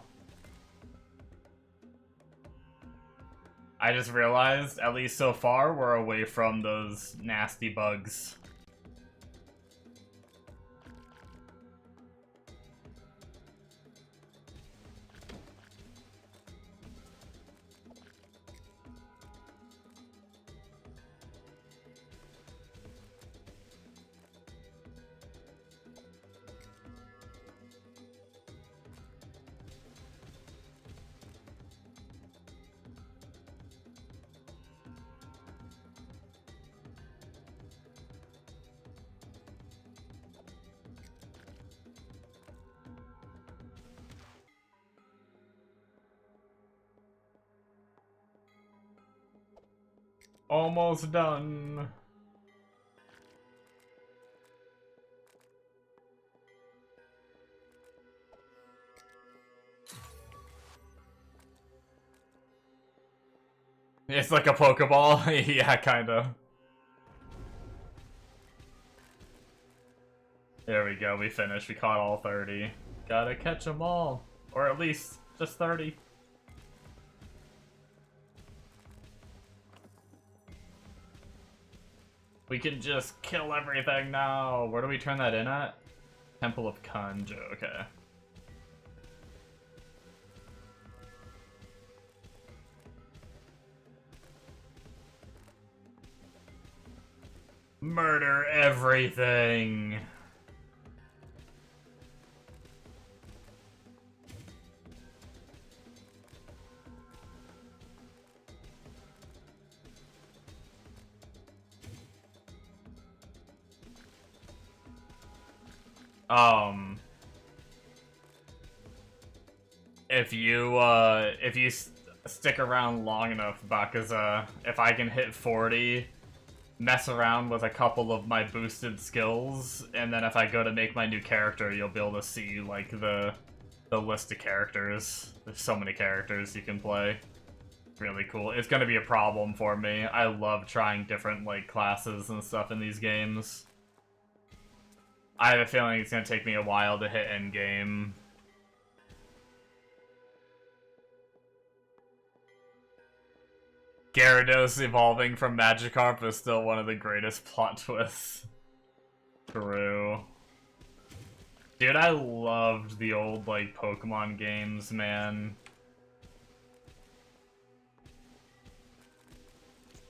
I just realized, at least so far, we're away from those nasty bugs. Almost done. It's like a Pokeball. Yeah, kinda. There we go, we finished. We caught all 30. Gotta catch them all. Or at least just 30. We can just kill everything now. Where do we turn that in at? Temple of Kunj. Okay. Murder everything. If you stick around long enough, Bakaza, if I can hit 40, mess around with a couple of my boosted skills, and then if I go to make my new character, you'll be able to see, like, the list of characters. There's so many characters you can play. Really cool. It's gonna be a problem for me. I love trying different, like, classes and stuff in these games. I have a feeling it's gonna take me a while to hit endgame. Gyarados evolving from Magikarp is still one of the greatest plot twists. True. Dude, I loved the old, like, Pokemon games, man.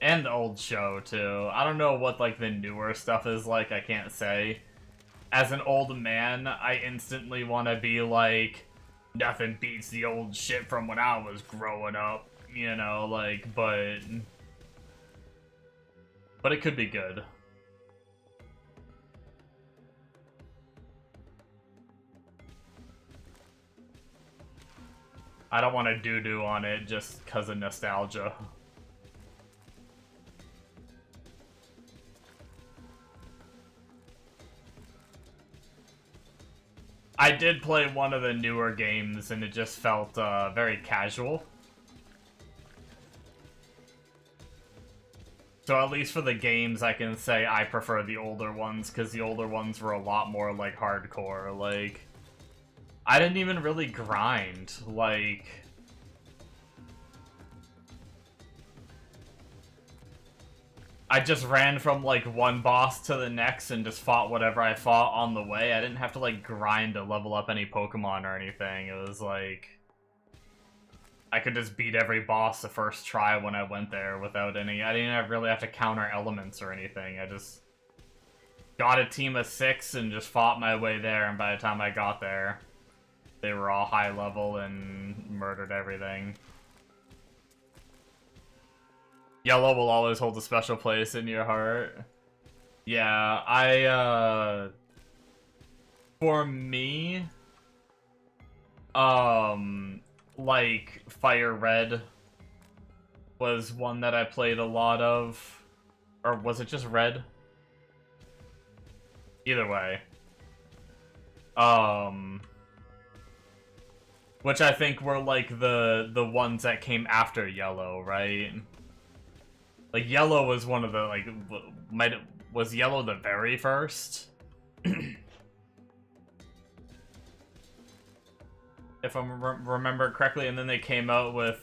And the old show, too. I don't know what, like, the newer stuff is like, I can't say. as an old man, I instantly want to be like, nothing beats the old shit from when I was growing up, you know, like, but it could be good. I don't want to doo-doo on it just because of nostalgia. I did play one of the newer games, and it just felt very casual. So at least for the games, I can say I prefer the older ones, because the older ones were a lot more, like, hardcore. Like, I didn't even really grind. Like, I just ran from, like, one boss to the next and just fought whatever I fought on the way. I didn't have to, like, grind to level up any Pokemon or anything. It was, like, I could just beat every boss the first try when I went there without any... I didn't really have to counter elements or anything. I just got a team of 6 and just fought my way there, and by the time I got there, they were all high level and murdered everything. Yellow will always hold a special place in your heart. Yeah, for me, like, Fire Red was one that I played a lot of. Or was it just Red? Either way. Which I think were, like, the ones that came after Yellow, right? Like, Yellow was one of the, like, was Yellow the very first? If I remember correctly, and then they came out with,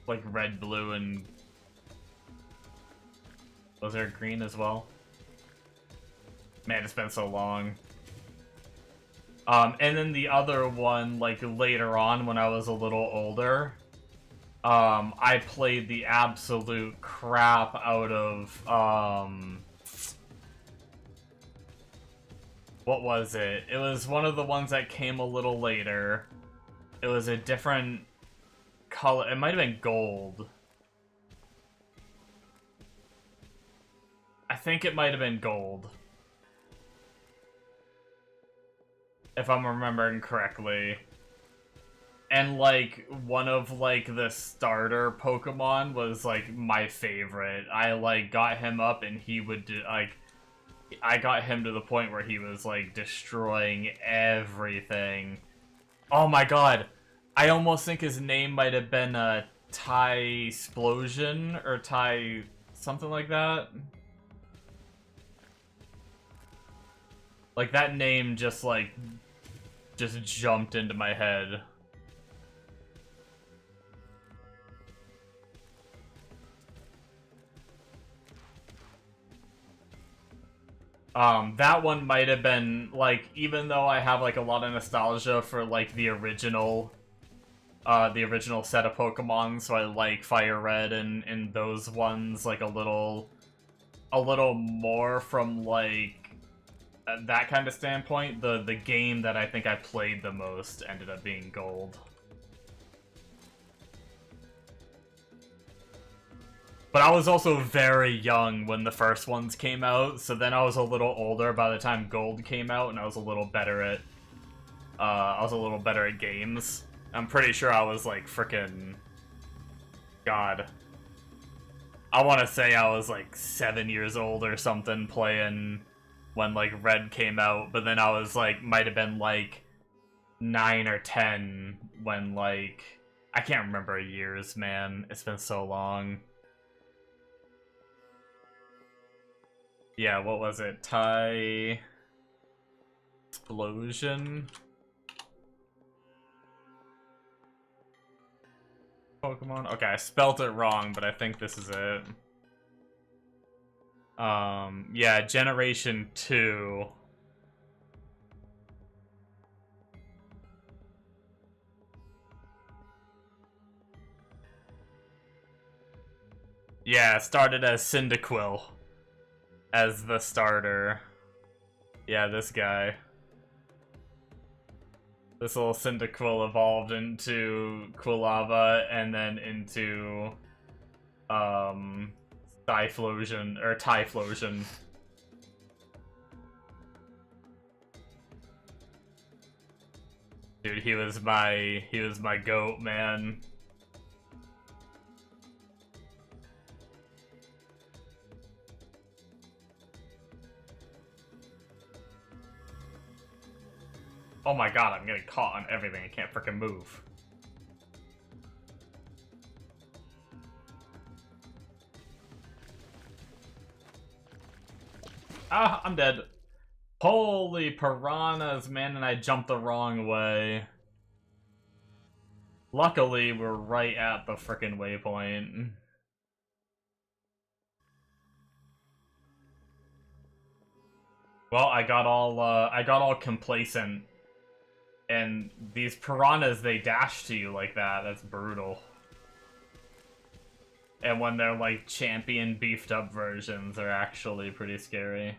like, red, blue, and... Was there green as well? Man, it's been so long. And then the other one, like, later on when I was a little older, I played the absolute crap out of, what was it? It was one of the ones that came a little later. It was a different color. It might have been gold. I think it might have been gold. If I'm remembering correctly. And, like, one of, like, the starter Pokemon was, like, my favorite. I, like, got him up and he would do, like... I got him to the point where he was, like, destroying everything. Oh my god! I almost think his name might have been, Ty-Splosion, or Ty... something like that. Like, that name just, like, just jumped into my head. That one might have been, like, even though I have, like, a lot of nostalgia for, like, the original set of Pokemon, so I like Fire Red and those ones, like, a little more from, like, that kind of standpoint. The game that I think I played the most ended up being Gold. But I was also very young when the first ones came out, so then I was a little older by the time Gold came out, and I was a little better at games. I'm pretty sure I was like frickin'... God. I want to say I was like 7 years old or something playing when like Red came out, but then I was like, might have been like 9 or 10 when like... I can't remember years, man. It's been so long. Yeah, what was it? Ty-Splosion? Pokemon? Okay, I spelt it wrong, but I think this is it. Yeah, Generation 2. Yeah, it started as Cyndaquil. as the starter. Yeah, this guy. This little Cyndaquil evolved into Quilava and then into Typhlosion or Typhlosion. Dude, he was my goat, man. Oh my god, I'm getting caught on everything. I can't freaking move. Ah, I'm dead. Holy piranhas, man, and I jumped the wrong way. Luckily, we're right at the frickin' waypoint. Well, I got all complacent. And these piranhas, they dash to you like that. That's brutal. And when they're like champion beefed up versions, they're actually pretty scary.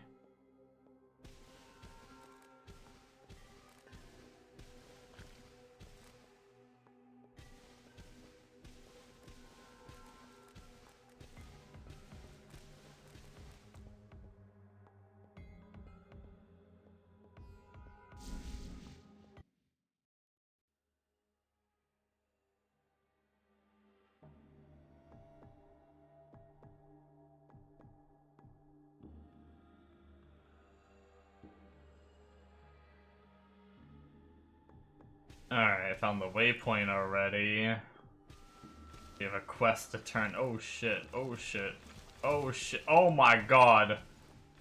Alright, I found the waypoint already. We have a quest to turn. Oh shit, oh shit, oh shit, oh my god.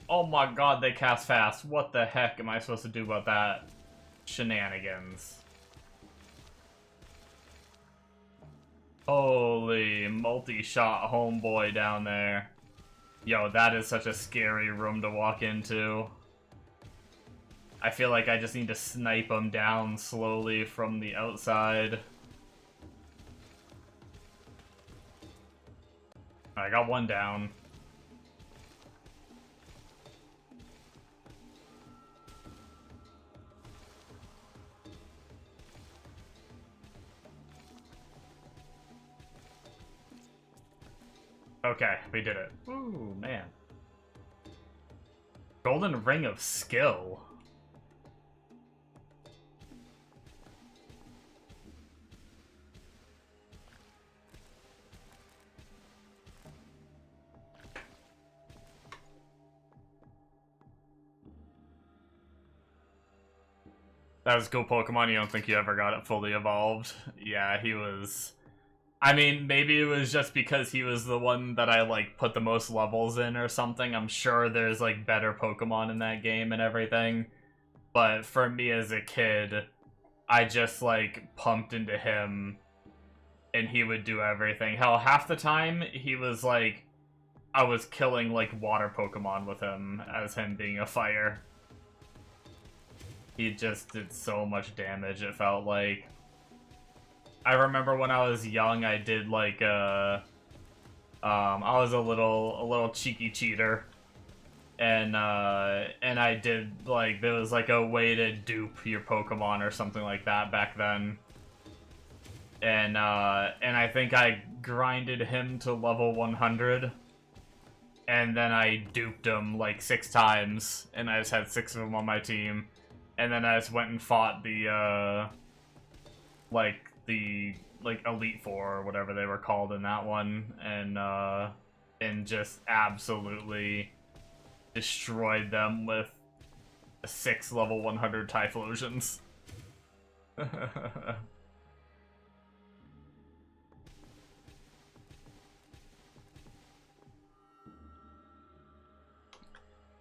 Oh my god, they cast fast. What the heck am I supposed to do about that? Shenanigans. Holy multi-shot homeboy down there. Yo, that is such a scary room to walk into. I feel like I just need to snipe them down slowly from the outside. I got one down. Okay, we did it. Ooh, man. Golden Ring of Skill. That was cool Pokemon. You don't think you ever got it fully evolved? Yeah, he was... I mean, maybe it was just because he was the one that I, like, put the most levels in or something. I'm sure there's, like, better Pokemon in that game and everything. But for me as a kid, I just, like, pumped into him and he would do everything. Hell, half the time, he was, like... I was killing, like, water Pokemon with him as him being a fire. He just did so much damage, it felt like. I remember when I was young, I did like I was a little cheeky cheater, and I did like there was like a way to dupe your Pokemon or something like that back then, and I think I grinded him to level 100, and then I duped him like 6 times, and I just had 6 of them on my team. And then I just went and fought the, Elite Four, or whatever they were called in that one, and just absolutely destroyed them with 6 level 100 Typhlosions.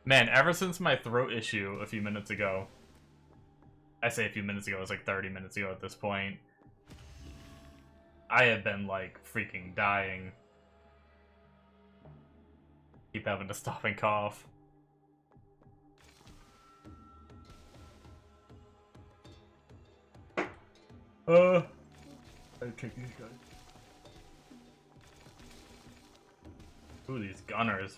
Man, ever since my throat issue a few minutes ago, I say a few minutes ago, it was like 30 minutes ago at this point, I have been, like, freaking dying. Keep having to stop and cough. I take these guys. Ooh, these gunners.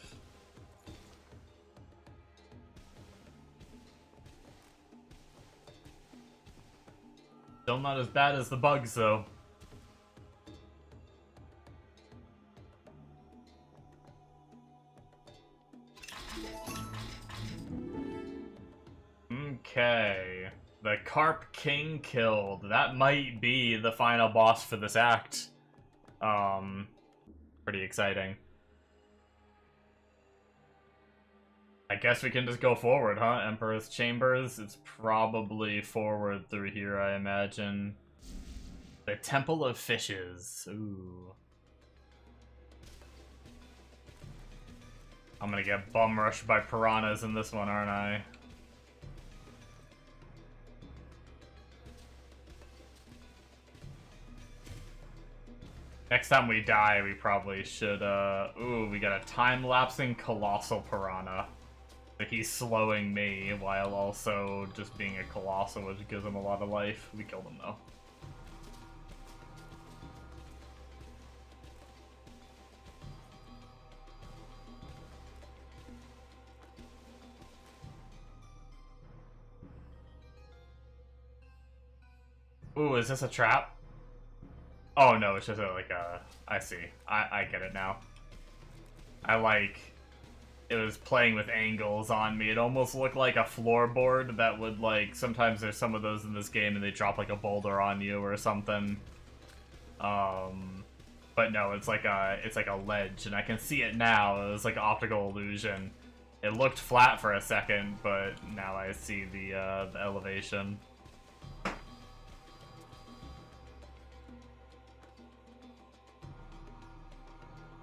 Still not as bad as the bugs, though. Okay. The Carp King killed. That might be the final boss for this act. Pretty exciting. I guess we can just go forward, huh? Emperor's Chambers? It's probably forward through here, I imagine. The Temple of Fishes. Ooh. I'm gonna get bum rushed by piranhas in this one, aren't I? Next time we die, we probably should, ooh, we got a time-lapsing Colossal Piranha. Like, he's slowing me, while also just being a Colossal, which gives him a lot of life. We killed him, though. Ooh, is this a trap? Oh no, it's just like a... I see. I get it now. It was playing with angles on me. It almost looked like a floorboard that would, like... Sometimes there's some of those in this game and they drop like a boulder on you or something. But no, it's like a ledge, and I can see it now. It was like an optical illusion. It looked flat for a second, but now I see the elevation.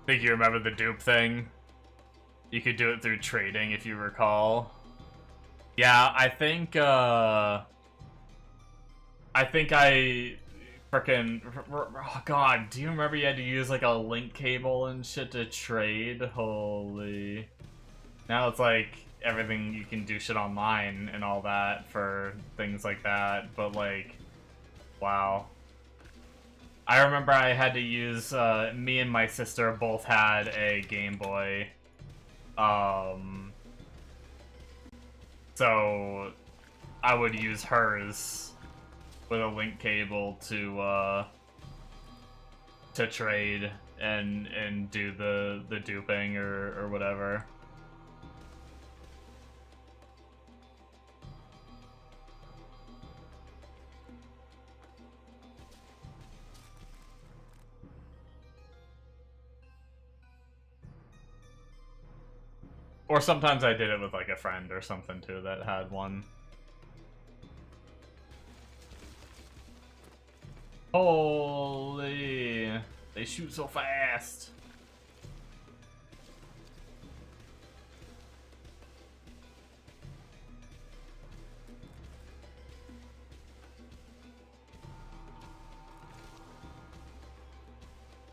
Think you remember the dupe thing? You could do it through trading, if you recall. Yeah, I think frickin'... Oh god, do you remember you had to use like a link cable and shit to trade? Holy... Now it's like everything, you can do shit online and all that for things like that, but like... Wow. I remember I had to use, me and my sister both had a Game Boy. So I would use hers with a link cable to trade and do the duping or whatever. Or sometimes I did it with like a friend or something too that had one. Holy, they shoot so fast.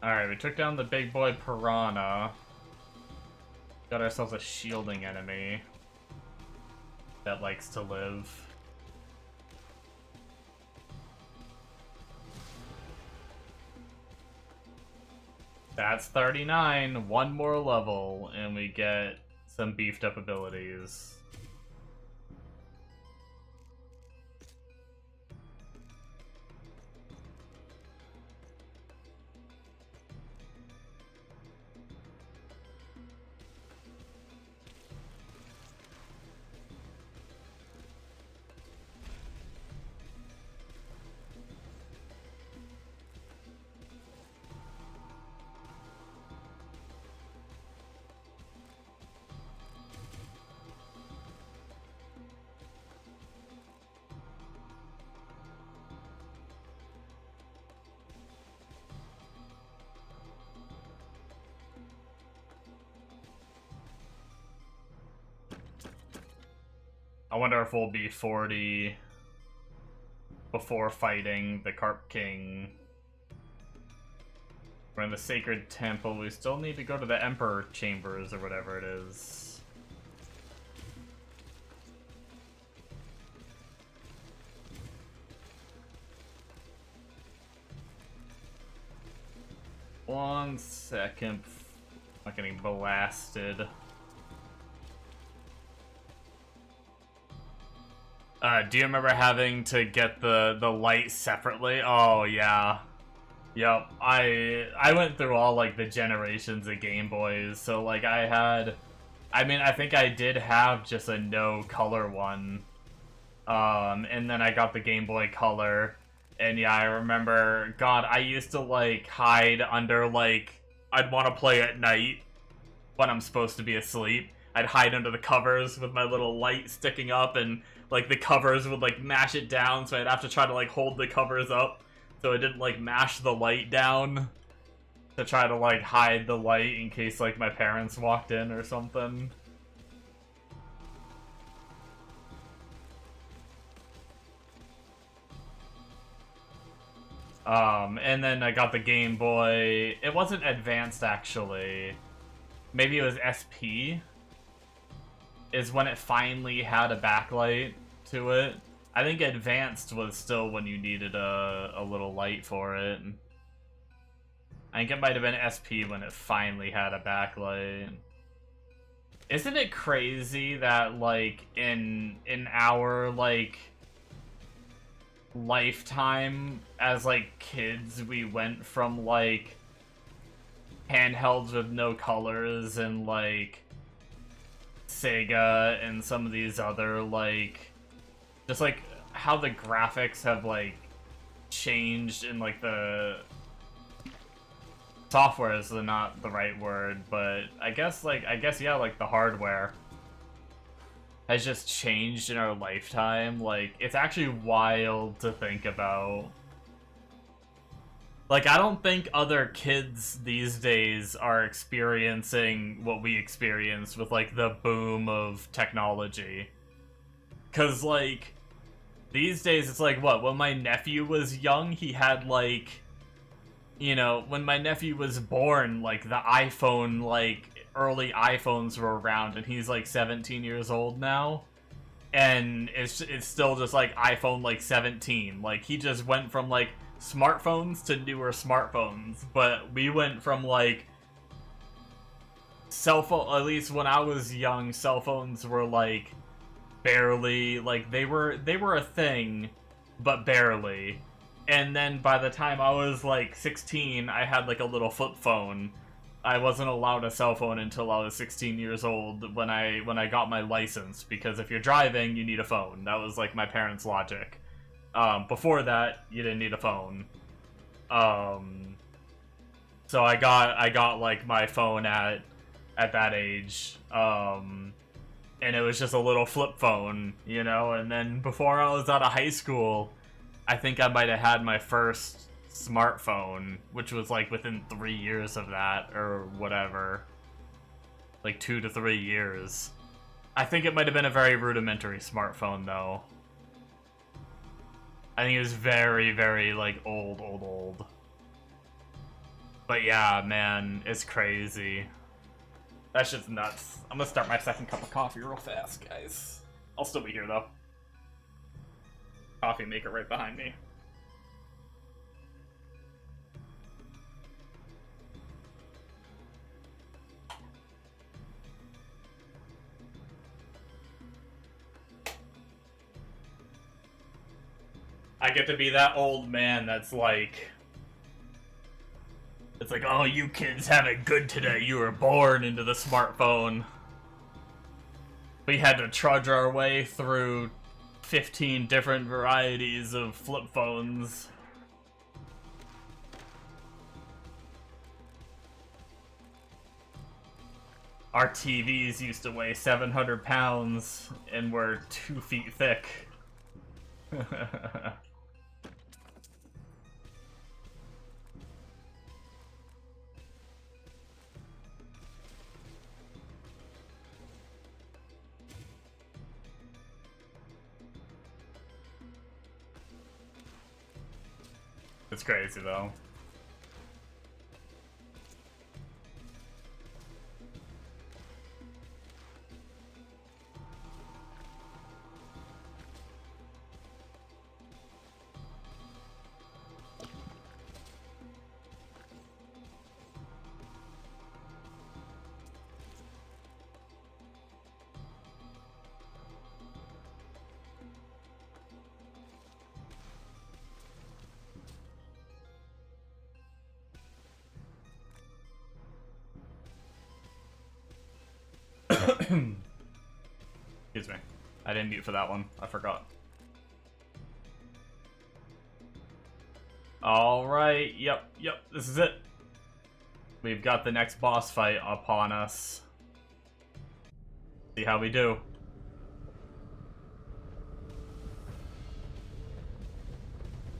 Alright, we took down the big boy piranha. Got ourselves a shielding enemy that likes to live. That's 39, one more level, and we get some beefed up abilities. I wonder if we'll be 40 before fighting the Carp King. We're in the Sacred Temple. We still need to go to the Emperor Chambers or whatever it is. One second. I'm not getting blasted. Do you remember having to get the light separately? Oh yeah. Yep. I went through all like the generations of Game Boys, so like I think I did have just a no color one. And then I got the Game Boy Color. And yeah, I remember, God, I used to like hide under like I'd want to play at night when I'm supposed to be asleep. I'd hide under the covers with my little light sticking up, and like the covers would like mash it down, so I'd have to try to like hold the covers up so it didn't like mash the light down to try to like hide the light in case like my parents walked in or something. And then I got the Game Boy. It wasn't advanced actually. Maybe it was SP. Is when it finally had a backlight to it. I think advanced was still when you needed a little light for it. I think it might have been SP when it finally had a backlight. Isn't it crazy that like in our like lifetime as like kids we went from like handhelds with no colors and like Sega and some of these other like just like how the graphics have like changed in like the software is not the right word, but I guess yeah, like the hardware has just changed in our lifetime. Like it's actually wild to think about. Like, I don't think other kids these days are experiencing what we experienced with, like, the boom of technology. Because, like, these days it's like, what, when my nephew was young, he had, like, you know, when my nephew was born, like, the iPhone, like, early iPhones were around, and he's, like, 17 years old now. And it's still just, like, iPhone, like, 17. Like, he just went from, like, smartphones to newer smartphones, but we went from like cell phone, at least when I was young, cell phones were like barely, like they were a thing, but barely. And then by the time I was like 16, I had like a little flip phone. I wasn't allowed a cell phone until I was 16 years old when I got my license, because if you're driving, you need a phone. That was like my parents' logic. Before that, you didn't need a phone. So I got like my phone at that age. And it was just a little flip phone, you know, and then before I was out of high school, I think I might have had my first smartphone, which was like within 3 years of that, or whatever. Like 2 to 3 years. I think it might have been a very rudimentary smartphone, though. I think it was very, very, like, old. But yeah, man, it's crazy. That's just nuts. I'm gonna start my second cup of coffee real fast, guys. I'll still be here, though. Coffee maker right behind me. I get to be that old man that's like... It's like, oh, you kids have it good today. You were born into the smartphone. We had to trudge our way through 15 different varieties of flip phones. Our TVs used to weigh 700 pounds and were 2 feet thick. It's crazy, though. Excuse me. I didn't mute for that one. I forgot. Alright, yep, this is it. We've got the next boss fight upon us. See how we do.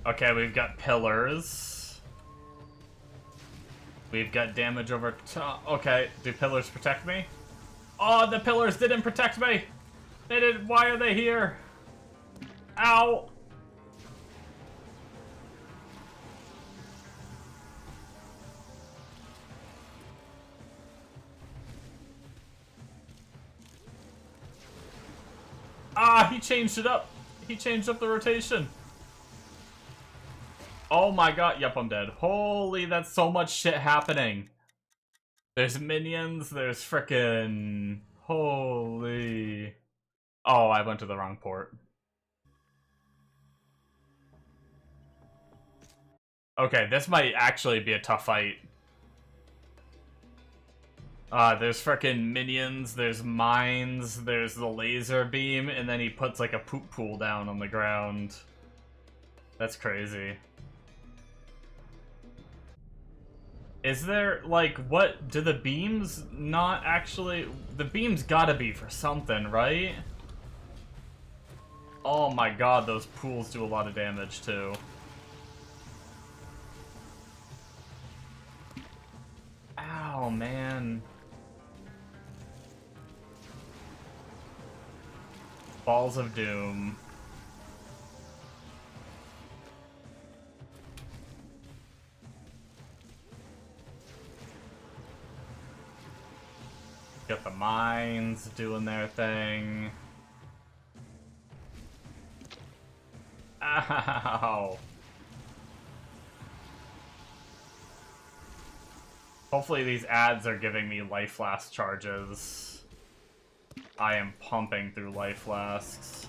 Okay, we've got pillars. We've got damage over top. Okay, do pillars protect me? Oh, the pillars didn't protect me! They didn't. Why are they here? Ow! Ah, he changed it up. He changed up the rotation. Oh my god. Yep, I'm dead. Holy, that's so much shit happening. There's minions, there's frickin'... Holy... Oh, I went to the wrong port. Okay, this might actually be a tough fight. There's frickin' minions, there's mines, there's the laser beam, and then he puts like a poop pool down on the ground. That's crazy. Is there, like, what, do the beams not actually, the beams gotta be for something, right? Oh my god, those pools do a lot of damage too. Ow, man. Balls of Doom. Got the mines doing their thing. Ow. Hopefully these ads are giving me life flask charges. I am pumping through life flasks.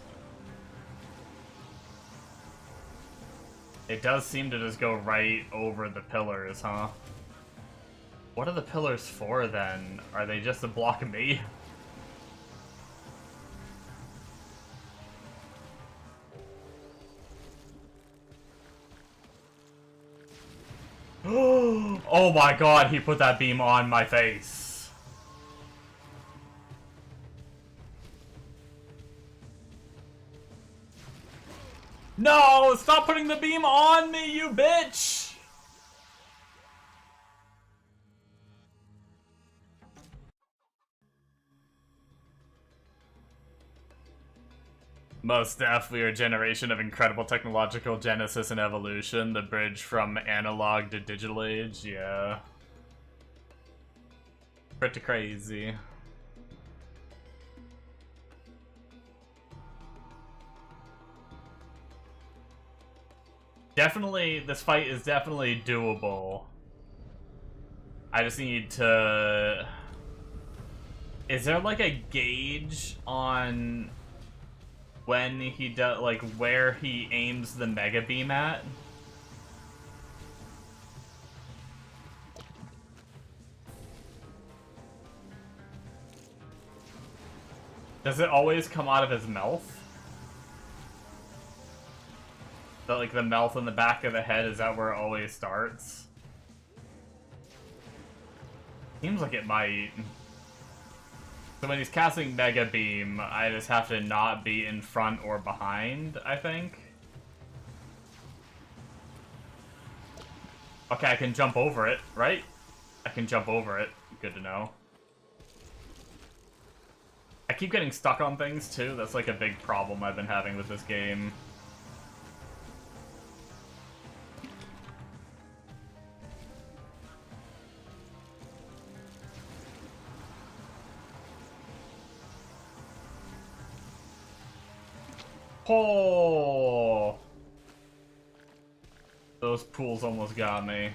It does seem to just go right over the pillars, huh? What are the pillars for, then? Are they just to block me? Oh my god, he put that beam on my face. No! Stop putting the beam on me, you bitch! Most def, we are a generation of incredible technological genesis and evolution. The bridge from analog to digital age, yeah. Pretty crazy. Definitely, this fight is definitely doable. I just need to... Is there like a gauge on when he does, like, where he aims the mega beam at? Does it always come out of his mouth? So, like, the mouth and the back of the head, is that where it always starts? Seems like it might. So when he's casting Mega Beam, I just have to not be in front or behind, I think. Okay, I can jump over it, right? I can jump over it. Good to know. I keep getting stuck on things, too. That's like a big problem I've been having with this game. Oh! Those pools almost got me.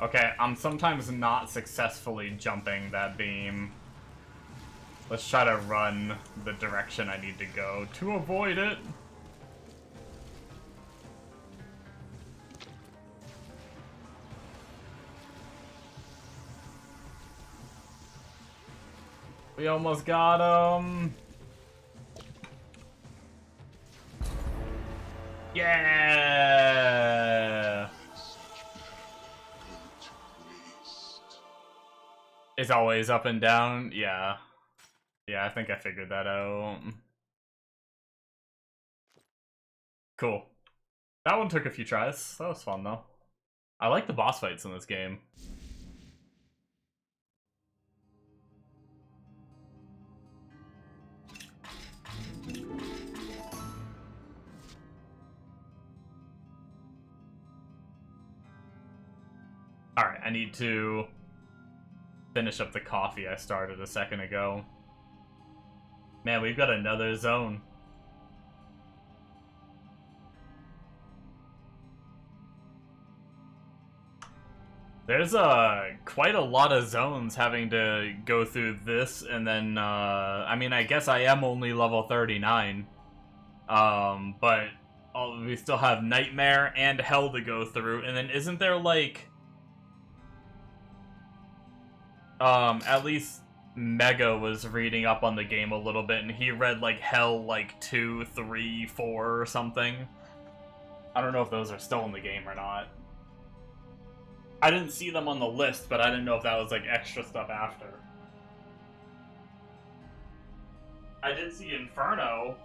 Okay, I'm sometimes not successfully jumping that beam. Let's try to run the direction I need to go to avoid it. We almost got him. Yeah. It's always up and down. Yeah. Yeah, I think I figured that out. Cool. That one took a few tries. That was fun, though. I like the boss fights in this game. Alright, I need to finish up the coffee I started a second ago. Man, we've got another zone. There's quite a lot of zones having to go through this, and then I mean, I guess I am only level 39, but we still have Nightmare and Hell to go through, and then isn't there like at least Mega was reading up on the game a little bit, and he read like Hell like 2, 3, 4 or something. I don't know if those are still in the game or not. I didn't see them on the list, but I didn't know if that was like extra stuff after. I did see Inferno.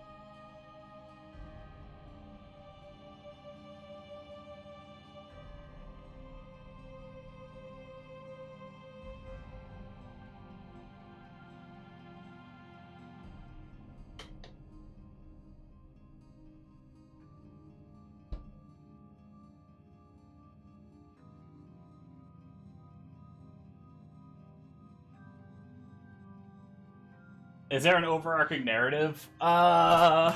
Is there an overarching narrative? Honestly,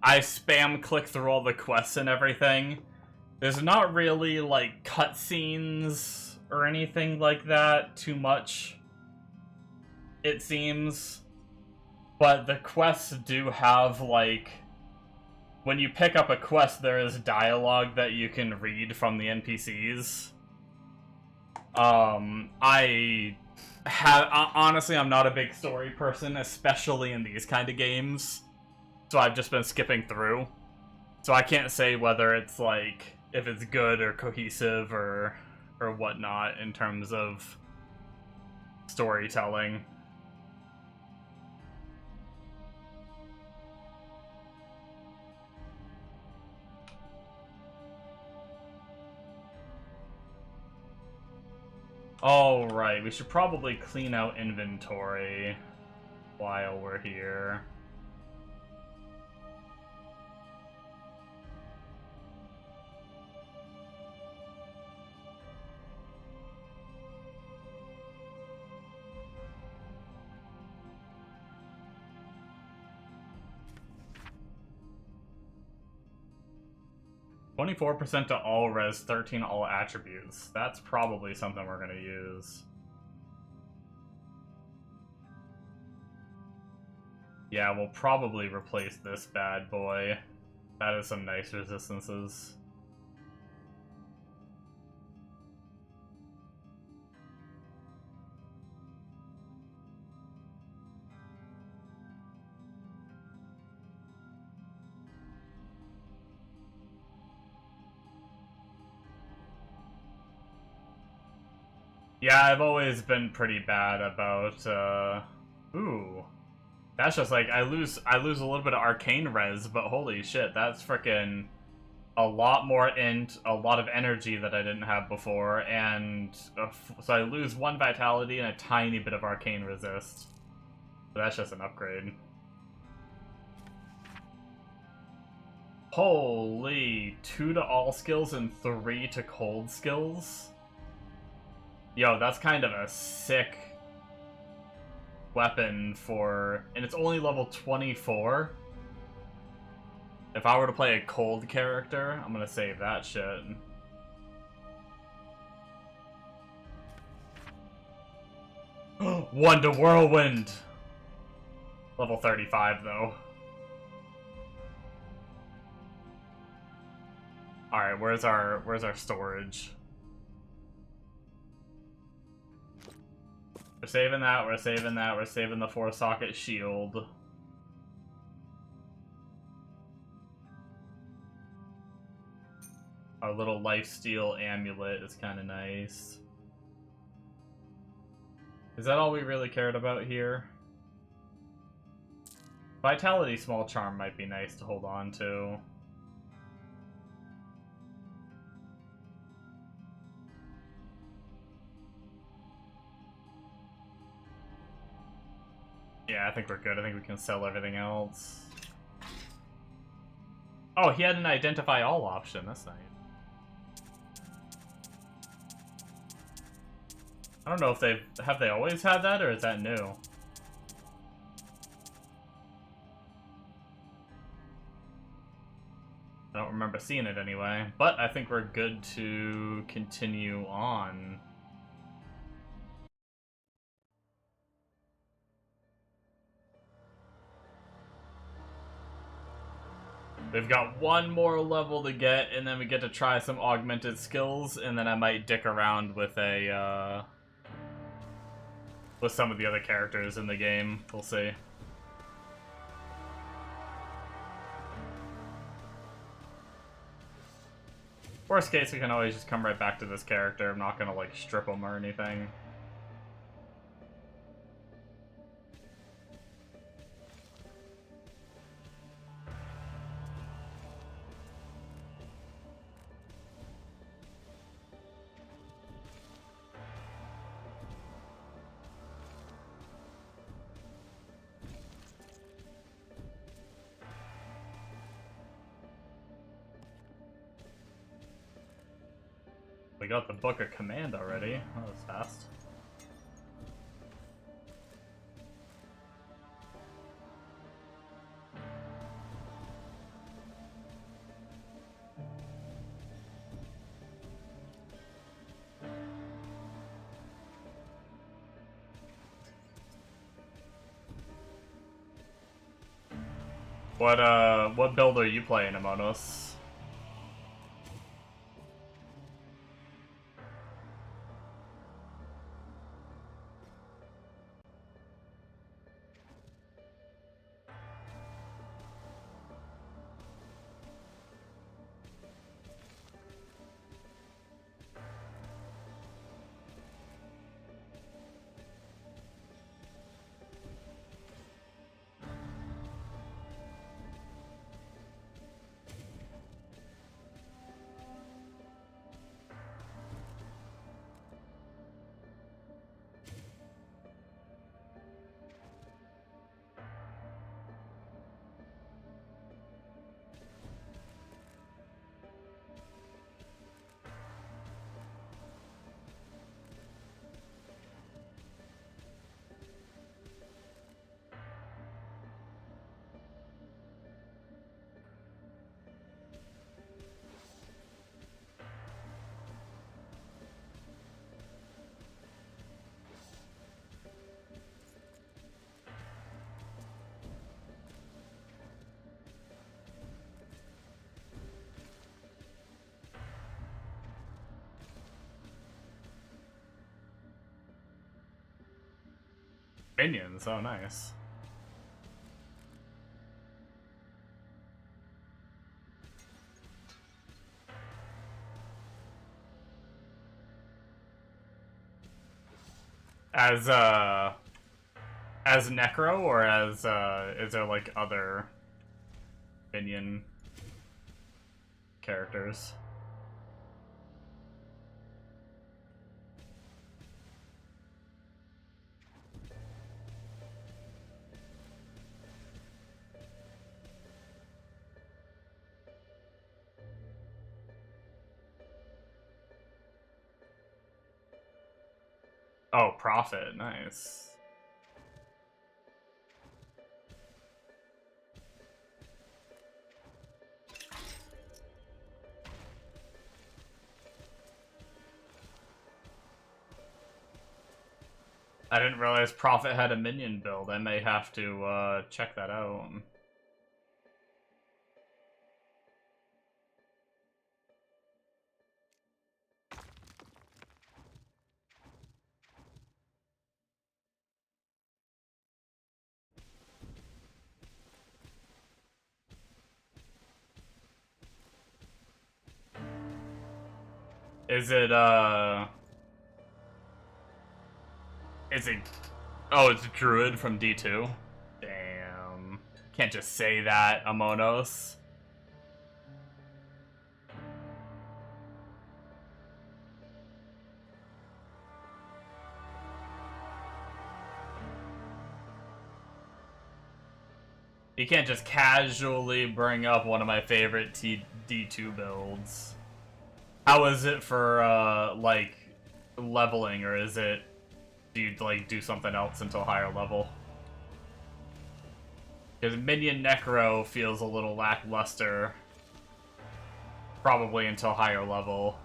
I spam click through all the quests and everything. There's not really, like, cutscenes or anything like that too much, it seems. But the quests do have, like... When you pick up a quest, there is dialogue that you can read from the NPCs. Honestly, I'm not a big story person, especially in these kind of games. So I've just been skipping through. So I can't say whether it's like, if it's good or cohesive or whatnot in terms of storytelling. Alright, we should probably clean out inventory while we're here. %to all res, 13 all attributes. That's probably something we're gonna use. Yeah, we'll probably replace this bad boy. That is some nice resistances. Yeah, I've always been pretty bad about, ooh. That's just like, I lose a little bit of arcane res, but holy shit, that's frickin' a lot more int, a lot of energy that I didn't have before, and so I lose 1 vitality and a tiny bit of arcane resist. So that's just an upgrade. Holy, 2 to all skills and 3 to cold skills? Yo, that's kind of a sick weapon for... And it's only level 24? If I were to play a cold character, I'm gonna save that shit. One to Whirlwind! Level 35, though. Alright, where's our storage? We're saving that, we're saving that, we're saving the 4-socket shield. Our little lifesteal amulet is kind of nice. Is that all we really cared about here? Vitality Small Charm might be nice to hold on to. Yeah, I think we're good. I think we can sell everything else. Oh, he had an Identify All option. That's nice. I don't know if have they always had that, or is that new? I don't remember seeing it anyway, but I think we're good to continue on. We've got one more level to get, and then we get to try some augmented skills, and then I might dick around with a, with some of the other characters in the game. We'll see. Worst case, we can always just come right back to this character. I'm not gonna, like, strip him or anything. We got the Book of Command already. That was fast. What build are you playing, Amonos? Minions, oh nice. As Necro, or as, is there, like, other Minion characters? Oh, Prophet, nice. I didn't realize Prophet had a Minion build. I may have to, check that out. Is it, Is it... Oh, it's a druid from D2? Damn. Can't just say that, Amonos. You can't just casually bring up one of my favorite D2 builds. How is it for, like, leveling, or is it... Do you, like, do something else until higher level? Because Minion Necro feels a little lackluster. Probably until higher level.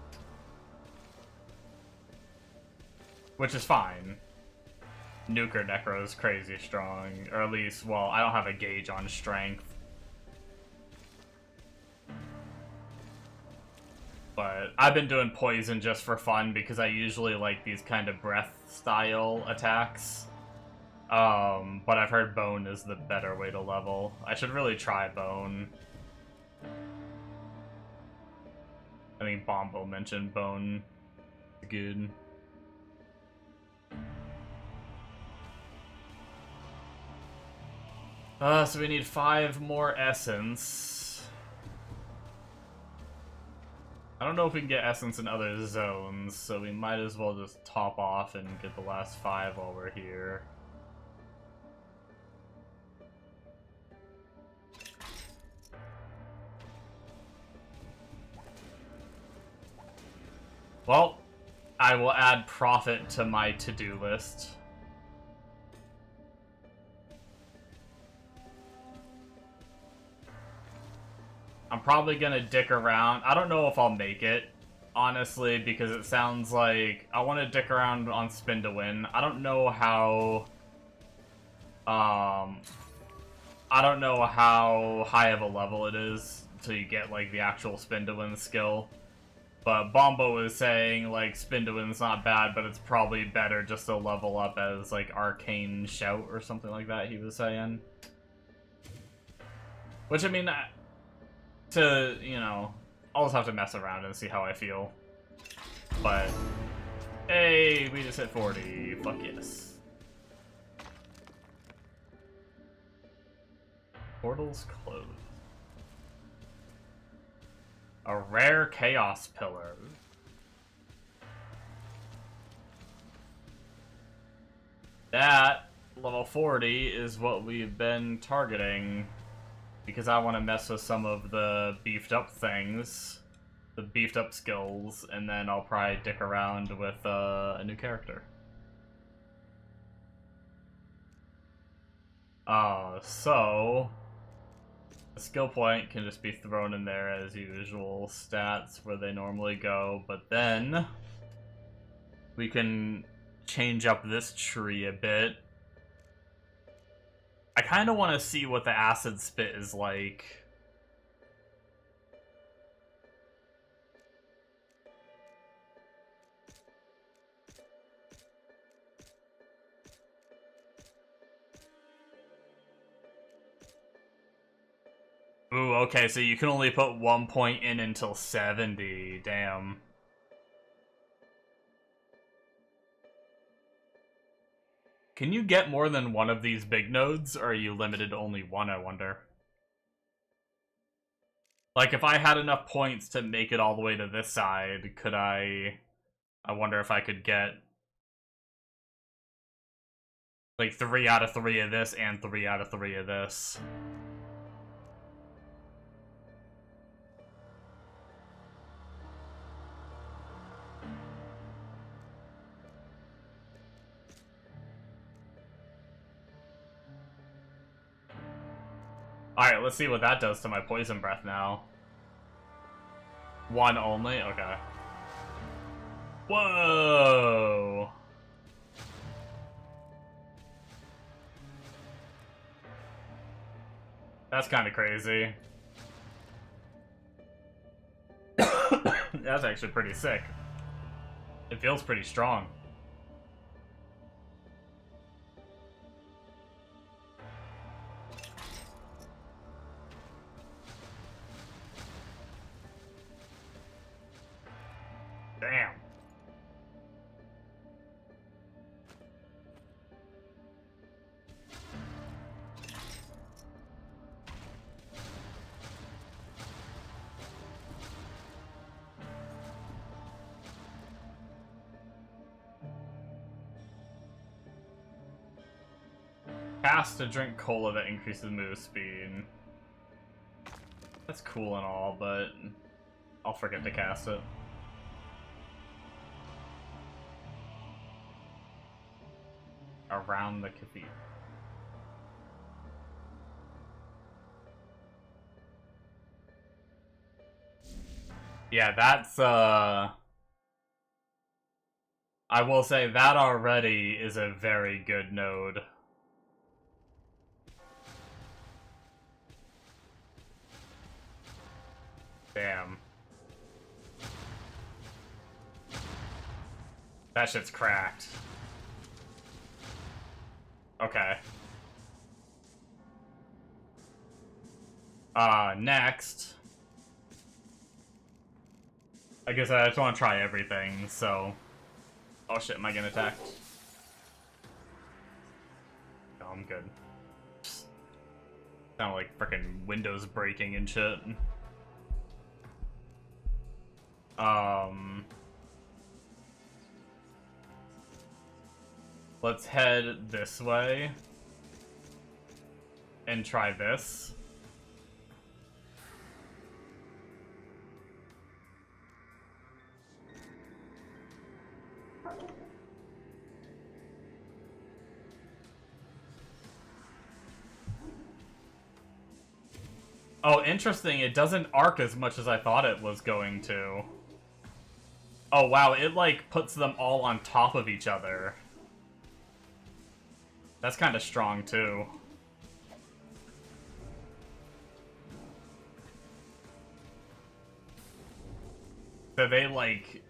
Which is fine. Nuker Necro is crazy strong. Or at least, well, I don't have a gauge on strength. But I've been doing poison just for fun because I usually like these kind of breath style attacks. But I've heard bone is the better way to level. I should really try bone. I think Bombo mentioned bone. Good. So we need 5 more essence. I don't know if we can get essence in other zones, so we might as well just top off and get the last 5 while we're here. Well, I will add profit to my to-do list. I'm probably gonna dick around. I don't know if I'll make it, honestly, because it sounds like I want to dick around on spin to win. I don't know how... I don't know how high of a level it is until you get, like, the actual spin to win skill. But Bombo is saying, like, spin to win's not bad, but it's probably better just to level up as, like, Arcane Shout or something like that, he was saying. Which, I mean, to, you know, I'll just have to mess around and see how I feel. But, hey, we just hit 40. Fuck yes. Portals closed. A rare Chaos Pillar. That, level 40, is what we've been targeting. Because I want to mess with some of the beefed up things. The beefed up skills. And then I'll probably dick around with a new character. So... a skill point can just be thrown in there as usual, stats where they normally go, but then we can change up this tree a bit. I kind of want to see what the acid spit is like. Ooh, okay, so you can only put 1 point in until 70. Damn. Can you get more than one of these big nodes, or are you limited to only one, I wonder? Like, if I had enough points to make it all the way to this side, could I wonder if I could get... like, 3 out of 3 of this and 3 out of 3 of this. Alright, let's see what that does to my poison breath now. 1 only? Okay. Whoa! That's kind of crazy. That's actually pretty sick. It feels pretty strong. Damn. Cast to drink cola that increases move speed. That's cool and all, but I'll forget to cast it. Around the cathedral. Yeah, that's, I will say that already is a very good node. Damn. That shit's cracked. Okay. Next. I guess I just want to try everything, so... Oh shit, am I getting attacked? No, I'm good. Sound like frickin' windows breaking and shit. Let's head this way. And try this. Oh, interesting. It doesn't arc as much as I thought it was going to. Oh, wow. It, like, puts them all on top of each other. That's kind of strong, too. So they're, like,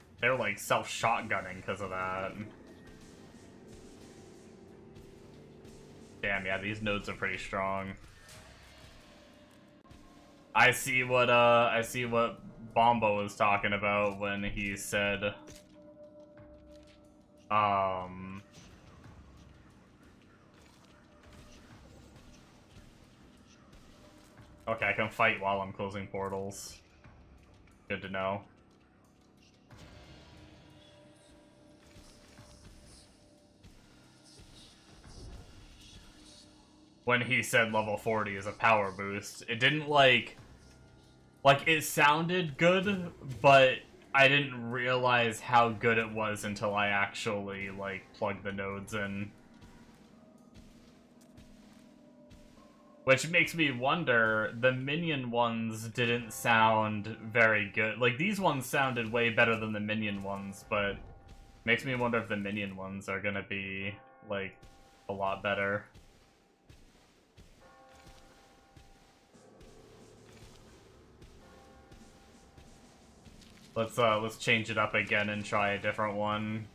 self-shotgunning because of that. Damn, yeah, these nodes are pretty strong. I see what Bombo was talking about when he said, okay, I can fight while I'm closing portals. Good to know. When he said level 40 is a power boost, it didn't, like, it sounded good, but I didn't realize how good it was until I actually, like, plugged the nodes in. Which makes me wonder, the Minion ones didn't sound very good. Like, these ones sounded way better than the Minion ones, but makes me wonder if the Minion ones are gonna be, like, a lot better. Let's change it up again and try a different one.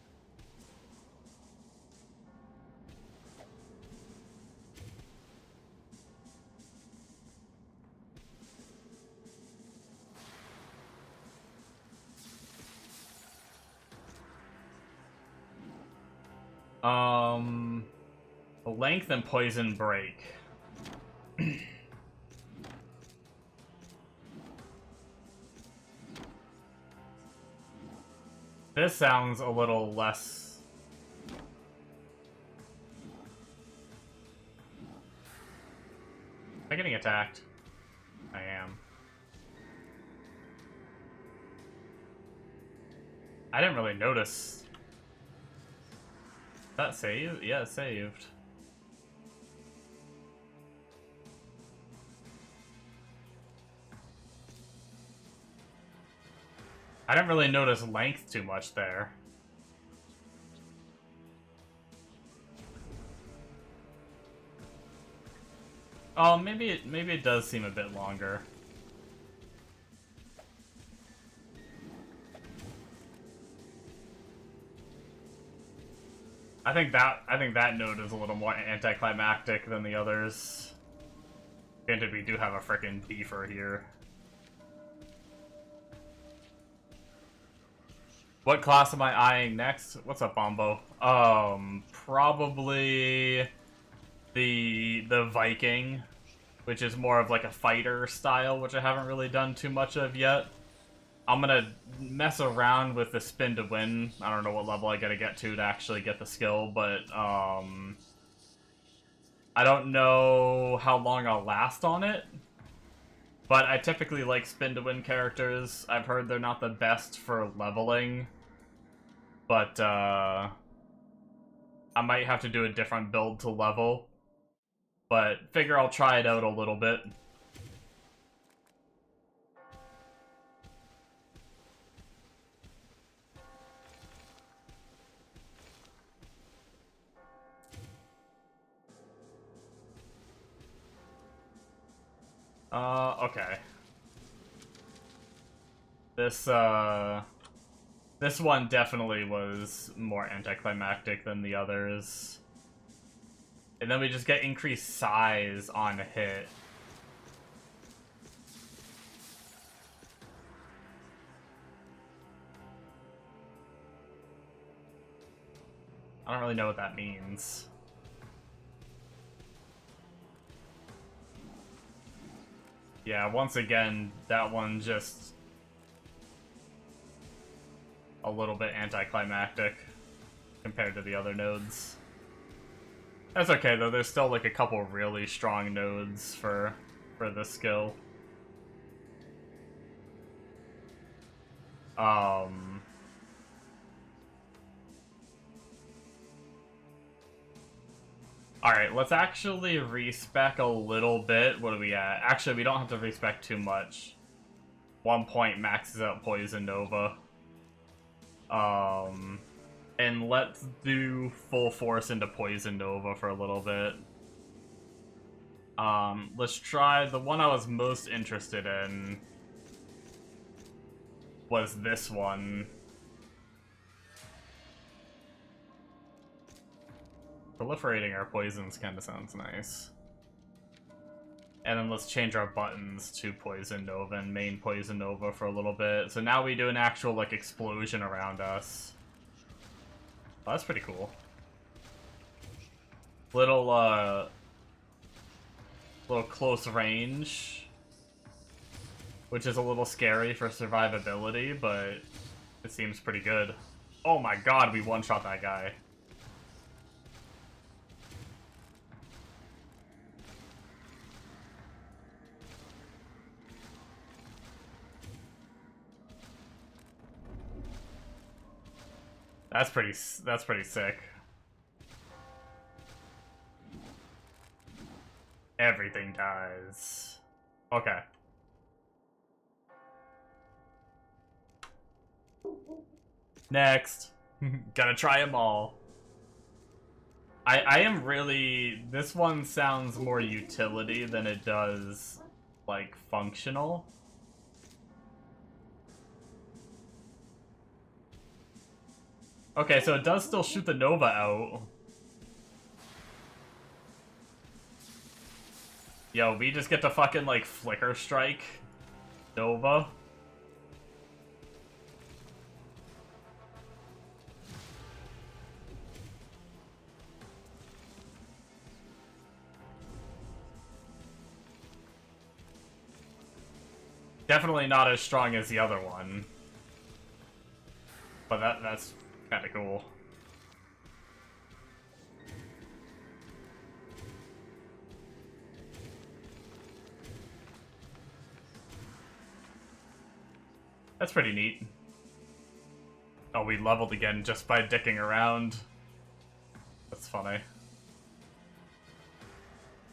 Length and poison break. This sounds a little less... Am I getting attacked? I am. I didn't really notice. That saved? Yeah, it saved. I didn't really notice length too much there. Oh, maybe it does seem a bit longer. I think that node is a little more anticlimactic than the others. Granted, we do have a frickin' beefer here. What class am I eyeing next? What's up, Bombo? Probably the Viking, which is more of like a fighter style, which I haven't really done too much of yet. I'm gonna mess around with the spin to win. I don't know what level I gotta get to actually get the skill, but I I don't know how long I'll last on it, but I typically like spin-to-win characters. I've heard they're not the best for leveling, but I might have to do a different build to level, but figure I'll try it out a little bit. Okay. This one definitely was more anticlimactic than the others. And then we just get increased size on a hit. I don't really know what that means. Yeah, once again, that one just a little bit anticlimactic compared to the other nodes. That's okay though, there's still like a couple really strong nodes for this skill. Alright, let's actually respec a little bit. What are we at? Actually, we don't have to respec too much. 1 point maxes out Poison Nova. And let's do full force into Poison Nova for a little bit. Let's try the one I was most interested in was this one. Proliferating our poisons kind of sounds nice. And then let's change our buttons to Poison Nova and main Poison Nova for a little bit. So now we do an actual, like, explosion around us. Oh, that's pretty cool. Little close range. Which is a little scary for survivability, but it seems pretty good. Oh my god, we one-shot that guy. That's pretty sick. Everything dies. Okay. Next. Gotta try them all. I am really... This one sounds more utility than it does, like, functional. Okay, so it does still shoot the Nova out. Yo, we just get to fucking, like, Flicker Strike Nova. Definitely not as strong as the other one. But that's kind of cool. That's pretty neat. Oh, we leveled again just by dicking around. That's funny.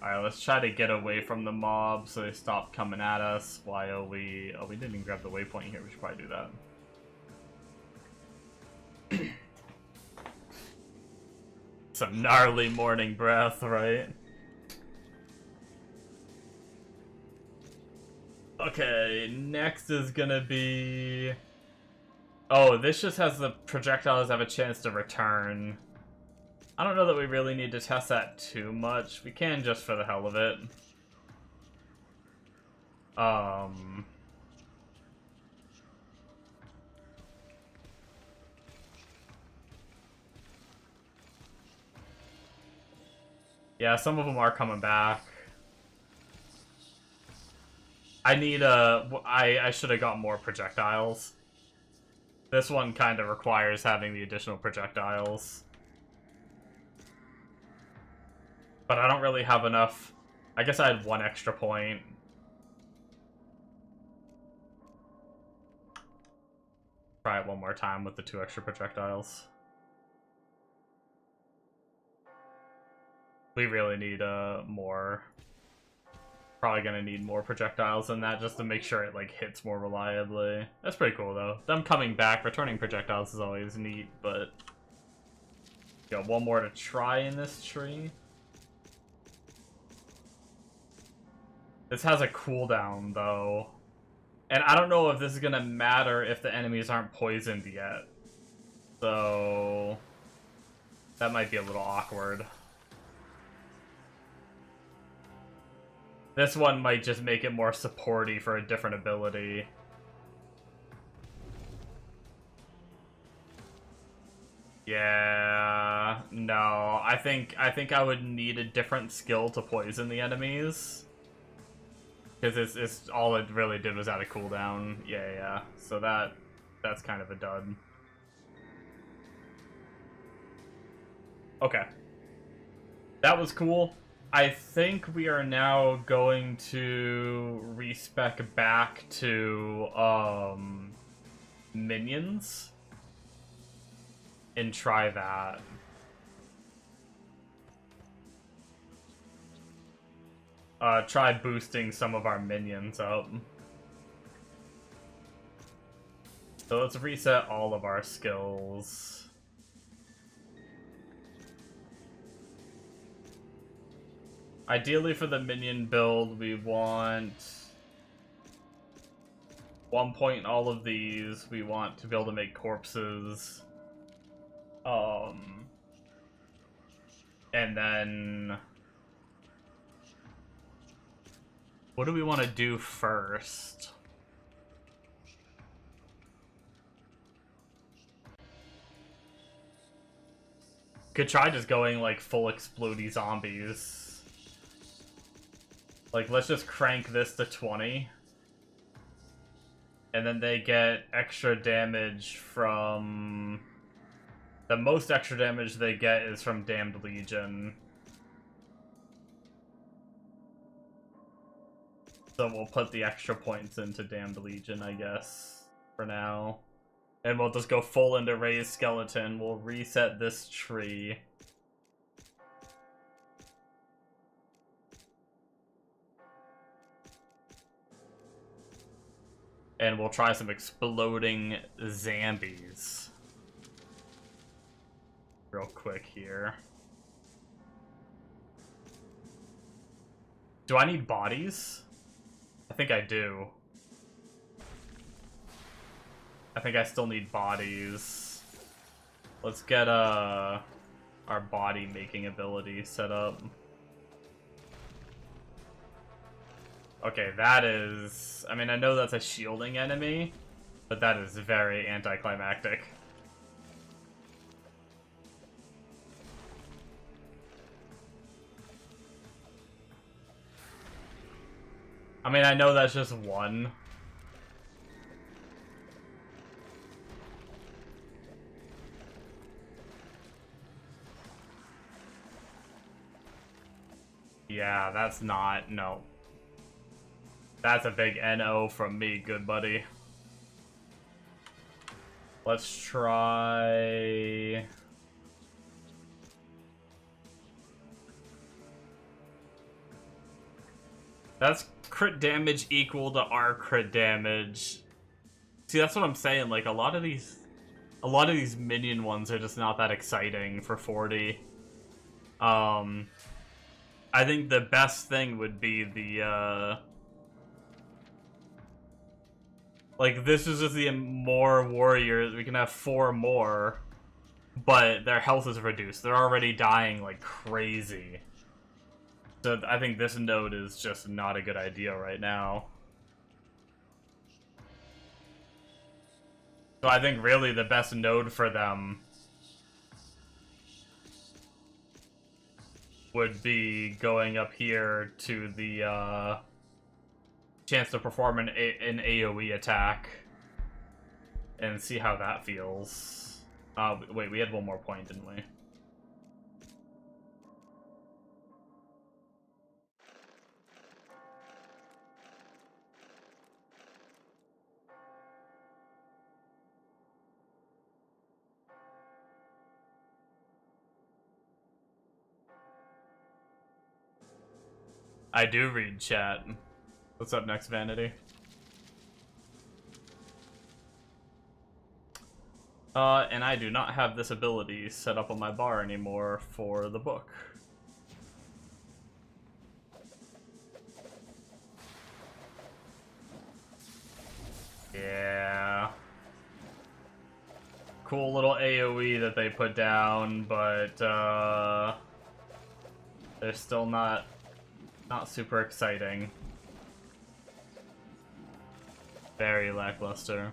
Alright, let's try to get away from the mob so they stop coming at us while we... Oh, we didn't even grab the waypoint here. We should probably do that. Some gnarly morning breath, right? Okay, next is gonna be... Oh, this just has the projectiles have a chance to return. I don't know that we really need to test that too much. We can just for the hell of it. Yeah, some of them are coming back. I need I should have got more projectiles. This one kind of requires having the additional projectiles. But I don't really have enough. I guess I had 1 extra point. Try it one more time with the 2 extra projectiles. We really need more. Probably gonna need more projectiles than that just to make sure it like hits more reliably. That's pretty cool though. Them coming back, returning projectiles is always neat, but got 1 more to try in this tree. This has a cooldown though. And I don't know if this is gonna matter if the enemies aren't poisoned yet. So that might be a little awkward. This one might just make it more supporty for a different ability. Yeah, no, I think I would need a different skill to poison the enemies. Because it's all it really did was add a cooldown. Yeah. So that's kind of a dud. Okay. That was cool. I think we are now going to respec back to Minions and try that. Try boosting some of our minions up. So let's reset all of our skills. Ideally for the minion build, we want 1 point in all of these. We want to be able to make corpses. And then what do we want to do first? Could try just going like full explodey zombies. Like, let's just crank this to 20. And then they get extra damage from... The most extra damage they get is from Damned Legion. So we'll put the extra points into Damned Legion, I guess, for now. And we'll just go full into Raised Skeleton. We'll reset this tree. And we'll try some exploding zombies. Real quick here. Do I need bodies? I think I do. I think I still need bodies. Let's get our body making ability set up. Okay, that is... I mean, I know that's a shielding enemy, but that is very anticlimactic. I mean, I know that's just 1. Yeah, that's not... No. That's a big NO from me, good buddy. Let's try... That's crit damage equal to our crit damage. See, that's what I'm saying. Like, a lot of these minion ones are just not that exciting for 40. I think the best thing would be the, like, this is just the more warriors. We can have 4 more, but their health is reduced. They're already dying like crazy. So I think this node is just not a good idea right now. So I think really the best node for them would be going up here to the chance to perform an AoE attack and see how that feels. Wait, we had 1 more point, didn't we? I do read chat. What's up next, Vanity? And I do not have this ability set up on my bar anymore for the book. Yeah. Cool little AoE that they put down, but, they're still not super exciting. Very lackluster.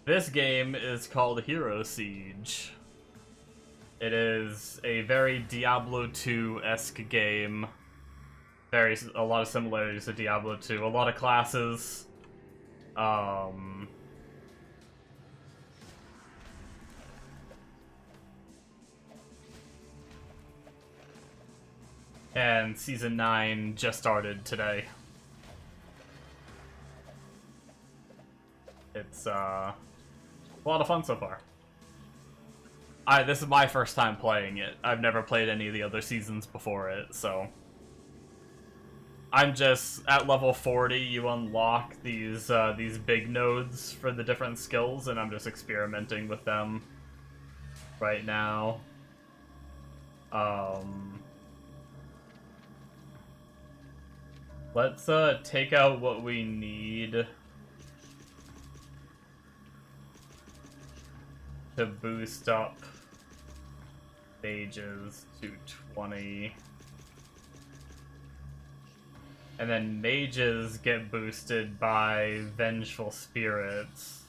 This game is called Hero Siege. It is a very Diablo 2-esque game. A lot of similarities to Diablo 2. A lot of classes. And Season 9 just started today. It's, a lot of fun so far. This is my first time playing it. I've never played any of the other seasons before it, so... I'm just, at level 40, you unlock these big nodes for the different skills, and I'm just experimenting with them right now. Let's, take out what we need to boost up mages to 20. And then mages get boosted by vengeful spirits.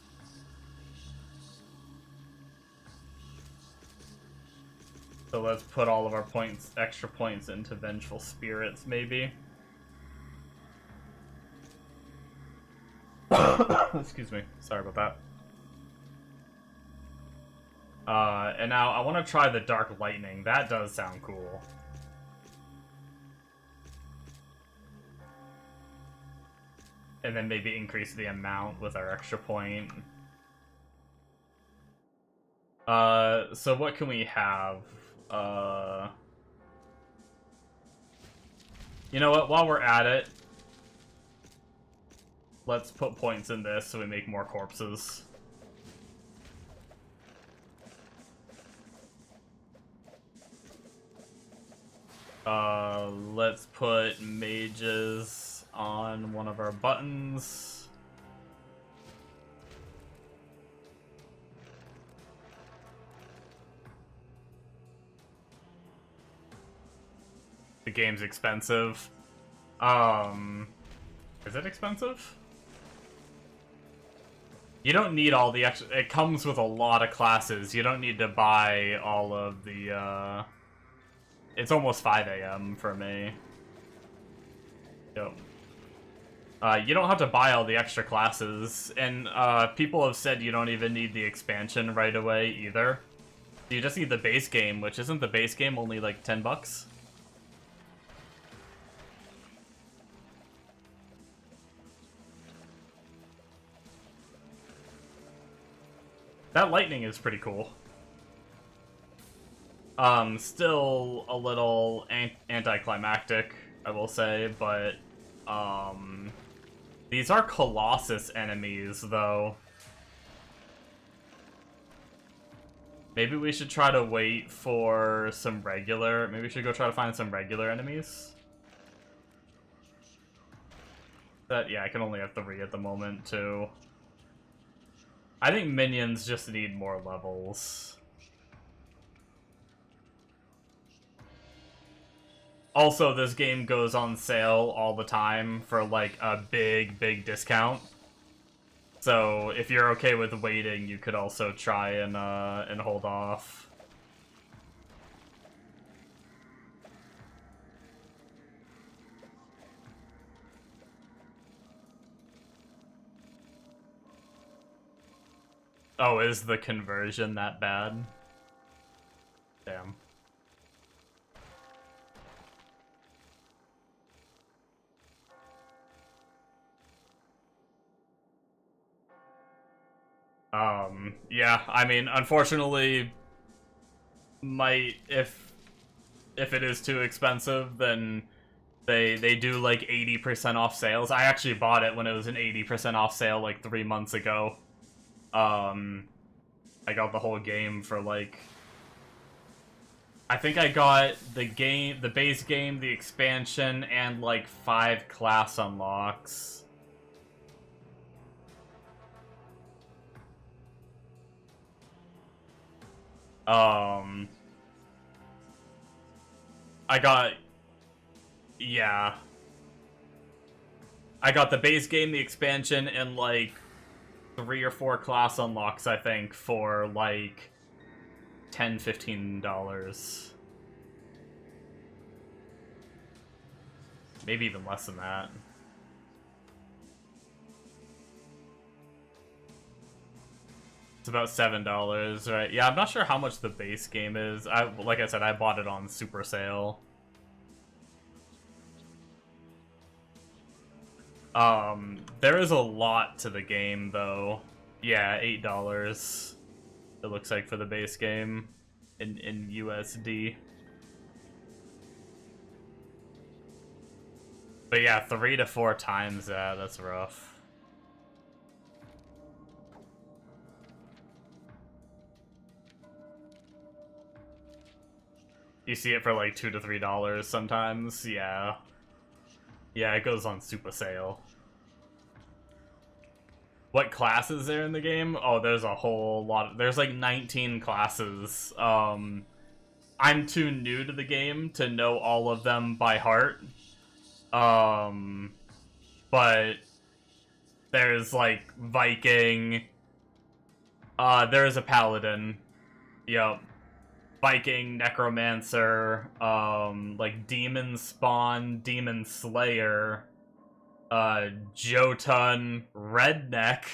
So let's put all of our extra points into vengeful spirits, maybe. Excuse me. Sorry about that. And now I want to try the Dark Lightning. That does sound cool. And then maybe increase the amount with our extra point. So what can we have? You know what? While we're at it, let's put points in this so we make more corpses. Let's put mages on one of our buttons. The game's expensive. Is it expensive? You don't need all the extra... It comes with a lot of classes. You don't need to buy all of the, It's almost 5 AM for me. Yep. You don't have to buy all the extra classes, and people have said you don't even need the expansion right away either. You just need the base game, which isn't the base game only like $10? That lightning is pretty cool. Still a little anticlimactic, I will say, but, these are Colossus enemies, though. Maybe we should try to wait for some regular... Maybe we should go try to find some regular enemies. Yeah, I can only have 3 at the moment, too. I think minions just need more levels. Also, this game goes on sale all the time for, like, a big discount. So, if you're okay with waiting, you could also try and hold off. Oh, is the conversion that bad? Damn. Yeah, I mean, unfortunately, if it is too expensive, then They do like 80% off sales. I actually bought it when it was an 80% off sale like 3 months ago. I got the whole game for like, I think I got the base game, the expansion, and like 5 class unlocks. I got, yeah. I got the base game, the expansion, and like 3 or 4 class unlocks, I think, for like $10–15. Maybe even less than that. It's about $7, right? Yeah, I'm not sure how much the base game is. Like I said, I bought it on super sale. There is a lot to the game, though. Yeah, $8. It looks like for the base game in USD. But yeah, 3 to 4 times that. That's rough. You see it for like $2 to $3 sometimes. Yeah. Yeah, it goes on super sale. What classes are in the game? Oh, there's a whole lot. There's like 19 classes. I'm too new to the game to know all of them by heart. But there's like Viking. There is a Paladin. Yep. Viking, Necromancer, like Demon Spawn, Demon Slayer, Jotun, Redneck,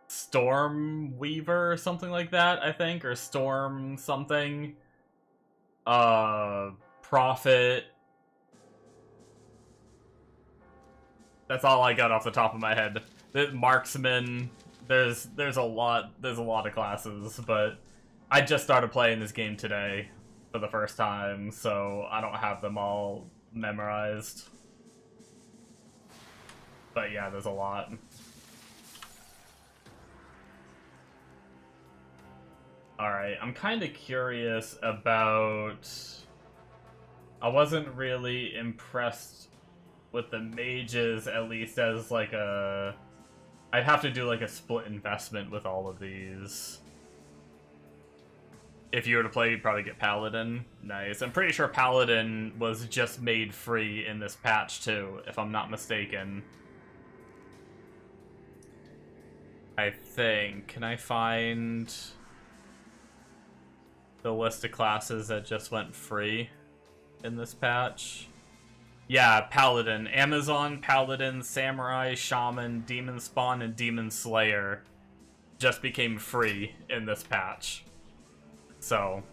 Storm Weaver or something like that, I think, or Storm something, Prophet. That's all I got off the top of my head. Marksman. There's a lot of classes, but I just started playing this game today for the first time, so I don't have them all memorized. But yeah, there's a lot. Alright, I'm kind of curious about... I wasn't really impressed with the mages, at least as like a... I'd have to do like a split investment with all of these. If you were to play, you'd probably get Paladin. Nice. I'm pretty sure Paladin was just made free in this patch too, if I'm not mistaken. I think. Can I find the list of classes that just went free in this patch? Yeah, Paladin. Amazon, Paladin, Samurai, Shaman, Demon Spawn, and Demon Slayer just became free in this patch. So...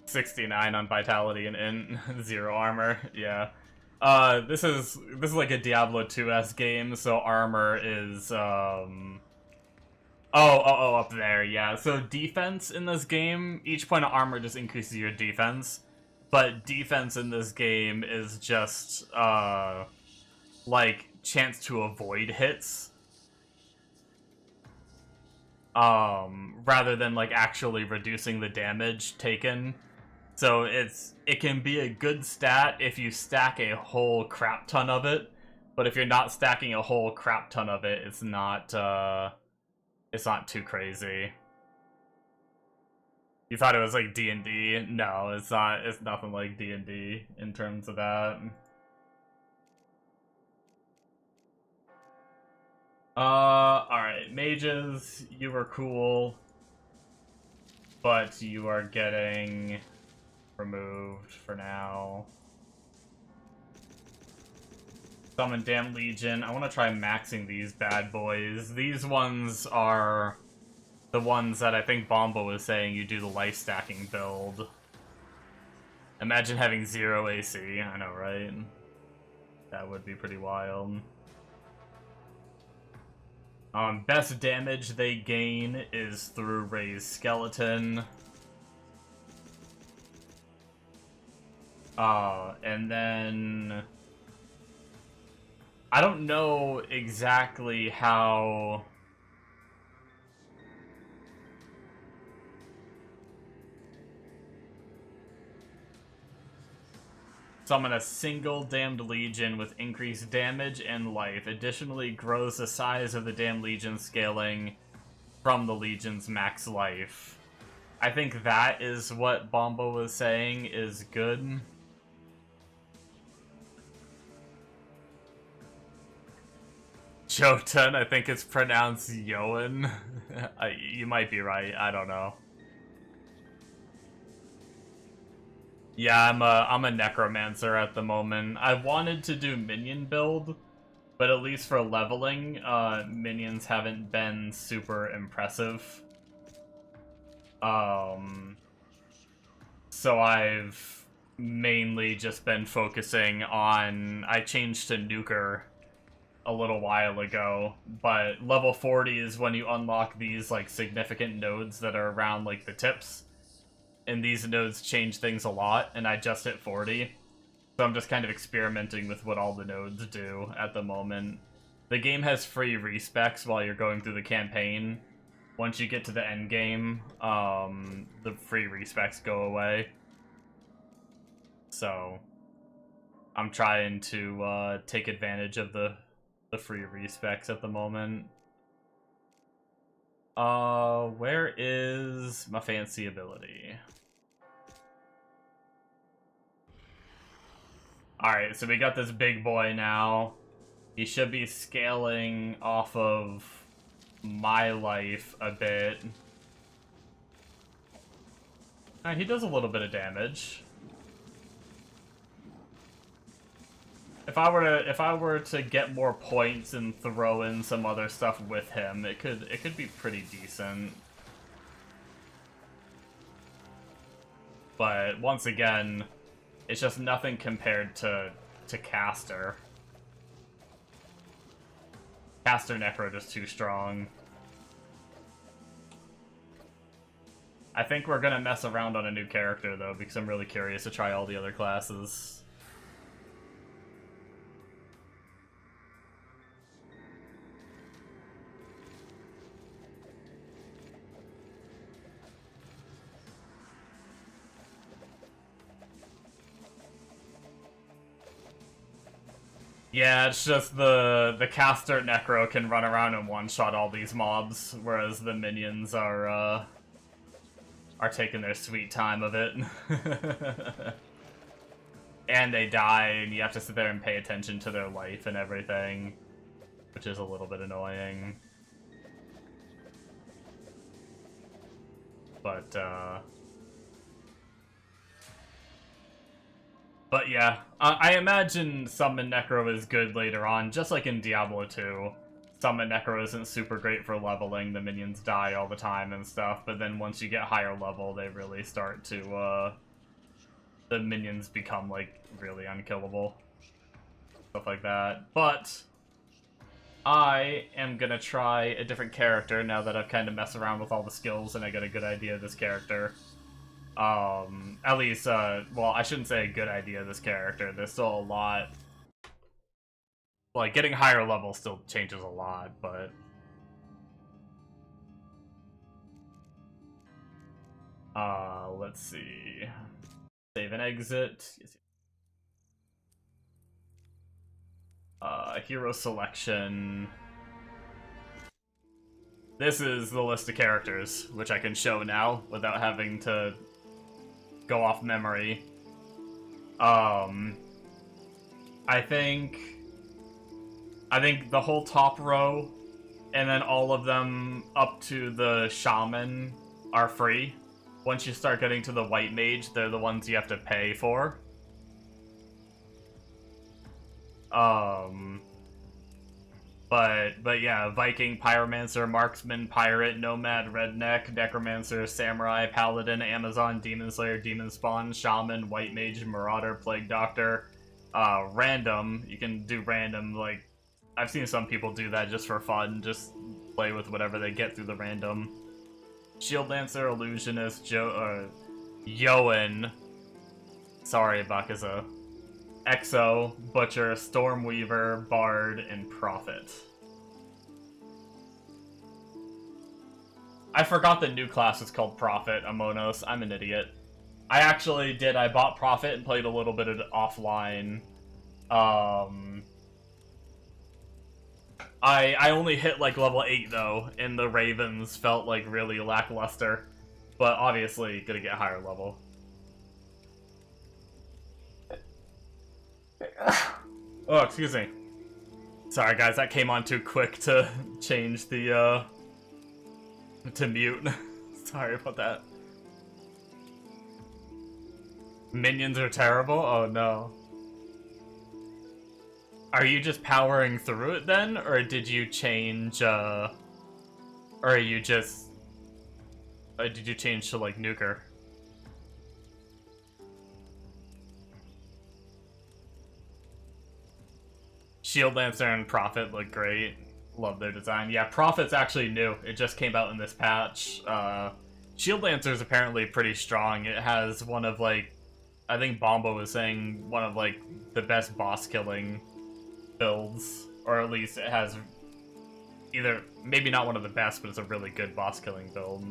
$69 on Vitality and 0 armor, yeah. This is like a Diablo 2S game, so armor is, Oh, up there, yeah. So defense in this game, each point of armor just increases your defense, but defense in this game is just, like, chance to avoid hits. Rather than, like, actually reducing the damage taken. So it can be a good stat if you stack a whole crap ton of it, but if you're not stacking a whole crap ton of it, it's not too crazy. You thought it was like D&D? No, it's not. It's nothing like D&D in terms of that. Alright, mages, you were cool, but you are getting removed for now. Summon Damn Legion. I want to try maxing these bad boys. These ones are the ones that I think Bomba was saying you do the life stacking build. Imagine having 0 AC. I know, right? That would be pretty wild. Best damage they gain is through Ray's Skeleton. And then... I don't know exactly how... Summon a single Damned Legion with increased damage and life. Additionally, grows the size of the Damned Legion scaling from the Legion's max life. I think that is what Bomba was saying is good. Jotun, I think it's pronounced Yoan. You might be right, I don't know. Yeah, I'm a necromancer at the moment. I wanted to do minion build, but at least for leveling, minions haven't been super impressive. So I've mainly just been focusing on... I changed to Nuker a little while ago, but level 40 is when you unlock these, like, significant nodes that are around, like, the tips. And these nodes change things a lot, and I just hit 40. So I'm just kind of experimenting with what all the nodes do at the moment. The game has free respecs while you're going through the campaign. Once you get to the end game, the free respecs go away. So I'm trying to take advantage of the free respecs at the moment. Where is my fancy ability? Alright, so we got this big boy now. He should be scaling off of my life a bit. Alright, he does a little bit of damage. If I were to get more points and throw in some other stuff with him, it could be pretty decent. But once again, it's just nothing compared to Caster. Caster Necro just too strong. I think we're gonna mess around on a new character though, because I'm really curious to try all the other classes. Yeah, it's just the caster Necro can run around and one-shot all these mobs, whereas the minions are taking their sweet time of it. And they die, and you have to sit there and pay attention to their life and everything, which is a little bit annoying. But yeah, I imagine Summon Necro is good later on, just like in Diablo 2. Summon Necro isn't super great for leveling, the minions die all the time and stuff, but then once you get higher level, they really start to, the minions become, like, really unkillable. Stuff like that. But I am gonna try a different character now that I've kind of messed around with all the skills and I got a good idea of this character. At least, well, I shouldn't say a good idea of this character. There's still a lot... Like, getting higher level still changes a lot, but... let's see... Save and exit. Hero selection... This is the list of characters, which I can show now, without having to go off memory. I think the whole top row, and then all of them up to the shaman are free. Once you start getting to the white mage, they're the ones you have to pay for. But yeah, Viking, Pyromancer, Marksman, Pirate, Nomad, Redneck, Necromancer, Samurai, Paladin, Amazon, Demon Slayer, Demon Spawn, Shaman, White Mage, Marauder, Plague Doctor. Random, you can do random, like, I've seen some people do that just for fun, just play with whatever they get through the random. Shield Lancer, Illusionist, Yoan. Sorry, Bakaza. Exo, Butcher, Stormweaver, Bard, and Prophet. I forgot the new class is called Prophet, Amonos. I'm an idiot. I actually did. I bought Prophet and played a little bit of it offline. I only hit like level 8 though, and the Ravens felt like really lackluster. But obviously, gonna get higher level. Oh, excuse me. Sorry guys, that came on too quick to change the, to mute. Sorry about that. Minions are terrible? Oh no. Are you just powering through it then? Or did you change, or are you just... did you change to, like, Nuker? Shield Lancer and Prophet look great. Love their design. Yeah, Prophet's actually new. It just came out in this patch. Shield Lancer is apparently pretty strong. It has one of, like... I think Bombo was saying one of, like, the best boss killing builds. Or at least it has either... Maybe not one of the best, but it's a really good boss killing build.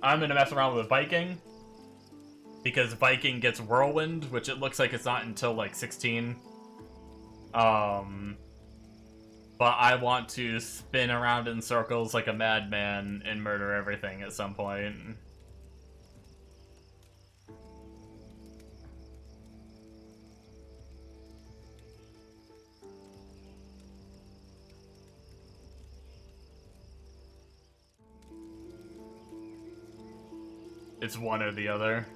I'm gonna mess around with Viking. Because Viking gets Whirlwind, which it looks like it's not until, like, 16. But I want to spin around in circles like a madman and murder everything at some point. It's one or the other.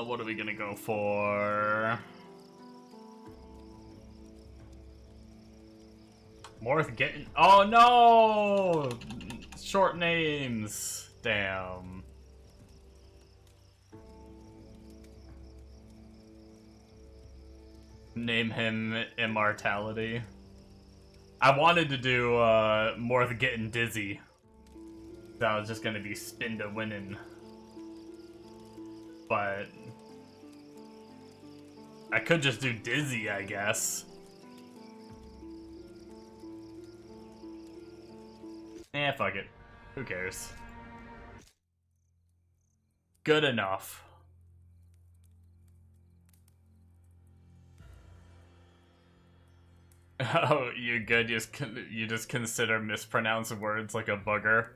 What are we gonna go for? Morth getting... Oh no! Short names. Damn. Name him Immortality. I wanted to do Morth getting dizzy. That was just gonna be spin to winning. But I could just do Dizzy, I guess. Eh, fuck it. Who cares? Good enough. Oh, you good? You just consider mispronounced words like a bugger?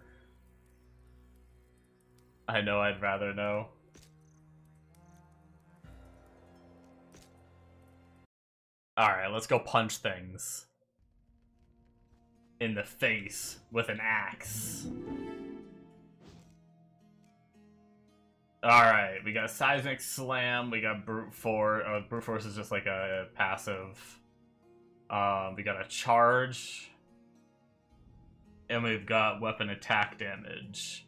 I know I'd rather know. Alright, let's go punch things in the face with an axe. Alright, we got Seismic Slam, we got Brute Force. Brute Force is just like a passive. We got a Charge. And we've got Weapon Attack Damage.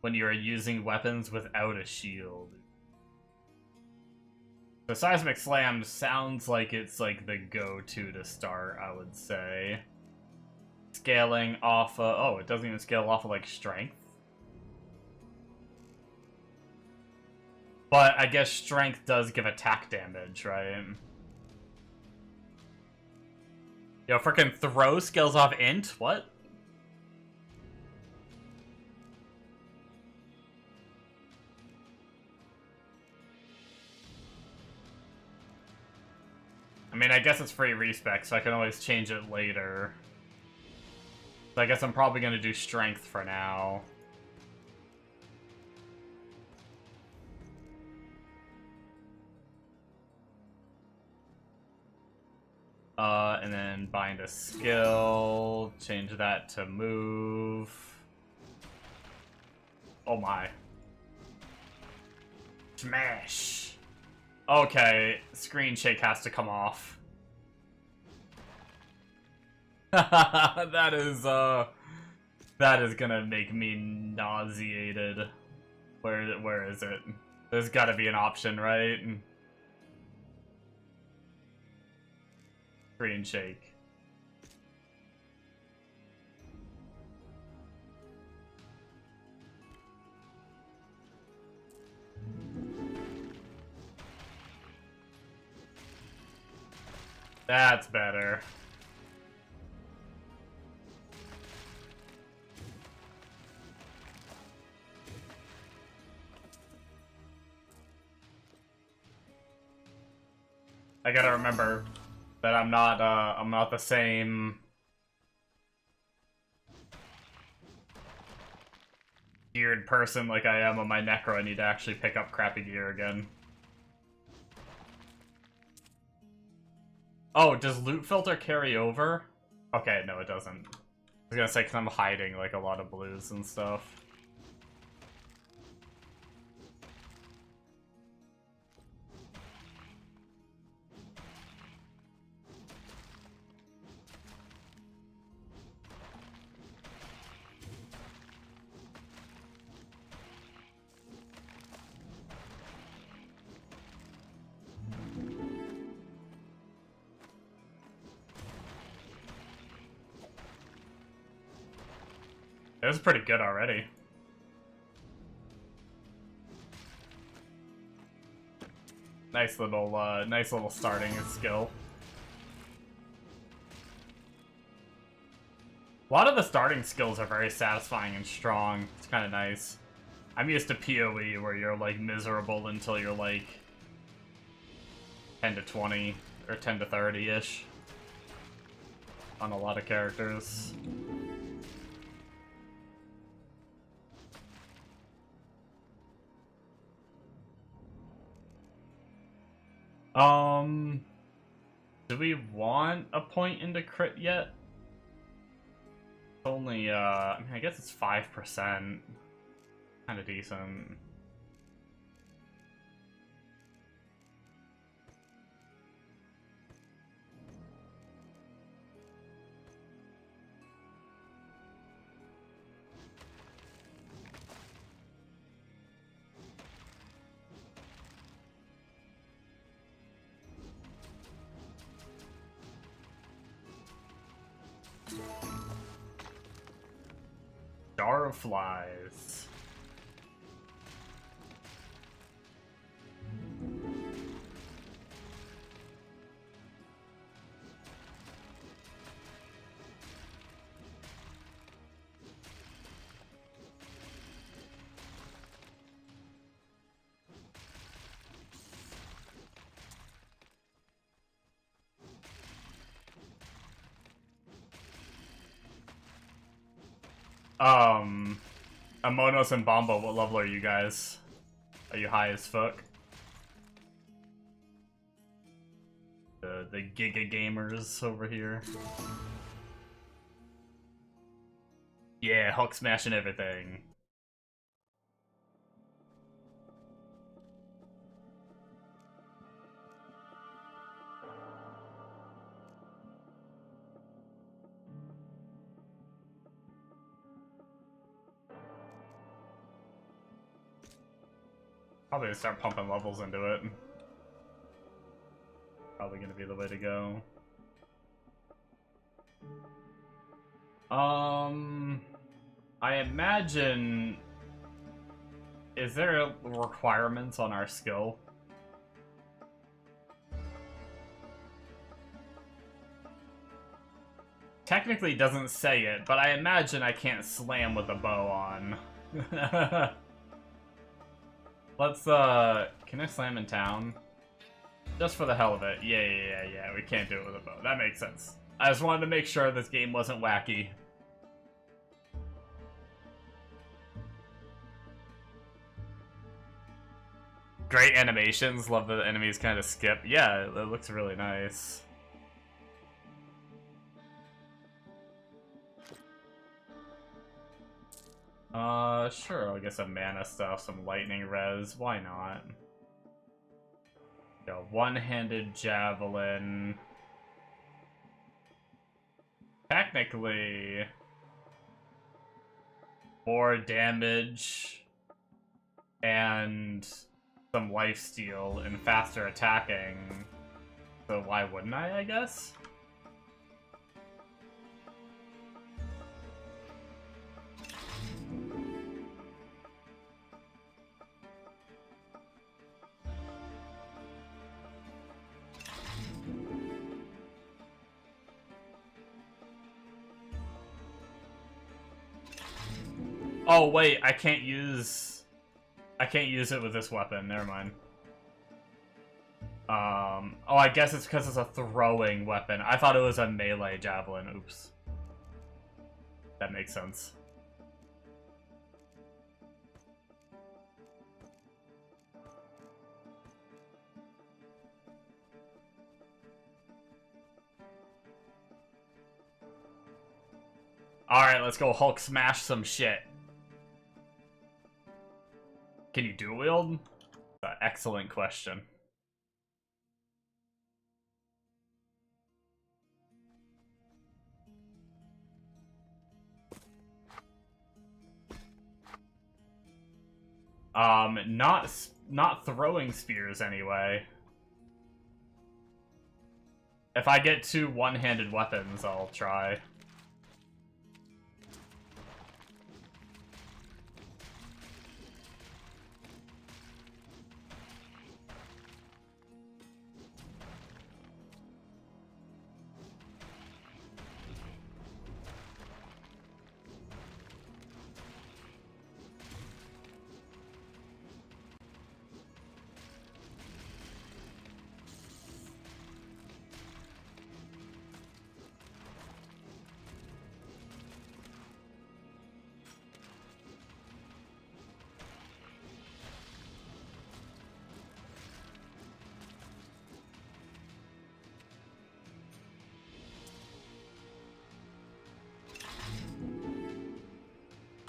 When you are using weapons without a shield. The Seismic Slam sounds like it's like the go-to to start, I would say. Scaling off of... Oh, it doesn't even scale off of, like, strength. But I guess strength does give attack damage, right? Yo, frickin' throw scales off int? What? I mean, I guess it's free respec, so I can always change it later. So I guess I'm probably gonna do strength for now. And then bind a skill, change that to move. Oh my. Smash! Okay, screen shake has to come off. That is gonna make me nauseated. Where is it? There's gotta be an option, right? Screen shake. That's better. I gotta remember that I'm not the same geared person like I am on my Necro. I need to actually pick up crappy gear again. Oh, does loot filter carry over? Okay, no, it doesn't. I was gonna say, because I'm hiding, like, a lot of blues and stuff. It was pretty good already. Nice little starting skill. A lot of the starting skills are very satisfying and strong. It's kind of nice. I'm used to PoE where you're like miserable until you're like 10 to 20 or 10 to 30-ish on a lot of characters. Do we want a point into crit yet? It's only, I mean, I guess it's 5%. Kind of decent. Jar of Flies. Amonos and Bombo, what level are you guys? Are you high as fuck? The Giga Gamers over here. Yeah, Hulk smashing everything. Probably start pumping levels into it. Probably gonna be the way to go. I imagine... Is there requirements on our skill? Technically it doesn't say it, but I imagine I can't slam with a bow on. Let's, can I slam in town? Just for the hell of it. Yeah, we can't do it with a bow. That makes sense. I just wanted to make sure this game wasn't wacky. Great animations. Love that the enemies kind of skip. Yeah, it looks really nice. Sure, I'll get some mana stuff, some lightning res, why not? Yo, one-handed javelin. Technically, more damage and some lifesteal and faster attacking. So why wouldn't I guess? Oh wait, I can't use it with this weapon. Never mind. Oh, I guess it's because it's a throwing weapon. I thought it was a melee javelin. Oops. That makes sense. Alright, let's go Hulk smash some shit. Can you dual wield? Excellent question. Not throwing spears anyway. If I get two one-handed weapons, I'll try.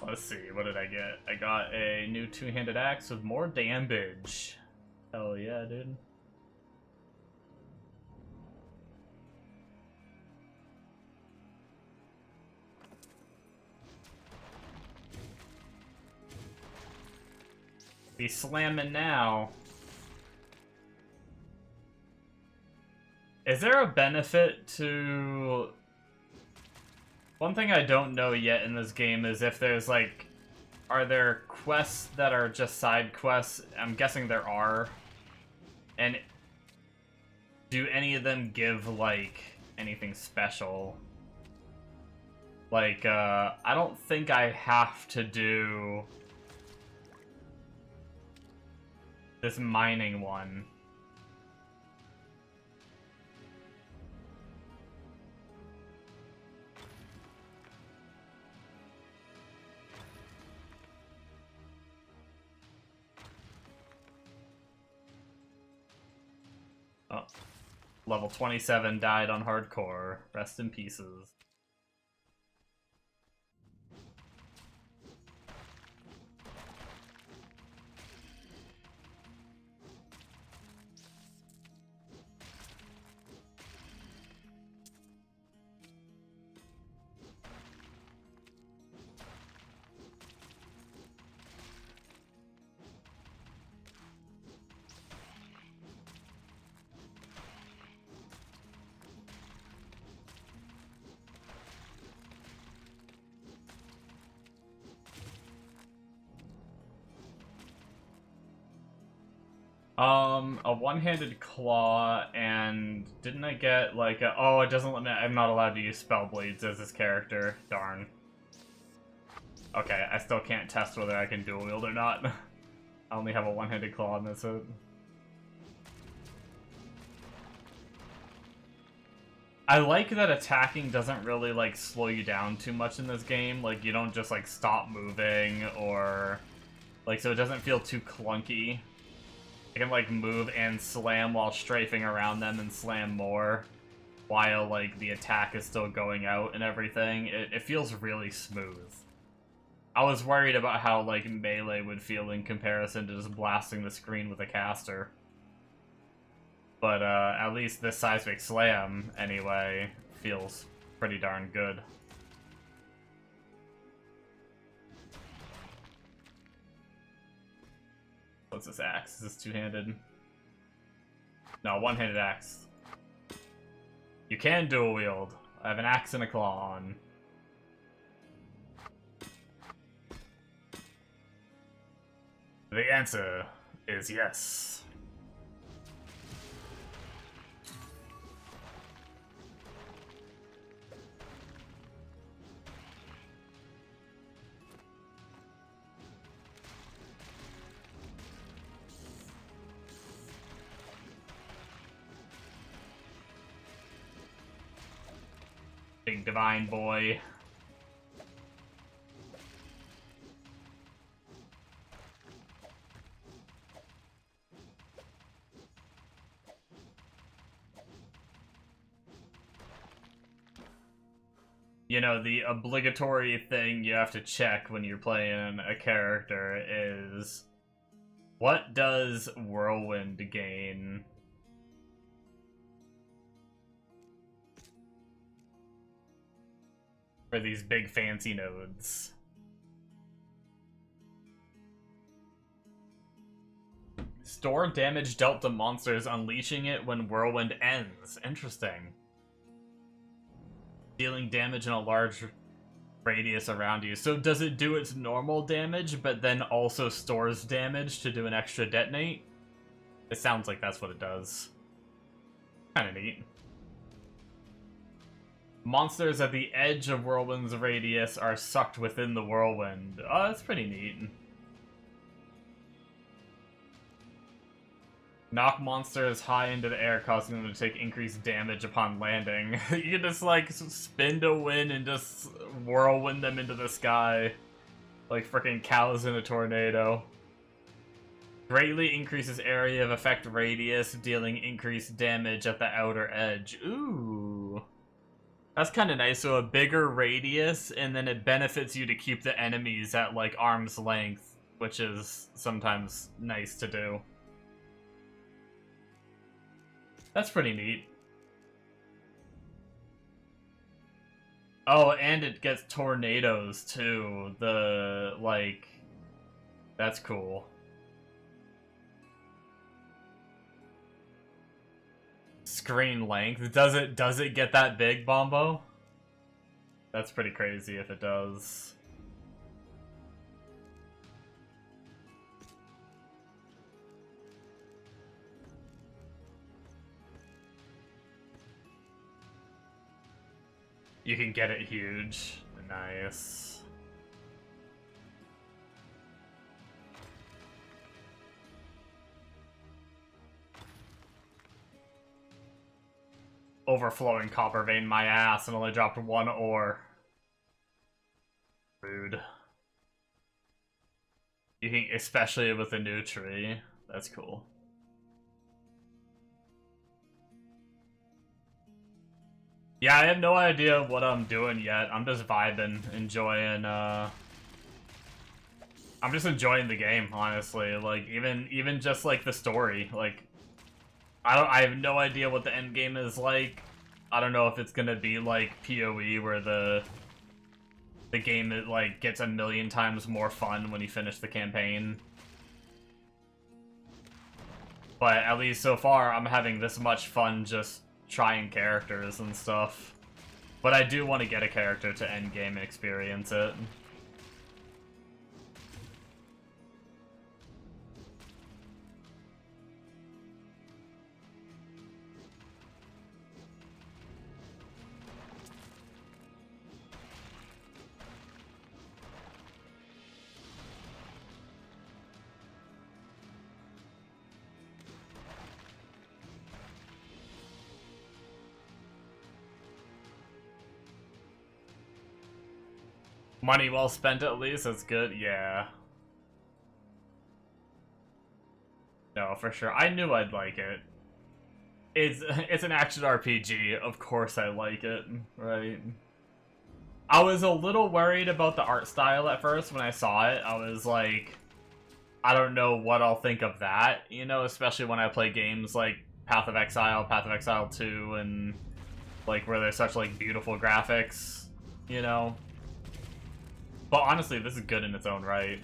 Let's see, what did I get? I got a new two-handed axe with more damage. Hell yeah, dude. Be slamming now. Is there a benefit to... One thing I don't know yet in this game is if there's, like... Are there quests that are just side quests? I'm guessing there are. And do any of them give, like, anything special? Like, I don't think I have to do this mining one. Oh, level 27 died on hardcore. Rest in pieces. A one-handed claw, and didn't I get, like, oh, it doesn't let me, I'm not allowed to use spell blades as this character. Darn. Okay, I still can't test whether I can dual wield or not. I only have a one-handed claw, and that's it. I like that attacking doesn't really, like, slow you down too much in this game. Like, you don't just, like, stop moving, or... Like, so it doesn't feel too clunky. I can, like, move and slam while strafing around them and slam more, while, like, the attack is still going out and everything. It feels really smooth. I was worried about how, like, melee would feel in comparison to just blasting the screen with a caster. But, at least this Seismic Slam, anyway, feels pretty darn good. What's this axe? Is this two-handed? No, one-handed axe. You can dual wield. I have an axe and a claw on. The answer is yes. Big divine boy. You know, the obligatory thing you have to check when you're playing a character is, what does Whirlwind gain? For these big fancy nodes. Store damage dealt to monsters, unleashing it when Whirlwind ends. Interesting. Dealing damage in a large radius around you. So does it do its normal damage, but then also stores damage to do an extra detonate? It sounds like that's what it does. Kinda neat. Monsters at the edge of Whirlwind's radius are sucked within the Whirlwind. Oh, that's pretty neat. Knock monsters high into the air, causing them to take increased damage upon landing. You can just, like, spin to win and just whirlwind them into the sky. Like freaking cows in a tornado. Greatly increases area of effect radius, dealing increased damage at the outer edge. Ooh. That's kind of nice. So a bigger radius, and then it benefits you to keep the enemies at, like, arm's length, which is sometimes nice to do. That's pretty neat. Oh, and it gets tornadoes, too. That's cool. Screen length. Does it get that big, Bombo? That's pretty crazy if it does. You can get it huge. Nice. Overflowing copper vein my ass and only dropped one ore. Rude. You can, especially with a new tree. That's cool. Yeah, I have no idea what I'm doing yet. I'm just vibing, enjoying, I'm just enjoying the game, honestly. Like, even just, like, the story. Like, I have no idea what the end game is like. I don't know if it's gonna be like PoE, where the game, it, like, gets a million times more fun when you finish the campaign. But at least so far, I'm having this much fun just trying characters and stuff. But I do want to get a character to endgame and experience it. Money well spent, at least. That's good. Yeah. No, for sure. I knew I'd like it. It's an action RPG. Of course I like it, right? I was a little worried about the art style at first when I saw it. I was like, I don't know what I'll think of that, you know, especially when I play games like Path of Exile 2, and like where there's such like beautiful graphics, you know. But honestly, this is good in its own right.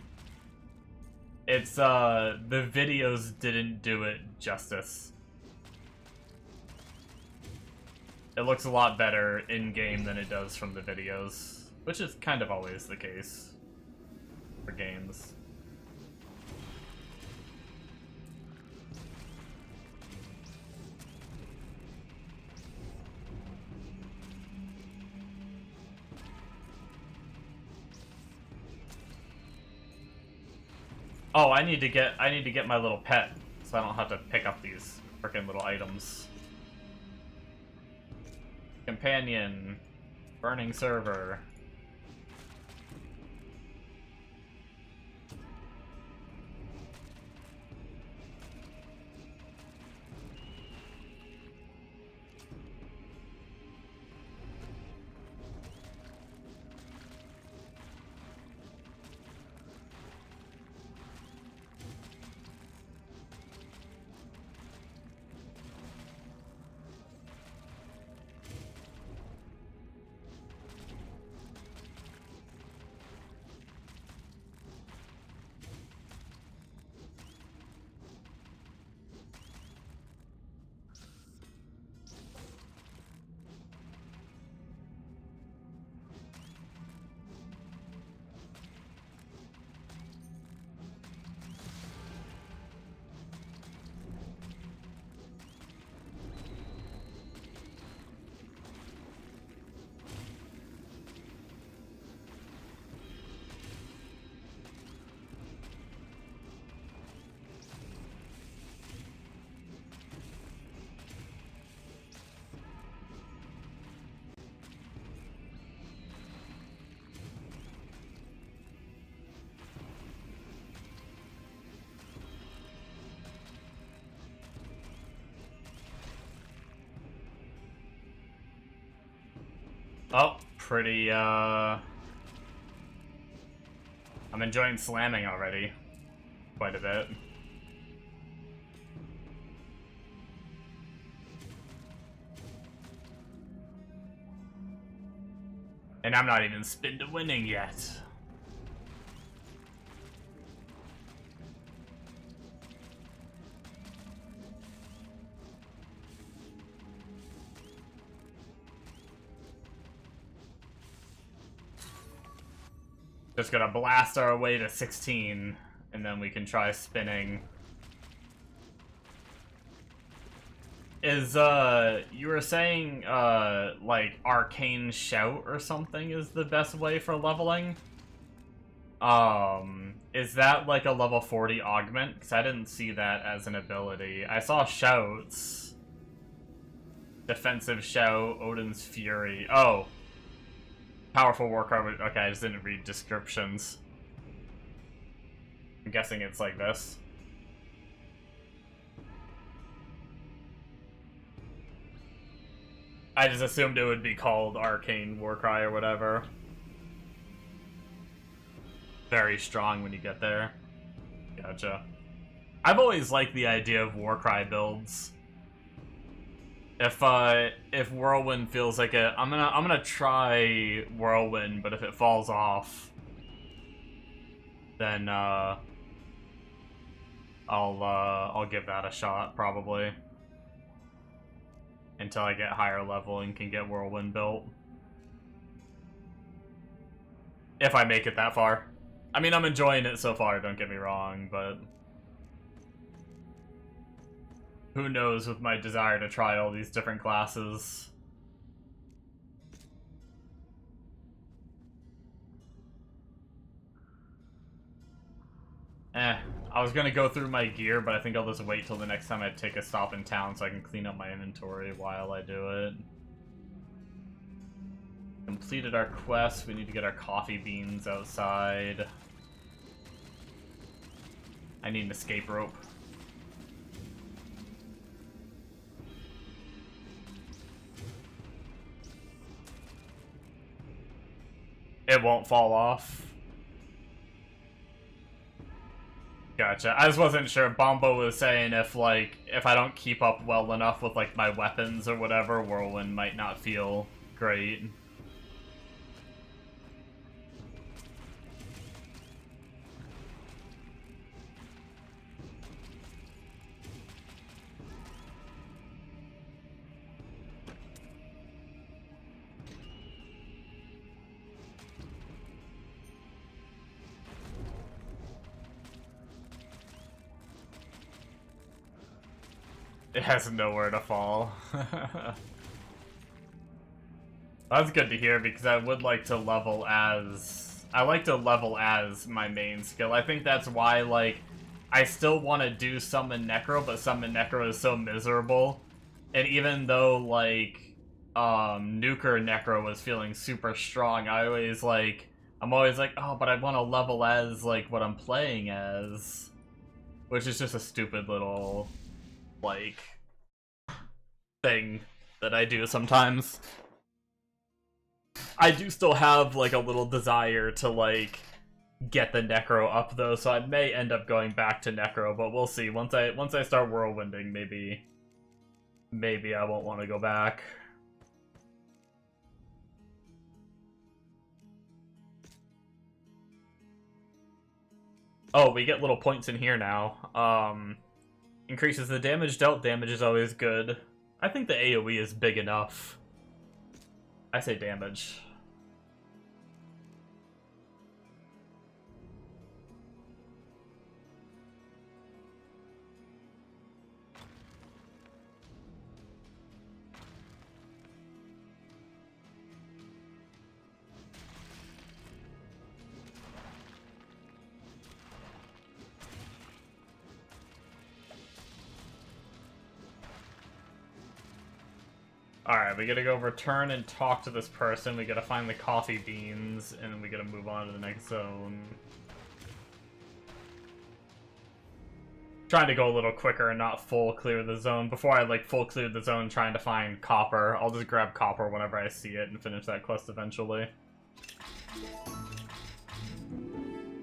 It's the videos didn't do it justice. It looks a lot better in-game than it does from the videos, which is kind of always the case for games. Oh, I need to get my little pet, so I don't have to pick up these freaking little items. Companion, burning server. Oh, pretty, I'm enjoying slamming already. Quite a bit. And I'm not even spin to winning yet. Just gonna blast our way to 16, and then we can try spinning. Is, you were saying, like, Arcane Shout or something is the best way for leveling? Is that, like, a level 40 augment? Because I didn't see that as an ability. I saw Shouts. Defensive Shout, Odin's Fury. Oh. Powerful war card. Okay, I just didn't read descriptions. I'm guessing it's like this. I just assumed it would be called Arcane Warcry or whatever. Very strong when you get there. Gotcha. I've always liked the idea of Warcry builds. If Whirlwind feels like it, I'm gonna try Whirlwind, but if it falls off, then I'll give that a shot probably until I get higher level and can get Whirlwind built. If I make it that far. I mean, I'm enjoying it so far, don't get me wrong, but who knows with my desire to try all these different classes. I was gonna go through my gear, but I think I'll just wait till the next time I take a stop in town so I can clean up my inventory while I do it. Completed our quest, we need to get our coffee beans outside. I need an escape rope. It won't fall off. Gotcha. I just wasn't sure. Bombo was saying if, like, if I don't keep up well enough with, like, my weapons or whatever, Whirlwind might not feel great. It has nowhere to fall. That's good to hear, because I would like to level as... I like to level as my main skill. I think that's why, like, I still want to do Summon Necro, but Summon Necro is so miserable. And even though, like, Nuker Necro was feeling super strong, I'm always like, oh, but I want to level as, like, what I'm playing as. Which is just a stupid little... like, thing that I do sometimes. I do still have, like, a little desire to, like, get the Necro up, though, so I may end up going back to Necro, but we'll see. Once I start whirlwinding, maybe I won't want to go back. Oh, we get little points in here now. Increases the damage dealt. Damage is always good. I think the AoE is big enough. I say damage. Alright, we gotta go return and talk to this person, we gotta find the coffee beans, and then we gotta move on to the next zone. Trying to go a little quicker and not full clear the zone. Before I, like, full clear the zone trying to find copper, I'll just grab copper whenever I see it and finish that quest eventually.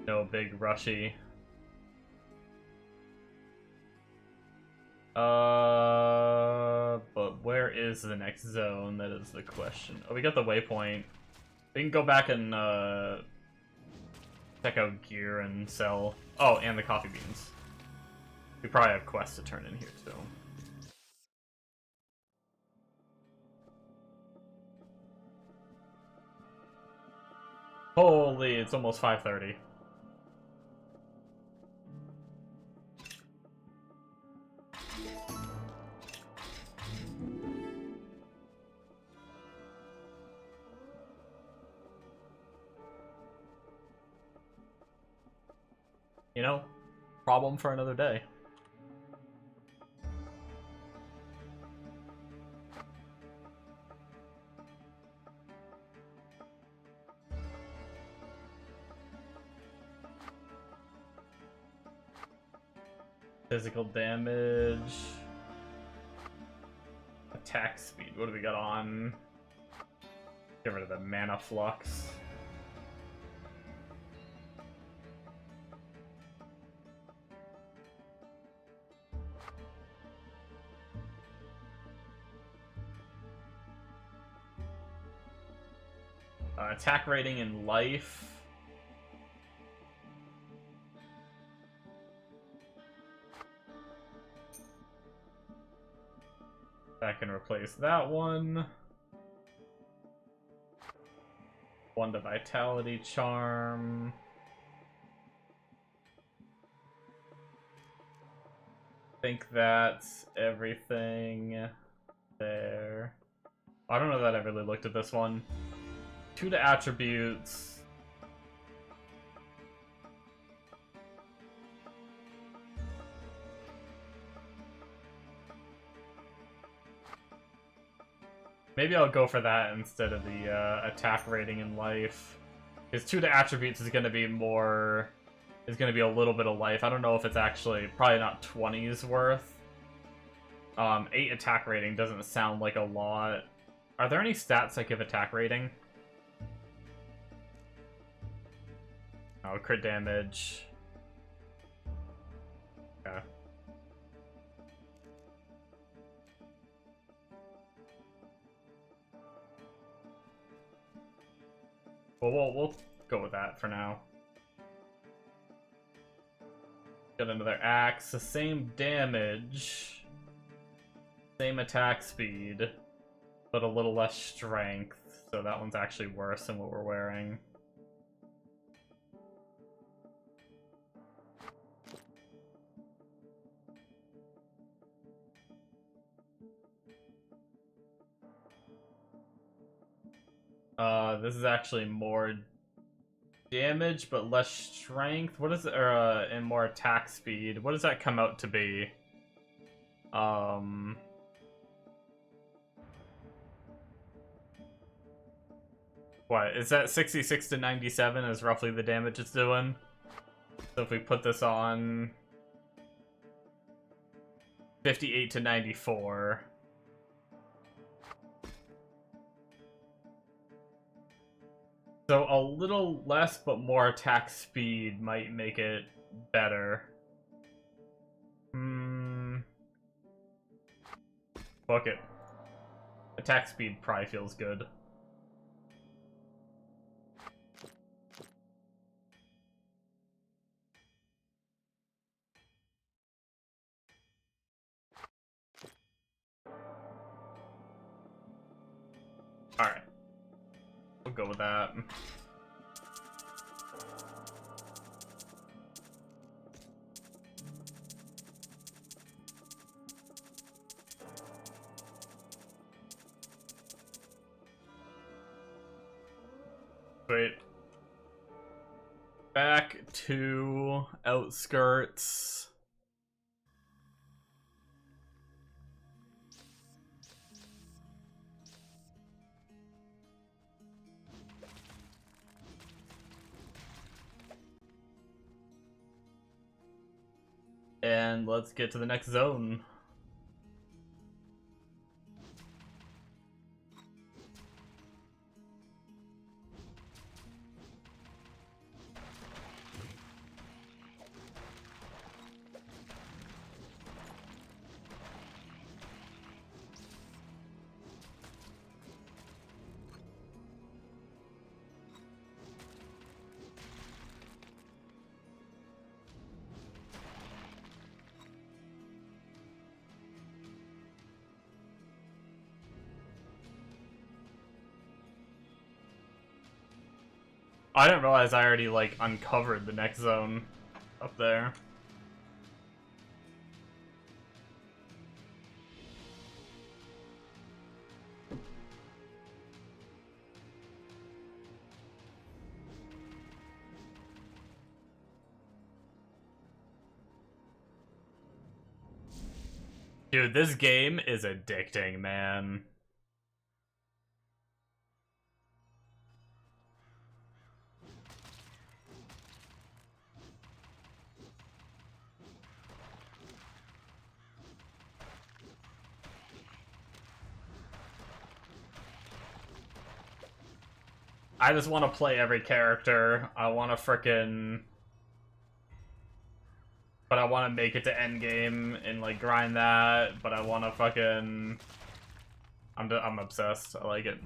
No big rushy. But where is the next zone? That is the question. Oh, we got the waypoint. We can go back and, check out gear and sell. Oh, and the coffee beans. We probably have quests to turn in here, too. Holy, it's almost 5:30. You know, problem for another day. Physical damage. Attack speed. What do we got on? Get rid of the mana flux. Attack rating and life. That can replace that one. One to vitality charm. I think that's everything there. I don't know that I really looked at this one. 2 to attributes. Maybe I'll go for that instead of the attack rating in life. Because 2 to attributes is going to be more... is going to be a little bit of life. I don't know if it's actually... probably not 20's worth. 8 attack rating doesn't sound like a lot. Are there any stats that give attack rating? Oh, crit damage. Okay. Well, we'll go with that for now. Got another axe, the same damage, same attack speed, but a little less strength. So that one's actually worse than what we're wearing. This is actually more damage, but less strength. What is it? And more attack speed. What does that come out to be? What is that? 66 to 97 is roughly the damage it's doing. So if we put this on 58 to 94. So a little less but more attack speed might make it better. Fuck it. Attack speed probably feels good. Alright. We'll go with that. Sweet. Back to outskirts. And let's get to the next zone. I didn't realize I already, like, uncovered the next zone up there. Dude, this game is addicting, man. I just want to play every character. I want to frickin'... But I want to make it to endgame and, like, grind that. But I want to fucking... I'm obsessed. I like it.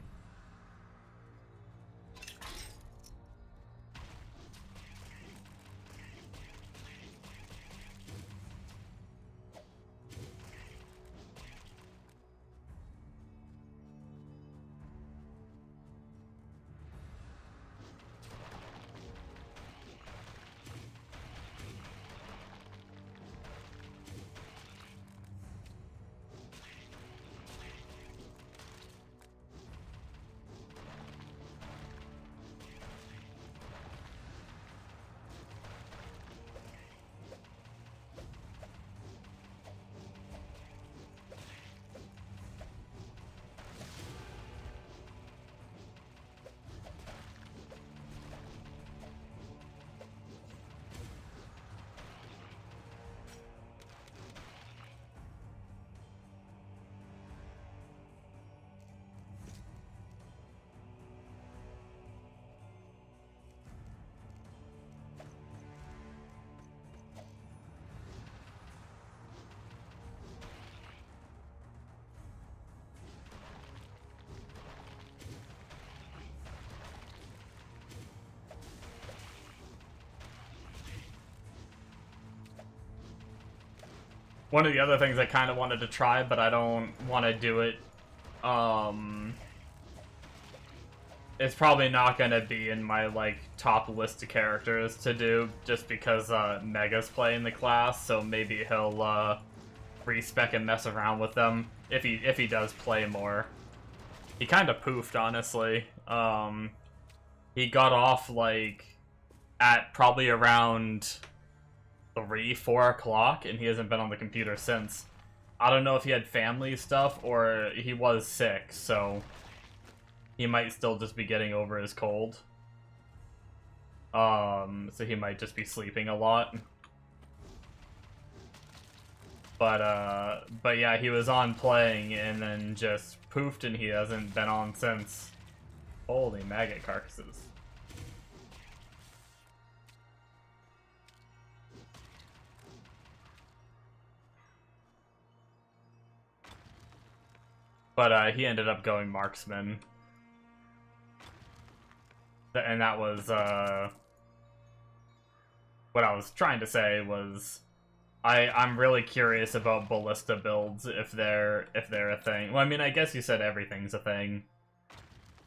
One of the other things I kind of wanted to try, but I don't want to do it, it's probably not going to be in my, like, top list of characters to do, just because, Mega's playing the class, so maybe he'll, respec and mess around with them, if he does play more. He kind of poofed, honestly. He got off, like, at probably around 3, 4 o'clock, and he hasn't been on the computer since. I don't know if he had family stuff, or he was sick, so he might still just be getting over his cold. So he might just be sleeping a lot. But yeah, he was on playing and then just poofed, and he hasn't been on since. Holy maggot carcasses. But he ended up going marksman. And that was, what I was trying to say was, I'm really curious about ballista builds, if they're a thing. Well, I mean, I guess you said everything's a thing.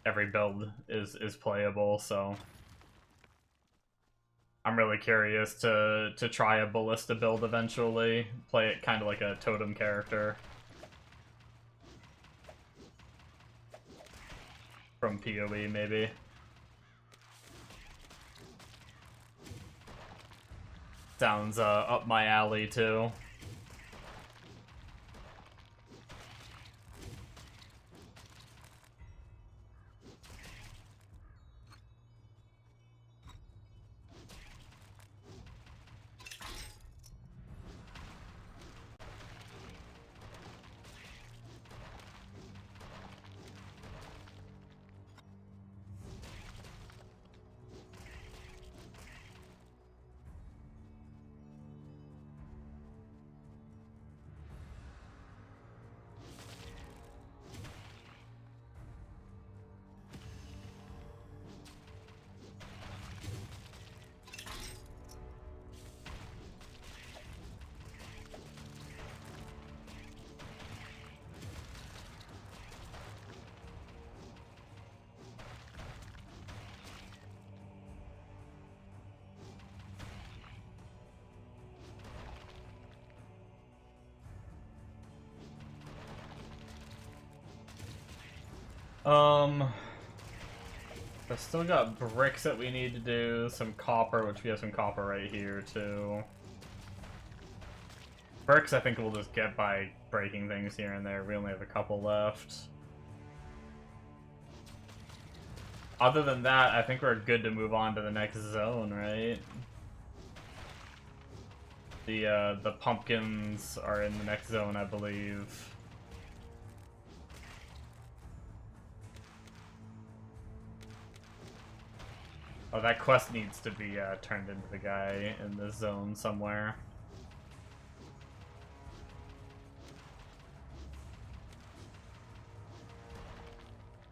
Every build is playable, so I'm really curious to try a ballista build eventually. Play it kind of like a totem character. From PoE, maybe. Sounds up my alley too. I still got bricks that we need to do, some copper, which we have some copper right here, too. Bricks I think we'll just get by breaking things here and there. We only have a couple left. Other than that, I think we're good to move on to the next zone, right? The pumpkins are in the next zone, I believe. Oh, that quest needs to be turned into the guy in this zone somewhere.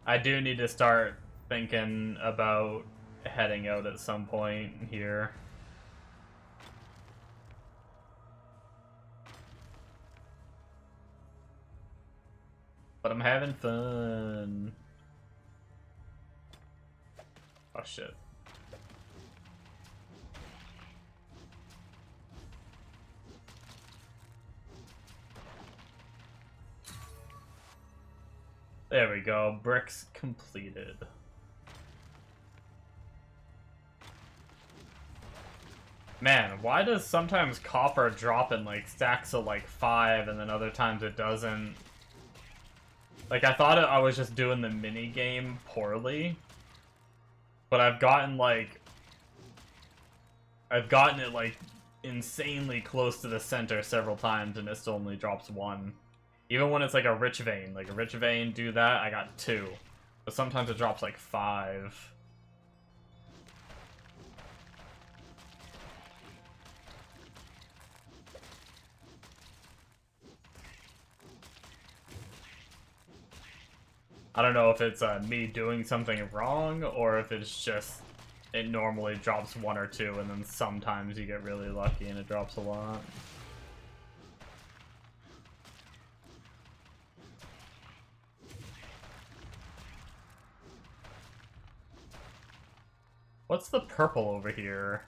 I do need to start thinking about heading out at some point here. But I'm having fun. Oh shit. There we go, bricks completed. Man, why does sometimes copper drop in like stacks of like 5 and then other times it doesn't? Like I thought I was just doing the mini game poorly, but I've gotten it like insanely close to the center several times and it still only drops 1. Even when it's like a rich vein, do that, I got 2. But sometimes it drops like 5. I don't know if it's me doing something wrong, or if it's just it normally drops 1 or 2, and then sometimes you get really lucky and it drops a lot. What's the purple over here?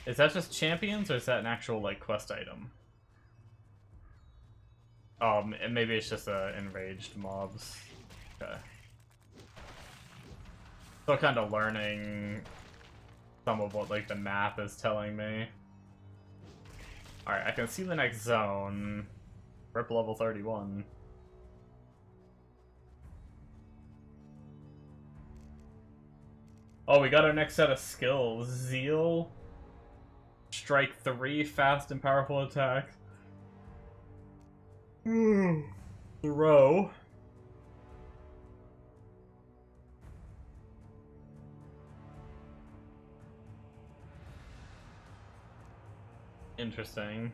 Is that just champions, or is that an actual, like, quest item? And maybe it's just enraged mobs. Okay. Still kind of learning some of what, like, the map is telling me. Alright, I can see the next zone. Rip level 31. Oh, we got our next set of skills. Zeal. Strike 3, fast and powerful attack. Throw. Interesting.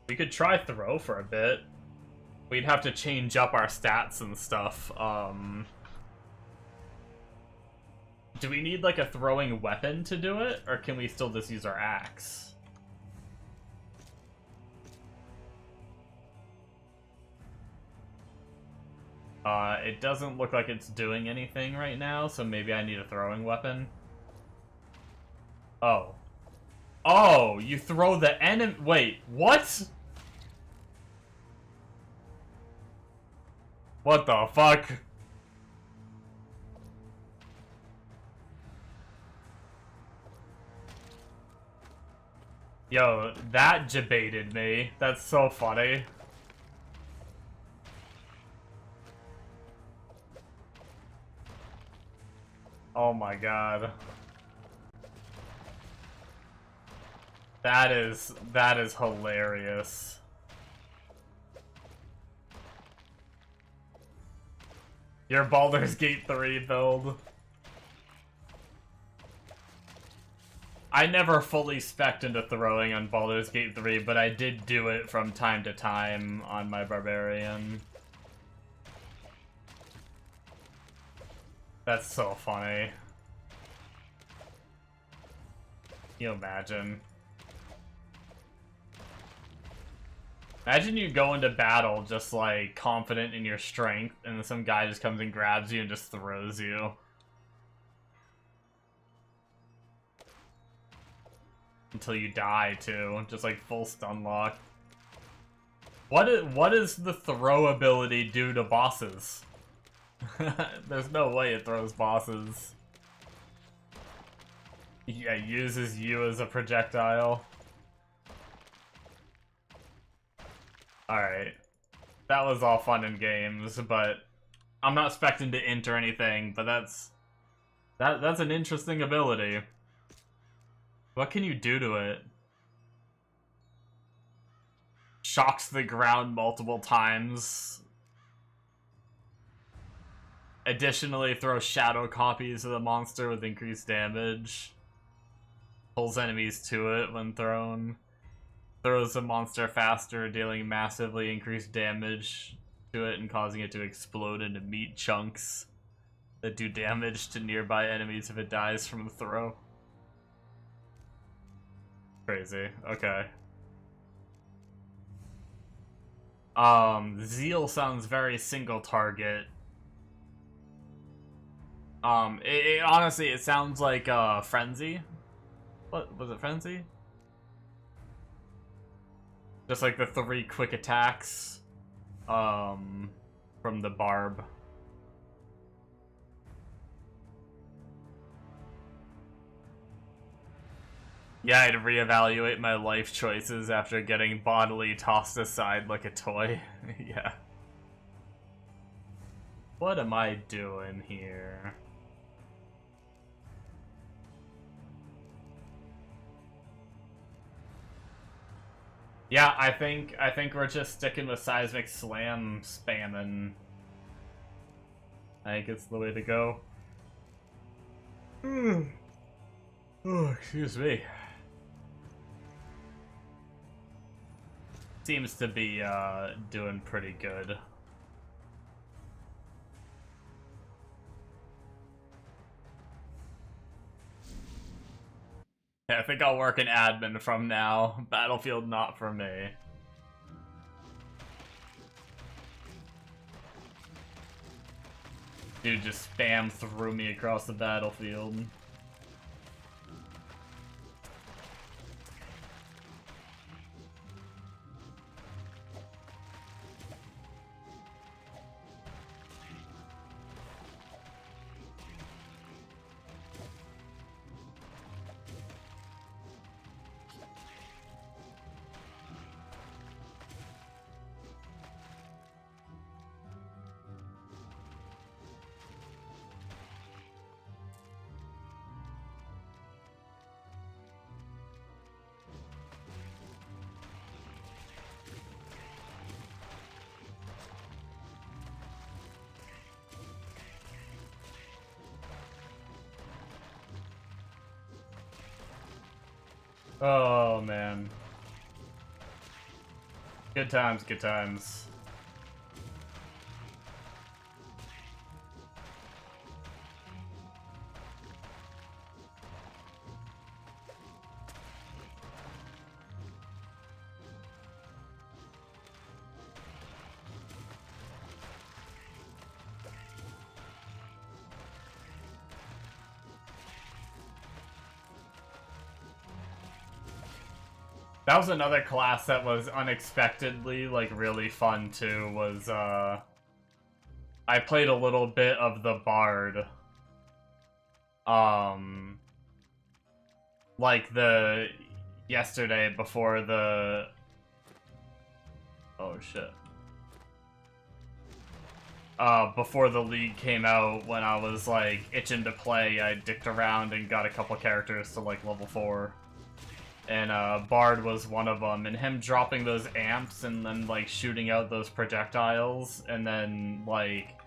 We could try throw for a bit. We'd have to change up our stats and stuff. Do we need, like, a throwing weapon to do it? Or can we still just use our axe? It doesn't look like it's doing anything right now, so maybe I need a throwing weapon. Oh. Oh, you throw the enemy— wait, what? What the fuck? Yo, that debated me. That's so funny. Oh my god. That is hilarious. Your Baldur's Gate 3 build. I never fully spec'd into throwing on Baldur's Gate 3, but I did do it from time to time on my Barbarian. That's so funny. Can you imagine? Imagine you go into battle just, like, confident in your strength, and then some guy just comes and grabs you and just throws you. Until you die, too. Just, like, full stun lock. What does the throw ability do to bosses? There's no way it throws bosses. Yeah, uses you as a projectile. Alright. That was all fun and games, but I'm not expecting to enter anything, but that's an interesting ability. What can you do to it? Shocks the ground multiple times. Additionally, throws shadow copies of the monster with increased damage. Pulls enemies to it when thrown. Throws the monster faster, dealing massively increased damage to it and causing it to explode into meat chunks that do damage to nearby enemies if it dies from the throw. Crazy. Okay. Zeal sounds very single target. Honestly, it sounds like, Frenzy. What, was it Frenzy? Just like the 3 quick attacks, from the Barb. Yeah, I'd reevaluate my life choices after getting bodily tossed aside like a toy. Yeah. What am I doing here? Yeah, I think we're just sticking with Seismic Slam spamming. I think it's the way to go. Oh, excuse me. Seems to be doing pretty good. Yeah, I think I'll work in admin from now. Battlefield not for me. Dude just spam threw me across the battlefield. Oh, man. Good times, good times. That was another class that was unexpectedly, like, really fun, too, was, I played a little bit of the Bard. Like, yesterday before the... Oh, shit. Before the League came out, when I was, like, itching to play, I dicked around and got a couple characters to, like, level 4. And Bard was one of them, and him dropping those amps and then like shooting out those projectiles, and then like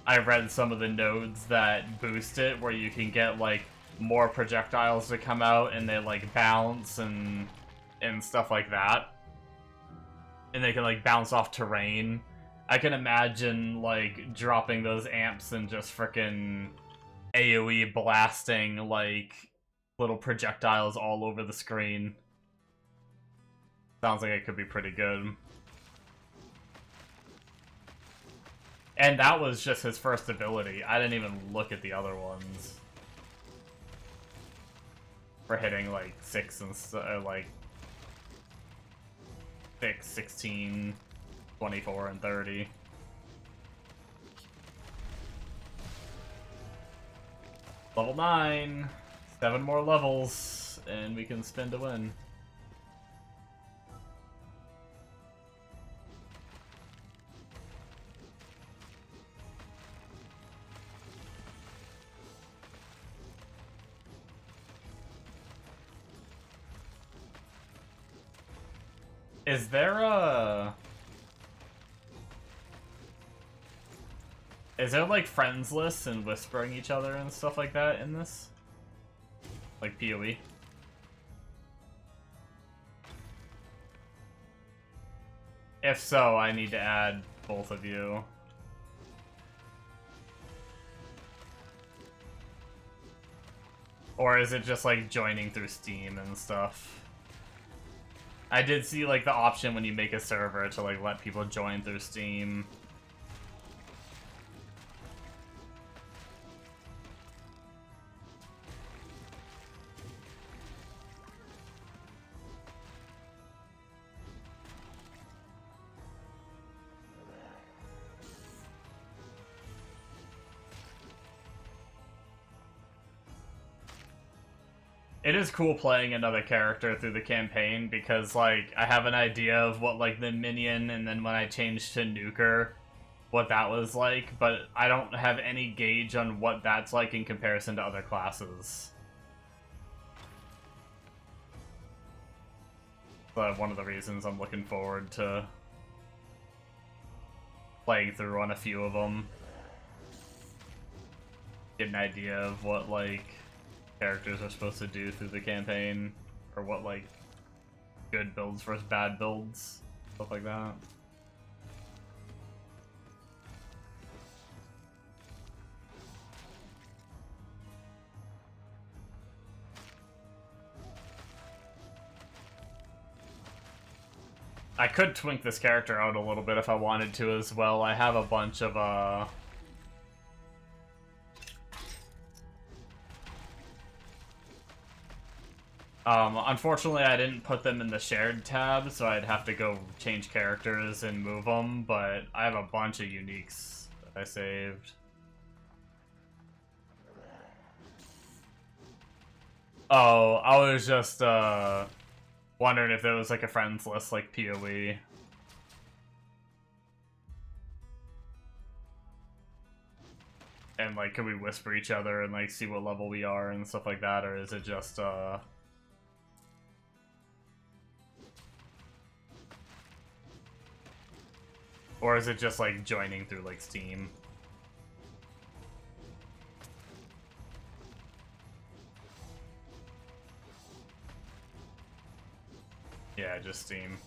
I read some of the nodes that boost it, where you can get like more projectiles to come out and they like bounce and stuff like that, and they can like bounce off terrain. I can imagine like dropping those amps and just frickin' AoE blasting like little projectiles all over the screen. Sounds like it could be pretty good. And that was just his first ability. I didn't even look at the other ones. For hitting like 6 and like 6, 16, 24, and 30. Level 9. 7 more levels, and we can spin to win. Is there like friends lists and whispering each other and stuff like that in this? Like PoE? If so, I need to add both of you. Or is it just like joining through Steam and stuff? I did see like the option when you make a server to like let people join through Steam. It is cool playing another character through the campaign, because, like, I have an idea of what, like, the Minion, and then when I changed to Nuker, what that was like, but I don't have any gauge on what that's like in comparison to other classes. So one of the reasons I'm looking forward to playing through on a few of them. Get an idea of what, like, characters are supposed to do through the campaign, or what like good builds versus bad builds, stuff like that. I could twink this character out a little bit if I wanted to as well. I have a bunch of Unfortunately, I didn't put them in the shared tab, so I'd have to go change characters and move them, but I have a bunch of uniques that I saved. Oh, I was just, wondering if there was, like, a friends list, like PoE. And, like, can we whisper each other and, like, see what level we are and stuff like that, or is it just, or is it just, like, joining through, like, Steam? Yeah, just Steam.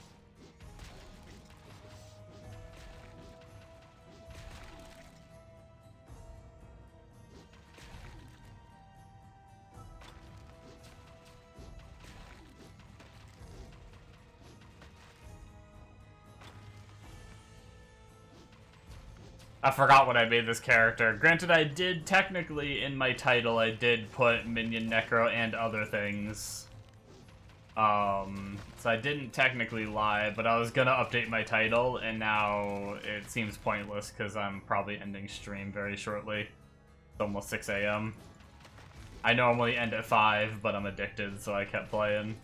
I forgot what I made this character. Granted, I did technically, in my title, I did put Minion, Necro, and other things. So I didn't technically lie, but I was gonna update my title, and now it seems pointless because I'm probably ending stream very shortly. It's almost 6 a.m. I normally end at 5, but I'm addicted, so I kept playing.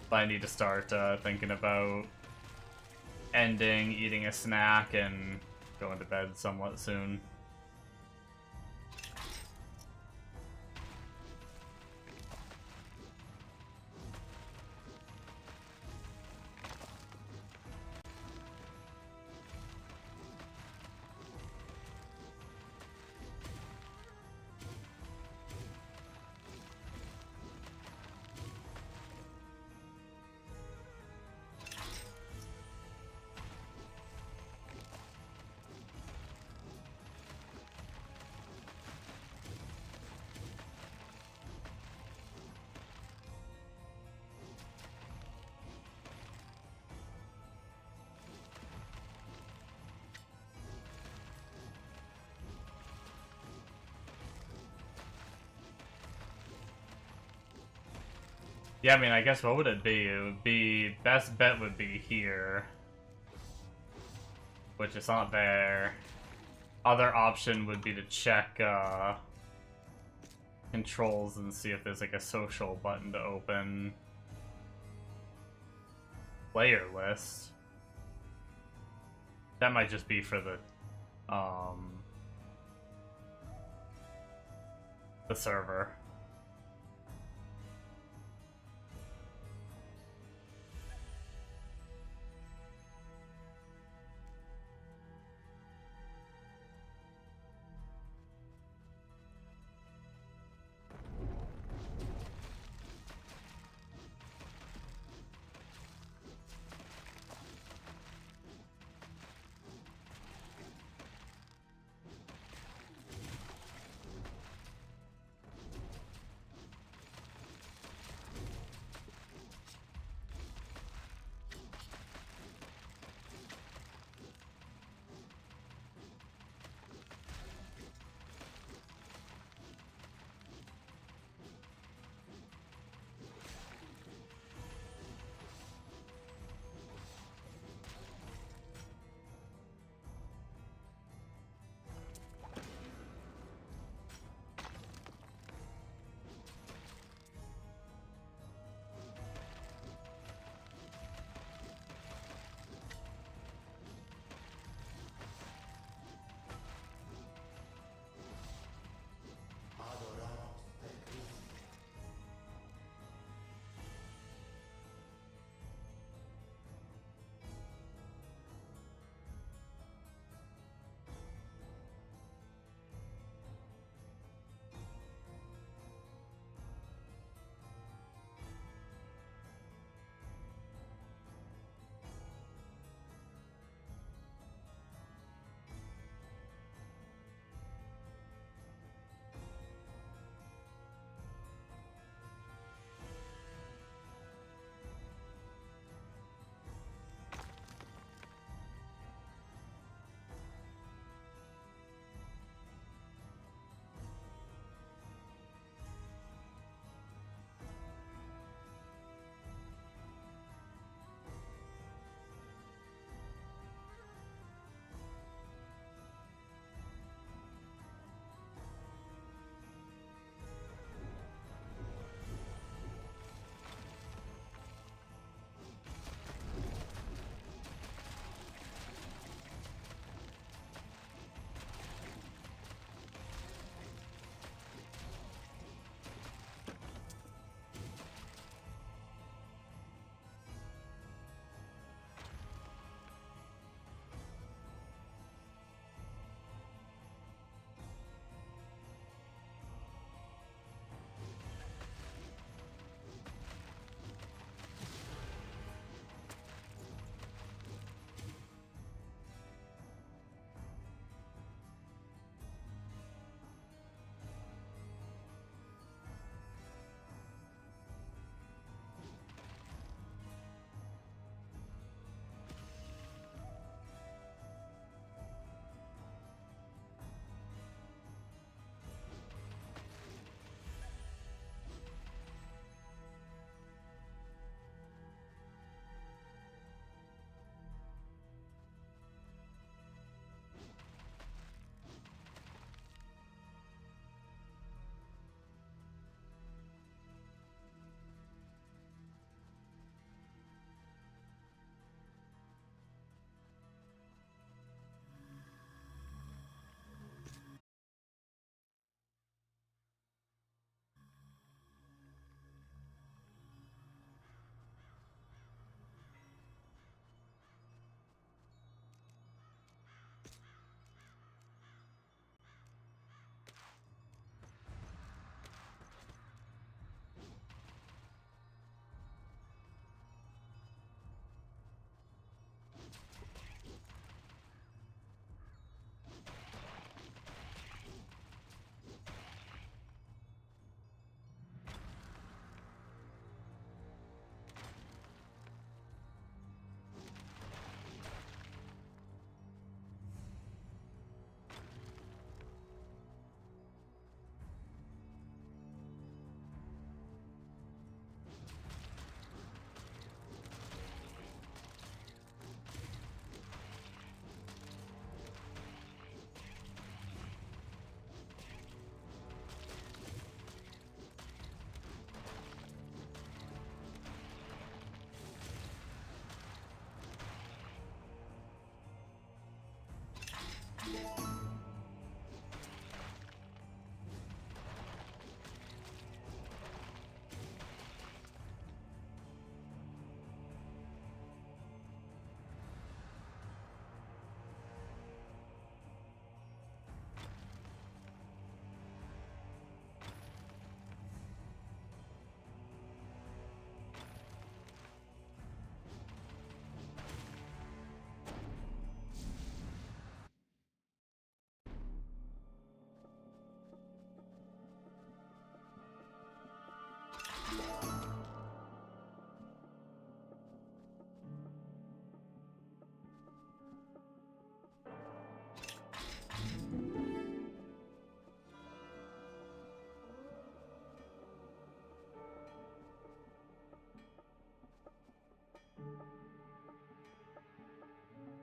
But I need to start thinking about ending, eating a snack, and going to bed somewhat soon. Yeah, I mean, I guess what would it be? It would be, best bet would be here. Which is not there. Other option would be to check, controls and see if there's, like, a social button to open. Player list. That might just be for the server.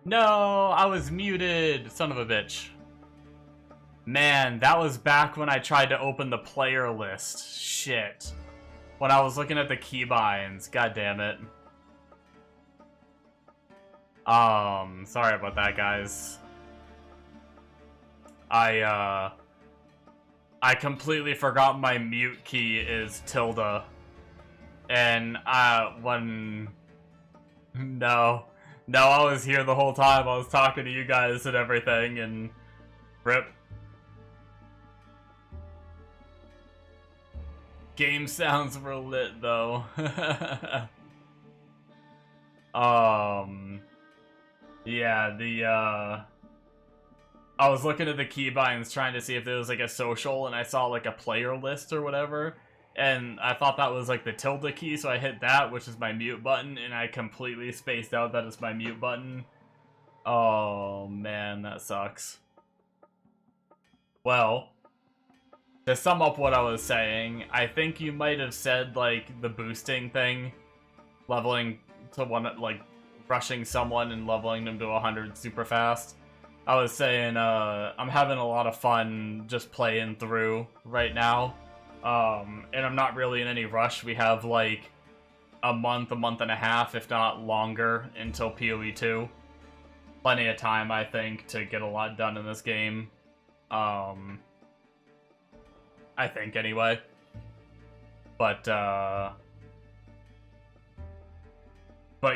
No, I was muted, son of a bitch. Man, that was back when I tried to open the player list. Shit. When I was looking at the keybinds, god damn it. Sorry about that, guys. I completely forgot my mute key is tilde. And, No, I was here the whole time. I was talking to you guys and everything, and... Rip. Game sounds were lit, though. Yeah, I was looking at the keybinds trying to see if there was, like, a social, and I saw, like, a player list or whatever. And I thought that was, like, the tilde key, so I hit that, which is my mute button, and I completely spaced out that it's my mute button. Oh, man, that sucks. Well, to sum up what I was saying, I think you might have said, like, the boosting thing. Leveling to one, like, rushing someone and leveling them to 100 super fast. I was saying, I'm having a lot of fun just playing through right now. And I'm not really in any rush. We have, like, a month and a half, if not longer, until PoE 2. Plenty of time, I think, to get a lot done in this game. I think, anyway. But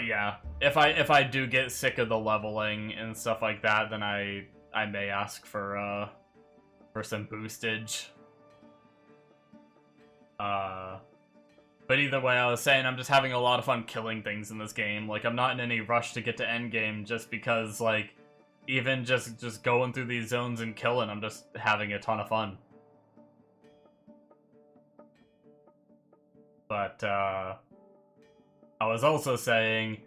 yeah, if I do get sick of the leveling and stuff like that, then I may ask for some boostage. But either way, I was saying I'm just having a lot of fun killing things in this game. Like, I'm not in any rush to get to endgame just because, like, even just going through these zones and killing, I'm just having a ton of fun. But, I was also saying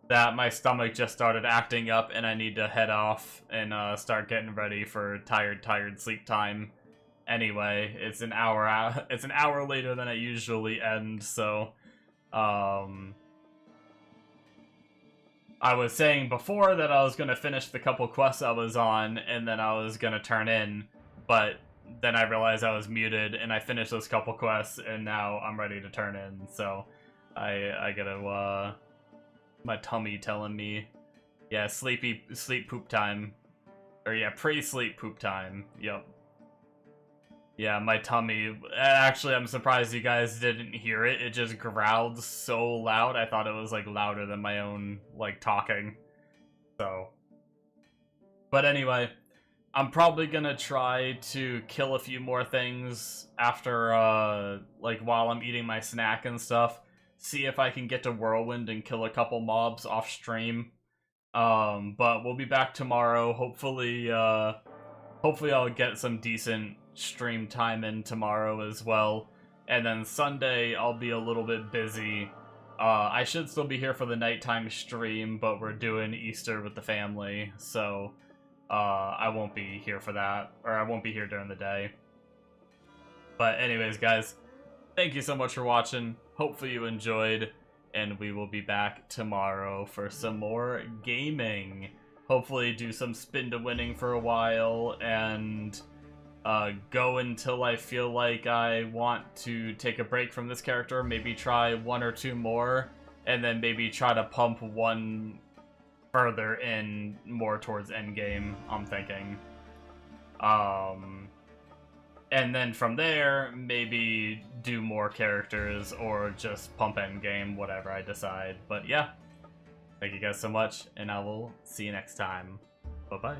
that my stomach just started acting up and I need to head off and start getting ready for tired sleep time. Anyway, it's an hour later than I usually end, so I was saying before that I was gonna finish the couple quests I was on and then I was gonna turn in, but then I realized I was muted and I finished those couple quests and now I'm ready to turn in, so I gotta my tummy telling me, yeah, sleep poop time, or yeah, pre-sleep poop time. Yep. Yeah, my tummy. Actually, I'm surprised you guys didn't hear it. It just growled so loud. I thought it was, like, louder than my own, like, talking. So. But anyway, I'm probably gonna try to kill a few more things after, like, while I'm eating my snack and stuff. See if I can get to Whirlwind and kill a couple mobs off stream. But we'll be back tomorrow. Hopefully I'll get some decent stream time in tomorrow as well. And then Sunday, I'll be a little bit busy. I should still be here for the nighttime stream, but we're doing Easter with the family, so I won't be here for that, or I won't be here during the day. But anyways, guys, thank you so much for watching. Hopefully you enjoyed, and we will be back tomorrow for some more gaming. Hopefully do some spin to winning for a while, and go until I feel like I want to take a break from this character, maybe try one or two more, and then maybe try to pump one further in more towards endgame, I'm thinking. And then from there, maybe do more characters or just pump endgame, whatever I decide. But yeah, thank you guys so much, and I will see you next time. Bye-bye.